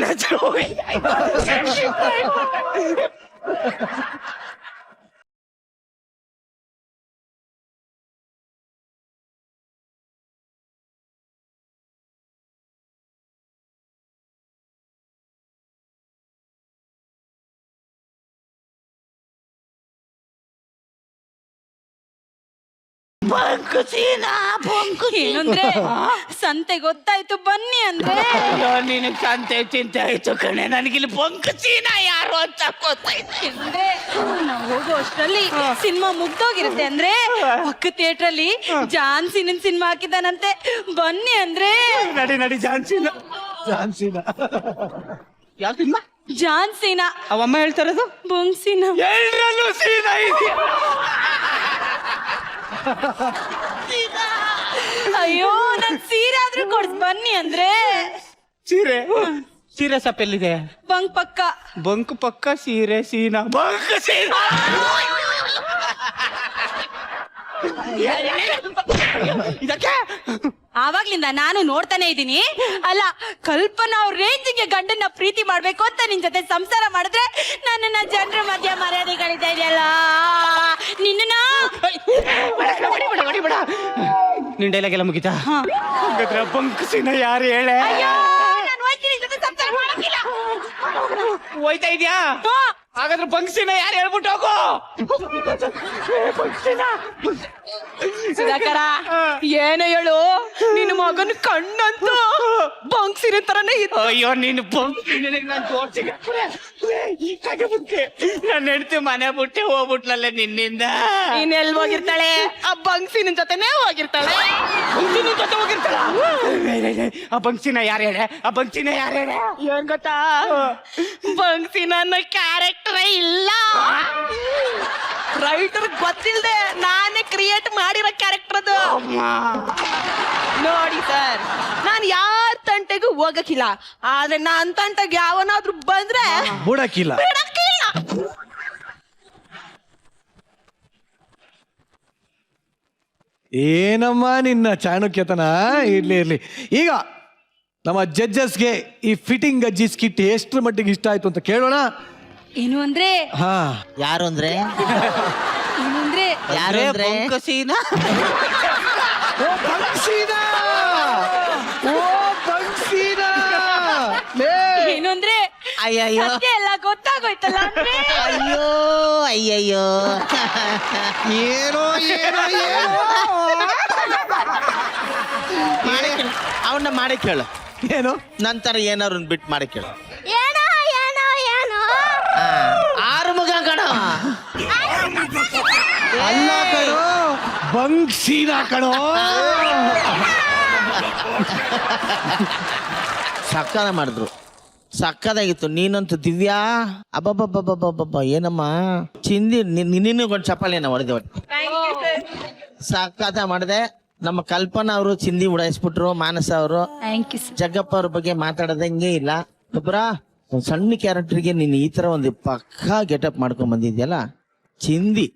ಏನಂದ್ರೆ ಸಂತೆ ಗೊತ್ತಾಯ್ತು ಬನ್ನಿ ಅಂದ್ರೆ? ನಿನಗ್ ಸಂತೆ ಚಿಂತೆ ಆಯ್ತು ಕಣೆ, ನನಗಿಲ್ಲಿ ಬೊಂಕು ಚೀನಾ ಯಾರು ಅಂತ ಗೊತ್ತಾಯ್ತು. ಅಂದ್ರೆ ನಾವು ಹೋಗೋ ಅಷ್ಟರಲ್ಲಿ ಸಿನಿಮಾ ಮುಗ್ದೋಗಿರುತ್ತೆ ಅಂದ್ರೆ ಪಕ್ಕ ಥಿಯೇಟರ್ ಅಲ್ಲಿ ಜಾನ್ಸಿನ ಸಿನಿಮಾ ಹಾಕಿದಾನಂತೆ, ಬನ್ನಿ ಅಂದ್ರೆ? ನಡಿ ಜಾನ್ಸಿನ. ಯಾವ ಸಿನಿಮಾ? ಜಾನ್ಸಿನಾ. ಅವಮ್ಮ ಹೇಳ್ತಾರದು ಬೊಂಗ್ಸಿನ. ಎಲ್ಲರಲ್ಲೂ ಸೀನಾ ಇದೆಯಾ? ಅಯ್ಯೋ, ನನ್ ಸೀರೆ ಆದ್ರೂ ಕೊಡ್ಸ್ ಬನ್ನಿ ಅಂದ್ರೆ? ಸೀರೆ ಸಪ್ ಎಲ್ಲಿದೆ? ಬಂಕ್ ಪಕ್ಕ. ಬಂಕ್ ಪಕ್ಕ ಸೀರೆ ಸೀನಾ. ಬಂಕ್ ಸೀನಾ. ಇದಕ್ಕೆ ಆವಾಗ್ಲಿಂದ ನಾನು ನೋಡ್ತಾನೆ ಇದ್ದೀನಿ. ಅಲ್ಲ, ಕಲ್ಪನಾ ಅವ್ರ ರೇಂಜಿಗೆ ಗಂಡನ್ನ ಪ್ರೀತಿ ಮಾಡ್ಬೇಕು ಅಂತ ನಿನ್ ಜೊತೆ ಸಂಸಾರ ಮಾಡಿದ್ರೆ ನನ್ನನ್ನ ಜನರ ಮಧ್ಯ ಮರ್ಯಾದೆಗಳಿದೆ ಇದೆಯಲ್ಲ ನಿನ್ನ. ನಿನ್ ಡೈಲಾಗ್ ಎಲ್ಲ ಮುಗಿತಾ? ಹಾಗಾದ್ರೆ ಬಂಕ್ ಸೀನಾ ಯಾರು ಹೇಳೆ? ಹೋಯ್ತಾ ಇದ್ಯಾ? ಹಾಗಾದ್ರೆ ಬಂಕ್ಸಿನ ಯಾರು ಹೇಳ್ಬಿಟ್ಟು ಹೋಗು. ಸುಧಾಕರ, ಏನು ಹೇಳು, ನಿನ್ನ ಮಗನ ಕಣ್ಣಂತೂ ಬಂಕ್ಸಿನ ತರನೇ ಇತ್ತು. ಅಯ್ಯೋ ನೀನು ನನ್ನ ಹೆಂಡತಿ ಮನೆ ಬಿಟ್ಟೆ ಹೋಗ್ಬಿಟ್ಲಲ್ಲ ನಿನ್ನಿಂದ. ನೀನೆಲ್ ಹೋಗಿರ್ತಾಳೆ? ಆ ಬಂಕ್ಸಿನ ಜೊತೆನೇ ಹೋಗಿರ್ತಾಳೆ. ಜೊತೆ ಹೋಗಿರ್ತಾಳ. ಆ ಬಂಕ್ಸಿನ ಯಾರು ಹೇಳೆ? ಆ ಬಂಕ್ಸಿನ ಯಾರು ಹೇಳೆ? ಏನ್ ಗೊತ್ತಾ, ಬಂಕ್ಸಿನ ಅನ್ನೋ ಕ್ಯಾರೆಕ್ಟರೇ ಇಲ್ಲ. ರೈಟರ್ ಗೊತ್ತಿಲ್ದೆ ನಾನೇ ಕ್ರಿಯೇಟ್ ಮಾಡಿರೋ ಕ್ಯಾರೆಕ್ಟರ್ ಅದು. ನೋಡಿ ಸರ್, ನಾನು ಯಾರ ತಂಟೆಗೂ ಹೋಗಕ್ಕಿಲ್ಲ, ಆದ್ರೆ ನಾನ್ ತಂಟೆಗೆ ಯಾವನಾದ್ರೂ ಬಂದ್ರೆ ಬಿಡಕ್ಕಿಲ್ಲ. ಏನಮ್ಮ ನಿನ್ನ ಚಾಣಕ್ಯತನ. ಇರ್ಲಿ ಈಗ ನಮ್ಮ ಜಡ್ಜಸ್ಗೆ ಈ ಫಿಟ್ಟಿಂಗ್ ಅಜ್ಜಿ ಸ್ಕಿಟ್ ಎಷ್ಟರ ಮಟ್ಟಿಗೆ ಇಷ್ಟ ಆಯ್ತು ಅಂತ ಕೇಳೋಣ. ಏನು ಅಂದ್ರೆ ಹಾ, ಯಾರು ಅಂದ್ರೆ ಏನು ಅಂದ್ರೆ ಯಾರು ಅಂದ್ರೆ ಬೊಂಕಸೀನಾ? ಓ ಬಂಗ್ಸೀನಾ! ಓ ಬಂಗ್ಸೀನಾ! ಲೇ! ಏನು ಅಂದ್ರೆ ಅಯ್ಯಯ್ಯೋ ಸತ್ಯ ಎಲ್ಲ ಗೊತ್ತಾಗೋಯ್ತಲ್ಲ ಅಂದ್ರೆ ಅಯ್ಯೋ ಅಯ್ಯಯ್ಯೋ ಏನೋ ಅವನ್ನ ಮಾಡಿ ಕೇಳು. ಏನು ನಂತರ ಏನಾರು ಬಿಟ್ಟು ಮಾಡಿ ಕೇಳು. ಏನೋ ಏನೋ ಏನೋ ಆರುಮುಗ ಕಣ. ಅಲ್ಲ ಕಣೋ, ಬಂಗ್ಸೀನಾ ಕಣೋ. ಸಕ್ಕದ ಮಾಡಿದ್ರು, ಸಕ್ಕದಾಗಿತ್ತು. ನೀನಂತೂ ದಿವ್ಯಾ ಅಬ್ಬಬ್ಬಬ್ಬಬ್ಬಬ್ಬ ಏನಮ್ಮ ಚಿಂದಿ ನಿನ್ನಗೊಂದು ಚಪ್ಪಾಳೆನ ಹೊಡೆದೆ. ಸಕ್ಕದ ಮಾಡಿದೆ. ನಮ್ಮ ಕಲ್ಪನಾ ಅವರು ಚಿಂದಿ ಉಡಾಯಿಸ್ಬಿಟ್ರು. ಮಾನಸ ಅವರು, ಜಗ್ಗಪ್ಪ ಅವ್ರ ಬಗ್ಗೆ ಮಾತಾಡೋದಂಗೆ ಇಲ್ಲ. ಒಬ್ಬರ ಒಂದು ಸಣ್ಣ ಕ್ಯಾರೆಕ್ಟರ್ಗೆ ನೀನು ಈ ತರ ಒಂದು ಪಕ್ಕಾ ಗೆಟಪ್ ಮಾಡ್ಕೊಂಡ್ ಬಂದಿದ್ಯಲ್ಲ, ಚಿಂದಿ.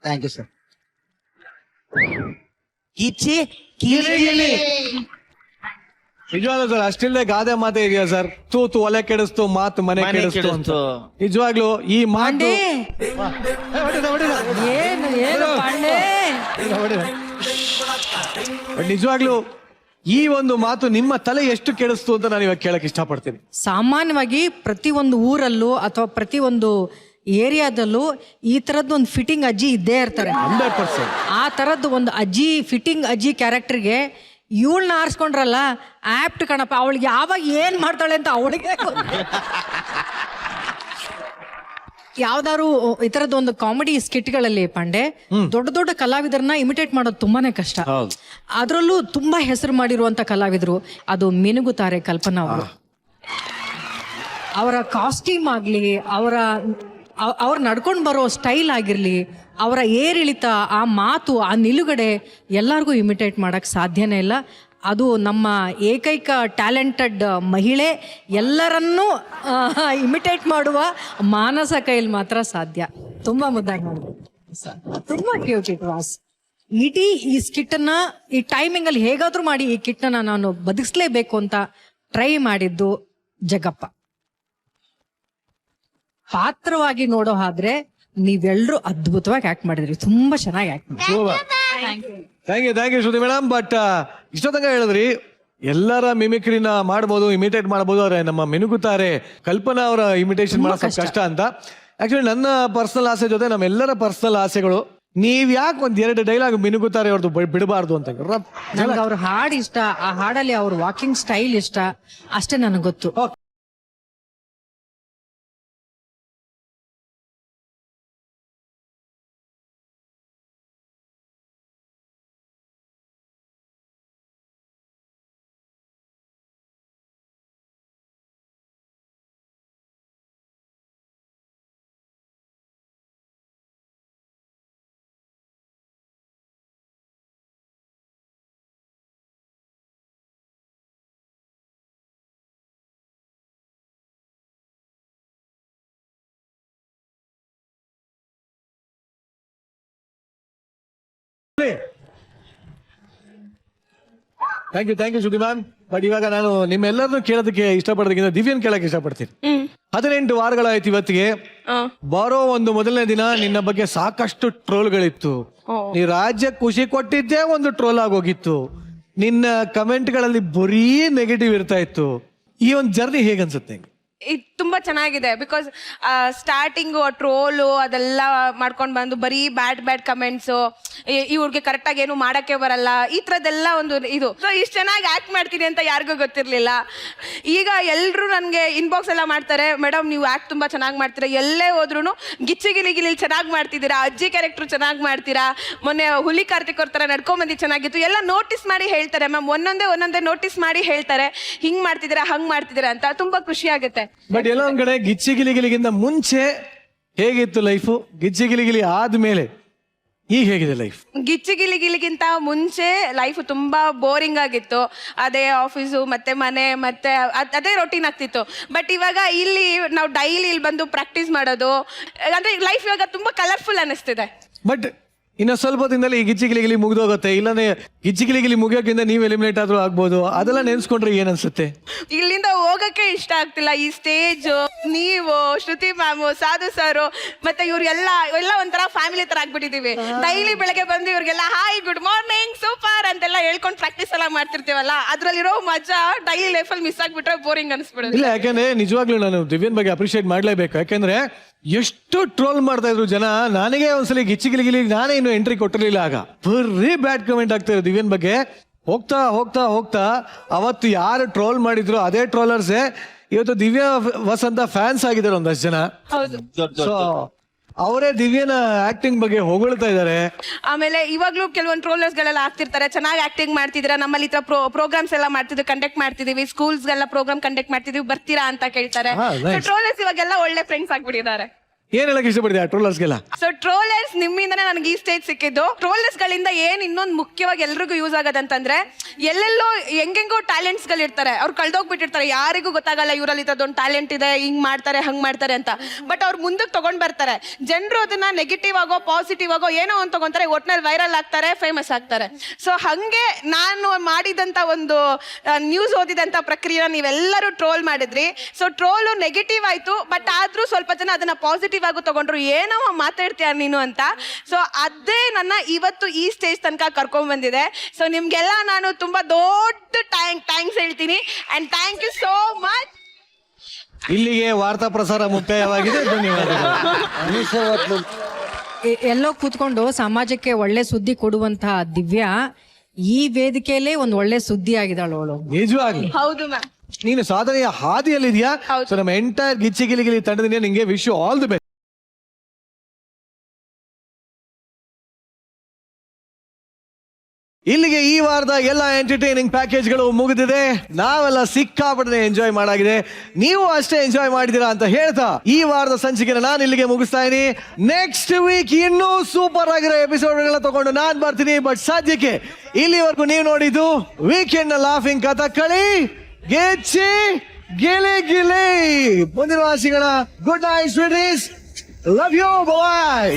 Thank you sir. ಕಿಚ್ಚಿ ಕಿಲಿ ನಿಜವಾಗ್ಲೂ ಸರ್, ಅಷ್ಟಿಲ್ಲದೆ ಗಾದೆ ಮಾತೆ ಇದೆಯಾ ಸರ್, ತೂತು ಒಲೆ ಕೆಡಿಸ್ತು, ಮಾತು ಮನೆ ಕೆಡಿಸ್ತು ಅಂತ. ನಿಜವಾಗ್ಲೂ ಈ ಮಾತು ನಿಜವಾಗ್ಲೂ ಈ ಒಂದು ಮಾತು ನಿಮ್ಮ ತಲೆ ಎಷ್ಟು ಕೆಡಿಸ್ತು ಅಂತ ನಾನು ಇವಾಗ ಕೇಳಕ್ ಇಷ್ಟಪಡ್ತೀನಿ. ಸಾಮಾನ್ಯವಾಗಿ ಪ್ರತಿಯೊಂದು ಊರಲ್ಲೂ ಅಥವಾ ಪ್ರತಿಯೊಂದು ಏರಿಯಾದಲ್ಲೂ ಈ ತರದ್ದು ಒಂದು ಫಿಟ್ಟಿಂಗ್ ಅಜ್ಜಿ ಇದ್ದೇ ಇರ್ತಾರೆ. 100%. ಆ ತರದ್ದು ಒಂದು ಅಜ್ಜಿ ಫಿಟ್ಟಿಂಗ್ ಅಜ್ಜಿ ಕ್ಯಾರೆಕ್ಟರ್ಗೆ ಇವಳನ್ನ ಆರಿಸ್ಕೊಂಡ್ರಲ್ಲ, ಆಪ್ಟ್ ಕಣಪ್ಪ. ಅವಳಿಗೆ ಯಾವಾಗ ಏನ್ ಮಾಡ್ತಾಳೆ ಅಂತ ಅವಳಿಗೆ ಯಾವ್ದಾದ್ರು ಈ ತರದ್ದು ಒಂದು ಕಾಮಿಡಿ ಸ್ಕಿಟ್ಗಳಲ್ಲಿ ಪಾಂಡೆ ದೊಡ್ಡ ದೊಡ್ಡ ಕಲಾವಿದರನ್ನ ಇಮಿಟೇಟ್ ಮಾಡೋದು ತುಂಬಾನೇ ಕಷ್ಟ. ಅದರಲ್ಲೂ ತುಂಬಾ ಹೆಸರು ಮಾಡಿರುವಂತ ಕಲಾವಿದರು ಅದು ಮಿನುಗುತ್ತಾರೆ ಕಲ್ಪನಾ ಅವರು. ಅವರ ಕಾಸ್ಟ್ಯೂಮ್ ಆಗ್ಲಿ, ಅವ್ರು ನಡ್ಕೊಂಡು ಬರೋ ಸ್ಟೈಲ್ ಆಗಿರ್ಲಿ, ಅವರ ಏರಿಳಿತ, ಆ ಮಾತು, ಆ ನಿಲುಗಡೆ ಎಲ್ಲರಿಗೂ ಇಮಿಟೇಟ್ ಮಾಡಕ್ ಸಾಧ್ಯನೇ ಇಲ್ಲ. ಅದು ನಮ್ಮ ಏಕೈಕ ಟ್ಯಾಲೆಂಟೆಡ್ ಮಹಿಳೆ ಎಲ್ಲರನ್ನೂ ಇಮಿಟೇಟ್ ಮಾಡುವ ಮಾನಸ ಕೈಲಿ ಮಾತ್ರ ಸಾಧ್ಯ. ತುಂಬಾ ಮುದ್ದಾಗಿ ಮಾಡಿದ್ರು, ತುಂಬಾ ಕ್ಯೂಟ್ ಇಟ್ ವಾಸ್. ಇಡೀ ಈ ಸ್ಕಿಟ್ಟನ್ನ ಈ ಟೈಮಿಂಗ್ ಅಲ್ಲಿ ಹೇಗಾದ್ರೂ ಮಾಡಿ ಈ ಕಿಟ್ಟನ್ನ ನಾನು ಬದುಕಿಸ್ಲೇಬೇಕು ಅಂತ ಟ್ರೈ ಮಾಡಿದ್ದು ಜಗ್ಗಪ್ಪ. ಪಾತ್ರವಾಗಿ ನೋಡೋ ಹಾದ್ರೆ ನೀವೆಲ್ಲರೂ ಅದ್ಭುತವಾಗಿ ಆಕ್ಟ್ ಮಾಡಿದ್ರಿ, ತುಂಬಾ ಚೆನ್ನಾಗಿ ಆಕ್ಟ್ ಮಾಡಿದ್ರಿ. Thank you Shruti madam. But ಇಷ್ಟೊತ್ತಂಗ ಹೇಳಿದ್ರಿ ಎಲ್ಲರ ಮಿಮಿಕ್ರಿನ ಮಾಡ್ಬೋದು, ಇಮಿಟೇಟ್ ಮಾಡ್ಬೋದು, ಅವ್ರೆ ನಮ್ಮ ಮಿನುಗುತ್ತಾರೆ ಕಲ್ಪನಾ ಅವರ ಇಮಿಟೇಷನ್ ಮಾಡೋದು ಕಷ್ಟ ಅಂತ. ಆಕ್ಚುಲಿ ನನ್ನ ಪರ್ಸನಲ್ ಆಸೆ ಜೊತೆ ನಮ್ಮೆಲ್ಲರ ಪರ್ಸನಲ್ ಆಸೆಗಳು, ನೀವ್ ಯಾಕೆ ಒಂದ್ 2 ಡೈಲಾಗ್ ಮಿನುಗುತ್ತಾರೆ ಅವ್ರದ್ದು ಬಿಡಬಾರ್ದು ಅಂತ. ನನಗೆ ಅವ್ರ ಹಾಡು ಇಷ್ಟ, ಆ ಹಾಡಲ್ಲಿ ಅವ್ರ ವಾಕಿಂಗ್ ಸ್ಟೈಲ್ ಇಷ್ಟ, ಅಷ್ಟೇ ನನಗೆ ಗೊತ್ತು. Thank you Shruti ma'am. But ಇವಾಗ ನಾನು ನಿಮ್ಮೆಲ್ಲರನ್ನು ಕೇಳೋದಕ್ಕೆ ಇಷ್ಟಪಡೋದಕ್ಕಿಂತ ದಿವ್ಯನ್ ಕೇಳಕ್ ಇಷ್ಟಪಡ್ತೀನಿ. 18 ವಾರಗಳಾಯ್ತು ಇವತ್ತಿಗೆ. ಬರೋ ಒಂದು ಮೊದಲನೇ ದಿನ ನಿನ್ನ ಬಗ್ಗೆ ಸಾಕಷ್ಟು ಟ್ರೋಲ್ಗಳಿತ್ತು. ನೀ ರಾಜ್ಯ ಖುಷಿ ಕೊಟ್ಟಿದ್ದೇ ಒಂದು ಟ್ರೋಲ್ ಆಗೋಗಿತ್ತು. ನಿನ್ನ ಕಮೆಂಟ್ಗಳಲ್ಲಿ ಬರೀ ನೆಗೆಟಿವ್ ಇರ್ತಾ ಇತ್ತು. ಈ ಒಂದು ಜರ್ನಿ ಹೇಗನ್ಸುತ್ತೆ? ಇದು ತುಂಬಾ ಚೆನ್ನಾಗಿದೆ. ಬಿಕಾಸ್ ಸ್ಟಾರ್ಟಿಂಗು ಟ್ರೋಲು ಅದೆಲ್ಲ ಮಾಡ್ಕೊಂಡು ಬಂದು ಬರೀ ಬ್ಯಾಡ್ ಕಮೆಂಟ್ಸು, ಇವ್ರಿಗೆ ಕರೆಕ್ಟಾಗಿ ಏನು ಮಾಡೋಕ್ಕೆ ಬರಲ್ಲ, ಈ ಥರದ್ದೆಲ್ಲ ಒಂದು ಇದು. ಸೊ ಇಷ್ಟು ಚೆನ್ನಾಗಿ ಆ್ಯಕ್ಟ್ ಮಾಡ್ತೀನಿ ಅಂತ ಯಾರಿಗೂ ಗೊತ್ತಿರಲಿಲ್ಲ. ಈಗ ಎಲ್ಲರೂ ನನಗೆ ಇನ್ಬಾಕ್ಸ್ ಎಲ್ಲ ಮಾಡ್ತಾರೆ, ಮೇಡಮ್ ನೀವು ಆ್ಯಕ್ಟ್ ತುಂಬ ಚೆನ್ನಾಗಿ ಮಾಡ್ತೀರಾ, ಎಲ್ಲೇ ಹೋದ್ರೂ ಗಿಲಿ ಚೆನ್ನಾಗಿ ಮಾಡ್ತಿದ್ದೀರಾ, ಅಜ್ಜಿ ಕ್ಯಾರೆಕ್ಟ್ರು ಚೆನ್ನಾಗಿ ಮಾಡ್ತೀರಾ, ಮೊನ್ನೆ ಹುಲಿ ಕಾರ್ತಿಕ್ ಅವ್ರ ಥರ ನಡ್ಕೊಂಬಂದು ಚೆನ್ನಾಗಿತ್ತು, ಎಲ್ಲ ನೋಟಿಸ್ ಮಾಡಿ ಹೇಳ್ತಾರೆ ಮ್ಯಾಮ್. ಒಂದೊಂದೇ ನೋಟಿಸ್ ಮಾಡಿ ಹೇಳ್ತಾರೆ, ಹಿಂಗೆ ಮಾಡ್ತಿದ್ದೀರಾ ಹಂಗೆ ಮಾಡ್ತಿದ್ದೀರಾ ಅಂತ. ತುಂಬ ಖುಷಿ ಆಗುತ್ತೆ. ಬಟ್ ಎಲ್ಲ ಒಂದ್ ಕಡೆ ಗಿಚ್ಚಿಗಿಲಿಗಿಲಿಗಿಂತ ಮುಂಚೆ ಹೇಗಿತ್ತು ಲೈಫು, ಗಿಚ್ಚಿಗಿಲಿಗಿಲಿ ಆದ್ಮೇಲೆ ಈಗ ಹೇಗಿದೆ ಲೈಫ್? ಗಿಚ್ಚಿಗಿಲಿಗಿಲಿಗಿಂತ ಮುಂಚೆ ಲೈಫ್ ತುಂಬಾ ಬೋರಿಂಗ್ ಆಗಿತ್ತು. ಅದೇ ಆಫೀಸು ಮತ್ತೆ ಮನೆ ಮತ್ತೆ ಅದೇ ರೊಟೀನ್ ಆಗ್ತಿತ್ತು. ಬಟ್ ಇವಾಗ ಇಲ್ಲಿ ನಾವು ಡೈಲಿ ಇಲ್ಲಿ ಬಂದು ಪ್ರಾಕ್ಟೀಸ್ ಮಾಡೋದು, ಅಂದ್ರೆ ಲೈಫ್ ಇವಾಗ ತುಂಬಾ ಕಲರ್ಫುಲ್ ಅನ್ನಿಸ್ತಿದೆ. ಬಟ್ ಇನ್ನು ಸ್ವಲ್ಪ ದಿನದಲ್ಲಿ ಈ ಗಿಚ್ಚಿಗಿಲಿಗಿಲಿ ಮುಗ್ದೋಗುತ್ತೆ, ಇಲ್ಲಾಂದ್ರೆ ಗಿಚ್ಚಿಗಿಲಿಗಿಲಿ ಮುಗಿಯೋಕ್ಕಿಂತ ನೀವು ಎಲಿಮಿನೇಟ್ ಆದ್ರೂ ಆಗ್ಬೋದು. ಅದೆಲ್ಲ ನೆನ್ಸ್ಕೊಂಡ್ರೆ ಏನ್ ಅನ್ಸುತ್ತೆ? ಇಲ್ಲಿಂದ ಹೋಗಕ್ಕೆ ಇಷ್ಟ ಆಗ್ತಿಲ್ಲ. ಈ ಸ್ಟೇಜ್, ನೀವು, ಶ್ರುತಿ ಮ್ಯಾಮು, ಸಾಧು ಸರ್, ಮತ್ತೆ ಇವ್ರಿಗೆಲ್ಲ ಒಂಥರ ಫ್ಯಾಮಿಲಿ ತರ ಆಗ್ಬಿಟ್ಟಿದೀವಿ. ಡೈಲಿ ಬೆಳಗ್ಗೆ ಬಂದು ಇವ್ರಿಗೆಲ್ಲ ಹಾಯ್, ಗುಡ್ ಮಾರ್ನಿಂಗ್, ಸೂಪರ್ ಅಂತೆಲ್ಲ ಹೇಳ್ಕೊಂಡು ಪ್ರಾಕ್ಟೀಸ್ ಎಲ್ಲ ಮಾಡ್ತಿರ್ತೀವಲ್ಲ, ಅದ್ರಲ್ಲಿರೋ ಮಜಾ ಡೈಲಿ ಲೈಫಲ್ಲಿ ಮಿಸ್ ಆಗ್ಬಿಟ್ರೆ ಬೋರಿಂಗ್ ಅನ್ಸ್ಬಿಡುತ್ತೆ. ಇಲ್ಲ, ಯಾಕಂದ್ರೆ ನಿಜವಾಗ್ಲೂ ನಾನು ದಿವ್ಯನ್ ಬಗ್ಗೆ ಅಪ್ರಿಶಿಯೇಟ್ ಮಾಡ್ಲೇಬೇಕು. ಯಾಕಂದ್ರೆ ಎಷ್ಟು ಟ್ರೋಲ್ ಮಾಡ್ತಾ ಇದ್ರು ಜನ. ನನಗೆ ಒಂದ್ಸಲಿ ಗಿಚ್ಚಿಗಿಲಿಗಿಲಿ ನಾನೇ ಇನ್ನು ಎಂಟ್ರಿ ಕೊಟ್ಟಿರ್ಲಿಲ್ಲ. ಆಗ ಬರೀ ಬ್ಯಾಡ್ ಕಮೆಂಟ್ ಆಗ್ತಾ ಇದ್ರು ದಿವ್ಯನ್ ಬಗ್ಗೆ. ಹೋಗ್ತಾ ಹೋಗ್ತಾ ಹೋಗ್ತಾ ಅವತ್ತು ಯಾರು ಟ್ರೋಲ್ ಮಾಡಿದ್ರು ಅದೇ ಟ್ರೋಲರ್ಸೇ ಇವತ್ತು ದಿವ್ಯಾ ವಸಂತ ಫ್ಯಾನ್ಸ್ ಆಗಿದ್ದಾರೆ ಒಂದಷ್ಟು ಜನ. ಸೊ ಅವರೇ ದಿವ್ಯನ ಆಕ್ಟಿಂಗ್ ಬಗ್ಗೆ ಹೊಗಳ್ತಾ ಇದ್ದಾರೆ. ಆಮೇಲೆ ಇವಾಗ್ಲೂ ಕೆಲವೊಂದು ಟ್ರೋಲರ್ಸ್ ಗಳೆಲ್ಲ ಆಗ್ತಿರ್ತಾರೆ, ಚೆನ್ನಾಗಿ ಆಕ್ಟಿಂಗ್ ಮಾಡ್ತಿದ್ದೀರಾ, ನಮ್ಮಲ್ಲಿ ಈ ತರ ಪ್ರೋಗ್ರಾಮ್ಸ್ ಎಲ್ಲ ಮಾಡ್ತಿದ್ವಿ, ಕಂಡಕ್ಟ್ ಮಾಡ್ತಿದೀವಿ, ಸ್ಕೂಲ್ಸ್ ಗೆಲ್ಲ ಪ್ರೋಗ್ರಾಮ್ ಕಂಡಕ್ಟ್ ಮಾಡ್ತಿದೀವಿ, ಬರ್ತೀರಾ ಅಂತ ಕೇಳ್ತಾರೆ. ಟ್ರೋಲರ್ಸ್ ಇವಾಗೆಲ್ಲ ಒಳ್ಳೆ ಫ್ರೆಂಡ್ಸ್ ಆಗ್ಬಿಟ್ಟಿದ್ದಾರೆ. ಏನ್ ಹೇಳಕ್ ಇಷ್ಟಪಡ್ತೀಯ ಟ್ರೋಲರ್ಸ್ಗೆಲ್ಲ? ಸೊ ಟ್ರೋಲರ್ಸ್ ನಿಮ್ಮಿಂದನೇ ನನಗೆ ಈ ಸ್ಟೇಜ್ ಸಿಕ್ಕಿದ್ದು. ಟ್ರೋಲರ್ಸ್ ಗಳಿಂದ ಏನ್ ಇನ್ನೊಂದು ಮುಖ್ಯವಾಗಿ ಎಲ್ರಿಗೂ ಯೂಸ್ ಆಗೋದಂತಂದ್ರೆ, ಎಲ್ಲೆಲ್ಲೋ ಹೆಂಗೆಂಗೋ ಟ್ಯಾಲೆಂಟ್ಸ್ ಗಳು ಇರ್ತಾರೆ, ಅವ್ರು ಕಳ್ದೋಗ್ಬಿಟ್ಟಿರ್ತಾರೆ, ಯಾರಿಗೂ ಗೊತ್ತಾಗಲ್ಲ ಇವರಲ್ಲಿ ಇದೊಂದು ಟ್ಯಾಲೆಂಟ್ ಇದೆ, ಹಿಂಗ್ ಮಾಡ್ತಾರೆ ಹಂಗ್ ಮಾಡ್ತಾರೆ ಅಂತ. ಬಟ್ ಅವ್ರು ಮುಂದಕ್ಕೆ ತಗೊಂಡ್ ಬರ್ತಾರೆ. ಜನರು ಅದನ್ನ ನೆಗೆಟಿವ್ ಆಗೋ ಪಾಸಿಟಿವ್ ಆಗೋ ಏನೋ ಒಂದು ತಗೊಂತಾರೆ, ಒಟ್ನಲ್ಲಿ ವೈರಲ್ ಆಗ್ತಾರೆ, ಫೇಮಸ್ ಆಗ್ತಾರೆ. ಸೊ ಹಂಗೆ ನಾನು ಮಾಡಿದಂತ ಒಂದು ನ್ಯೂಸ್ ಓದಿದಂತ ಪ್ರಕ್ರಿಯೆ ನೀವೆಲ್ಲರೂ ಟ್ರೋಲ್ ಮಾಡಿದ್ರಿ. ಸೊ ಟ್ರೋಲು ನೆಗೆಟಿವ್ ಆಯ್ತು, ಬಟ್ ಆದ್ರೂ ಸ್ವಲ್ಪ ಜನ ಅದನ್ನ ಪಾಸಿಟಿವ್ ಆಗಿ ತಗೊಂಡ್ರು, ಏನೋ ಮಾತಾಡ್ತೀಯ ನೀನು ಅಂತ. ಸೊ ಅದೇ ನನ್ನ ಇವತ್ತು ಈ ಸ್ಟೇಜ್ ತನಕ ಕರ್ಕೊಂಡ್ ಬಂದಿದೆ. ಸೊ ನಿಮ್ಗೆಲ್ಲ ನಾನು ತುಂಬಾ ದೊಡ್ಡ ಥ್ಯಾಂಕ್ಸ್ ಹೇಳ್ತೀನಿ. And thank you so much. ಇಲ್ಲಿಗೆ ವಾರ್ತಾ ಪ್ರಸಾರ ಮುಕ್ತಾಯವಾಗಿದೆ. ಧನ್ಯವಾದಗಳು. ಎಲ್ಲೋ ಕೂತ್ಕೊಂಡು ಸಮಾಜಕ್ಕೆ ಒಳ್ಳೆ ಸುದ್ದಿ ಕೊಡುವಂತಹ ದಿವ್ಯಾ ಈ ವೇದಿಕೆಯಲ್ಲೇ ಒಂದು ಒಳ್ಳೆ ಸುದ್ದಿ ಆಗಿದ್ದಾಳು ಅವಳು. ನಿಜವಾಗ್ಲಿ ಹೌದು ಮ್ಯಾಮ್, ನೀನು ಸಾಧನೆಯ ಹಾದಿಯಲ್ಲಿದ್ಯಾ. ಸೊ ನಮ್ಮ ಎಂಟೈರ್ ಗಿಚ್ಚಿಗಿಲಿಗಿಲಿ ತಂಡದಿಂದ ನಿಂಗೆ wish you all the best. ಇಲ್ಲಿಗೆ ಈ ವಾರದ ಎಲ್ಲ ಎಂಟರ್ಟೈನಿಂಗ್ ಪ್ಯಾಕೇಜ್ಗಳು ಮುಗಿದಿದೆ. ನಾವೆಲ್ಲ ಸಿಕ್ಕಾಪಟ್ಟೆ ಎಂಜಾಯ್ ಮಾಡಾಗಿದೆ, ನೀವು ಅಷ್ಟೇ ಎಂಜಾಯ್ ಮಾಡಿದೀರಾ ಅಂತ ಹೇಳ್ತಾ ಈ ವಾರದ ಸಂಚಿಕೆನ ನಾನು ಇಲ್ಲಿಗೆ ಮುಗಿಸ್ತಾ ಇದೀನಿ. ನೆಕ್ಸ್ಟ್ ವೀಕ್ ಇನ್ನೂ ಸೂಪರ್ ಆಗಿರೋ ಎಪಿಸೋಡ್ಗಳನ್ನ ತಗೊಂಡು ನಾನ್ ಬರ್ತೀನಿ. ಬಟ್ ಸದ್ಯಕ್ಕೆ ಇಲ್ಲಿವರೆಗೂ ನೀವು ನೋಡಿದ್ದು ವೀಕೆಂಡ್ ನ ಲಾಫಿಂಗ್ ಕಥಕ್ಕಳಿ ಗೆಚ್ಚಿ ಗಿಲಿ ಗಿಲಿ. ಮುಂದಿನ ವಾಸಿಗಳ good night sweeties, love you, bye.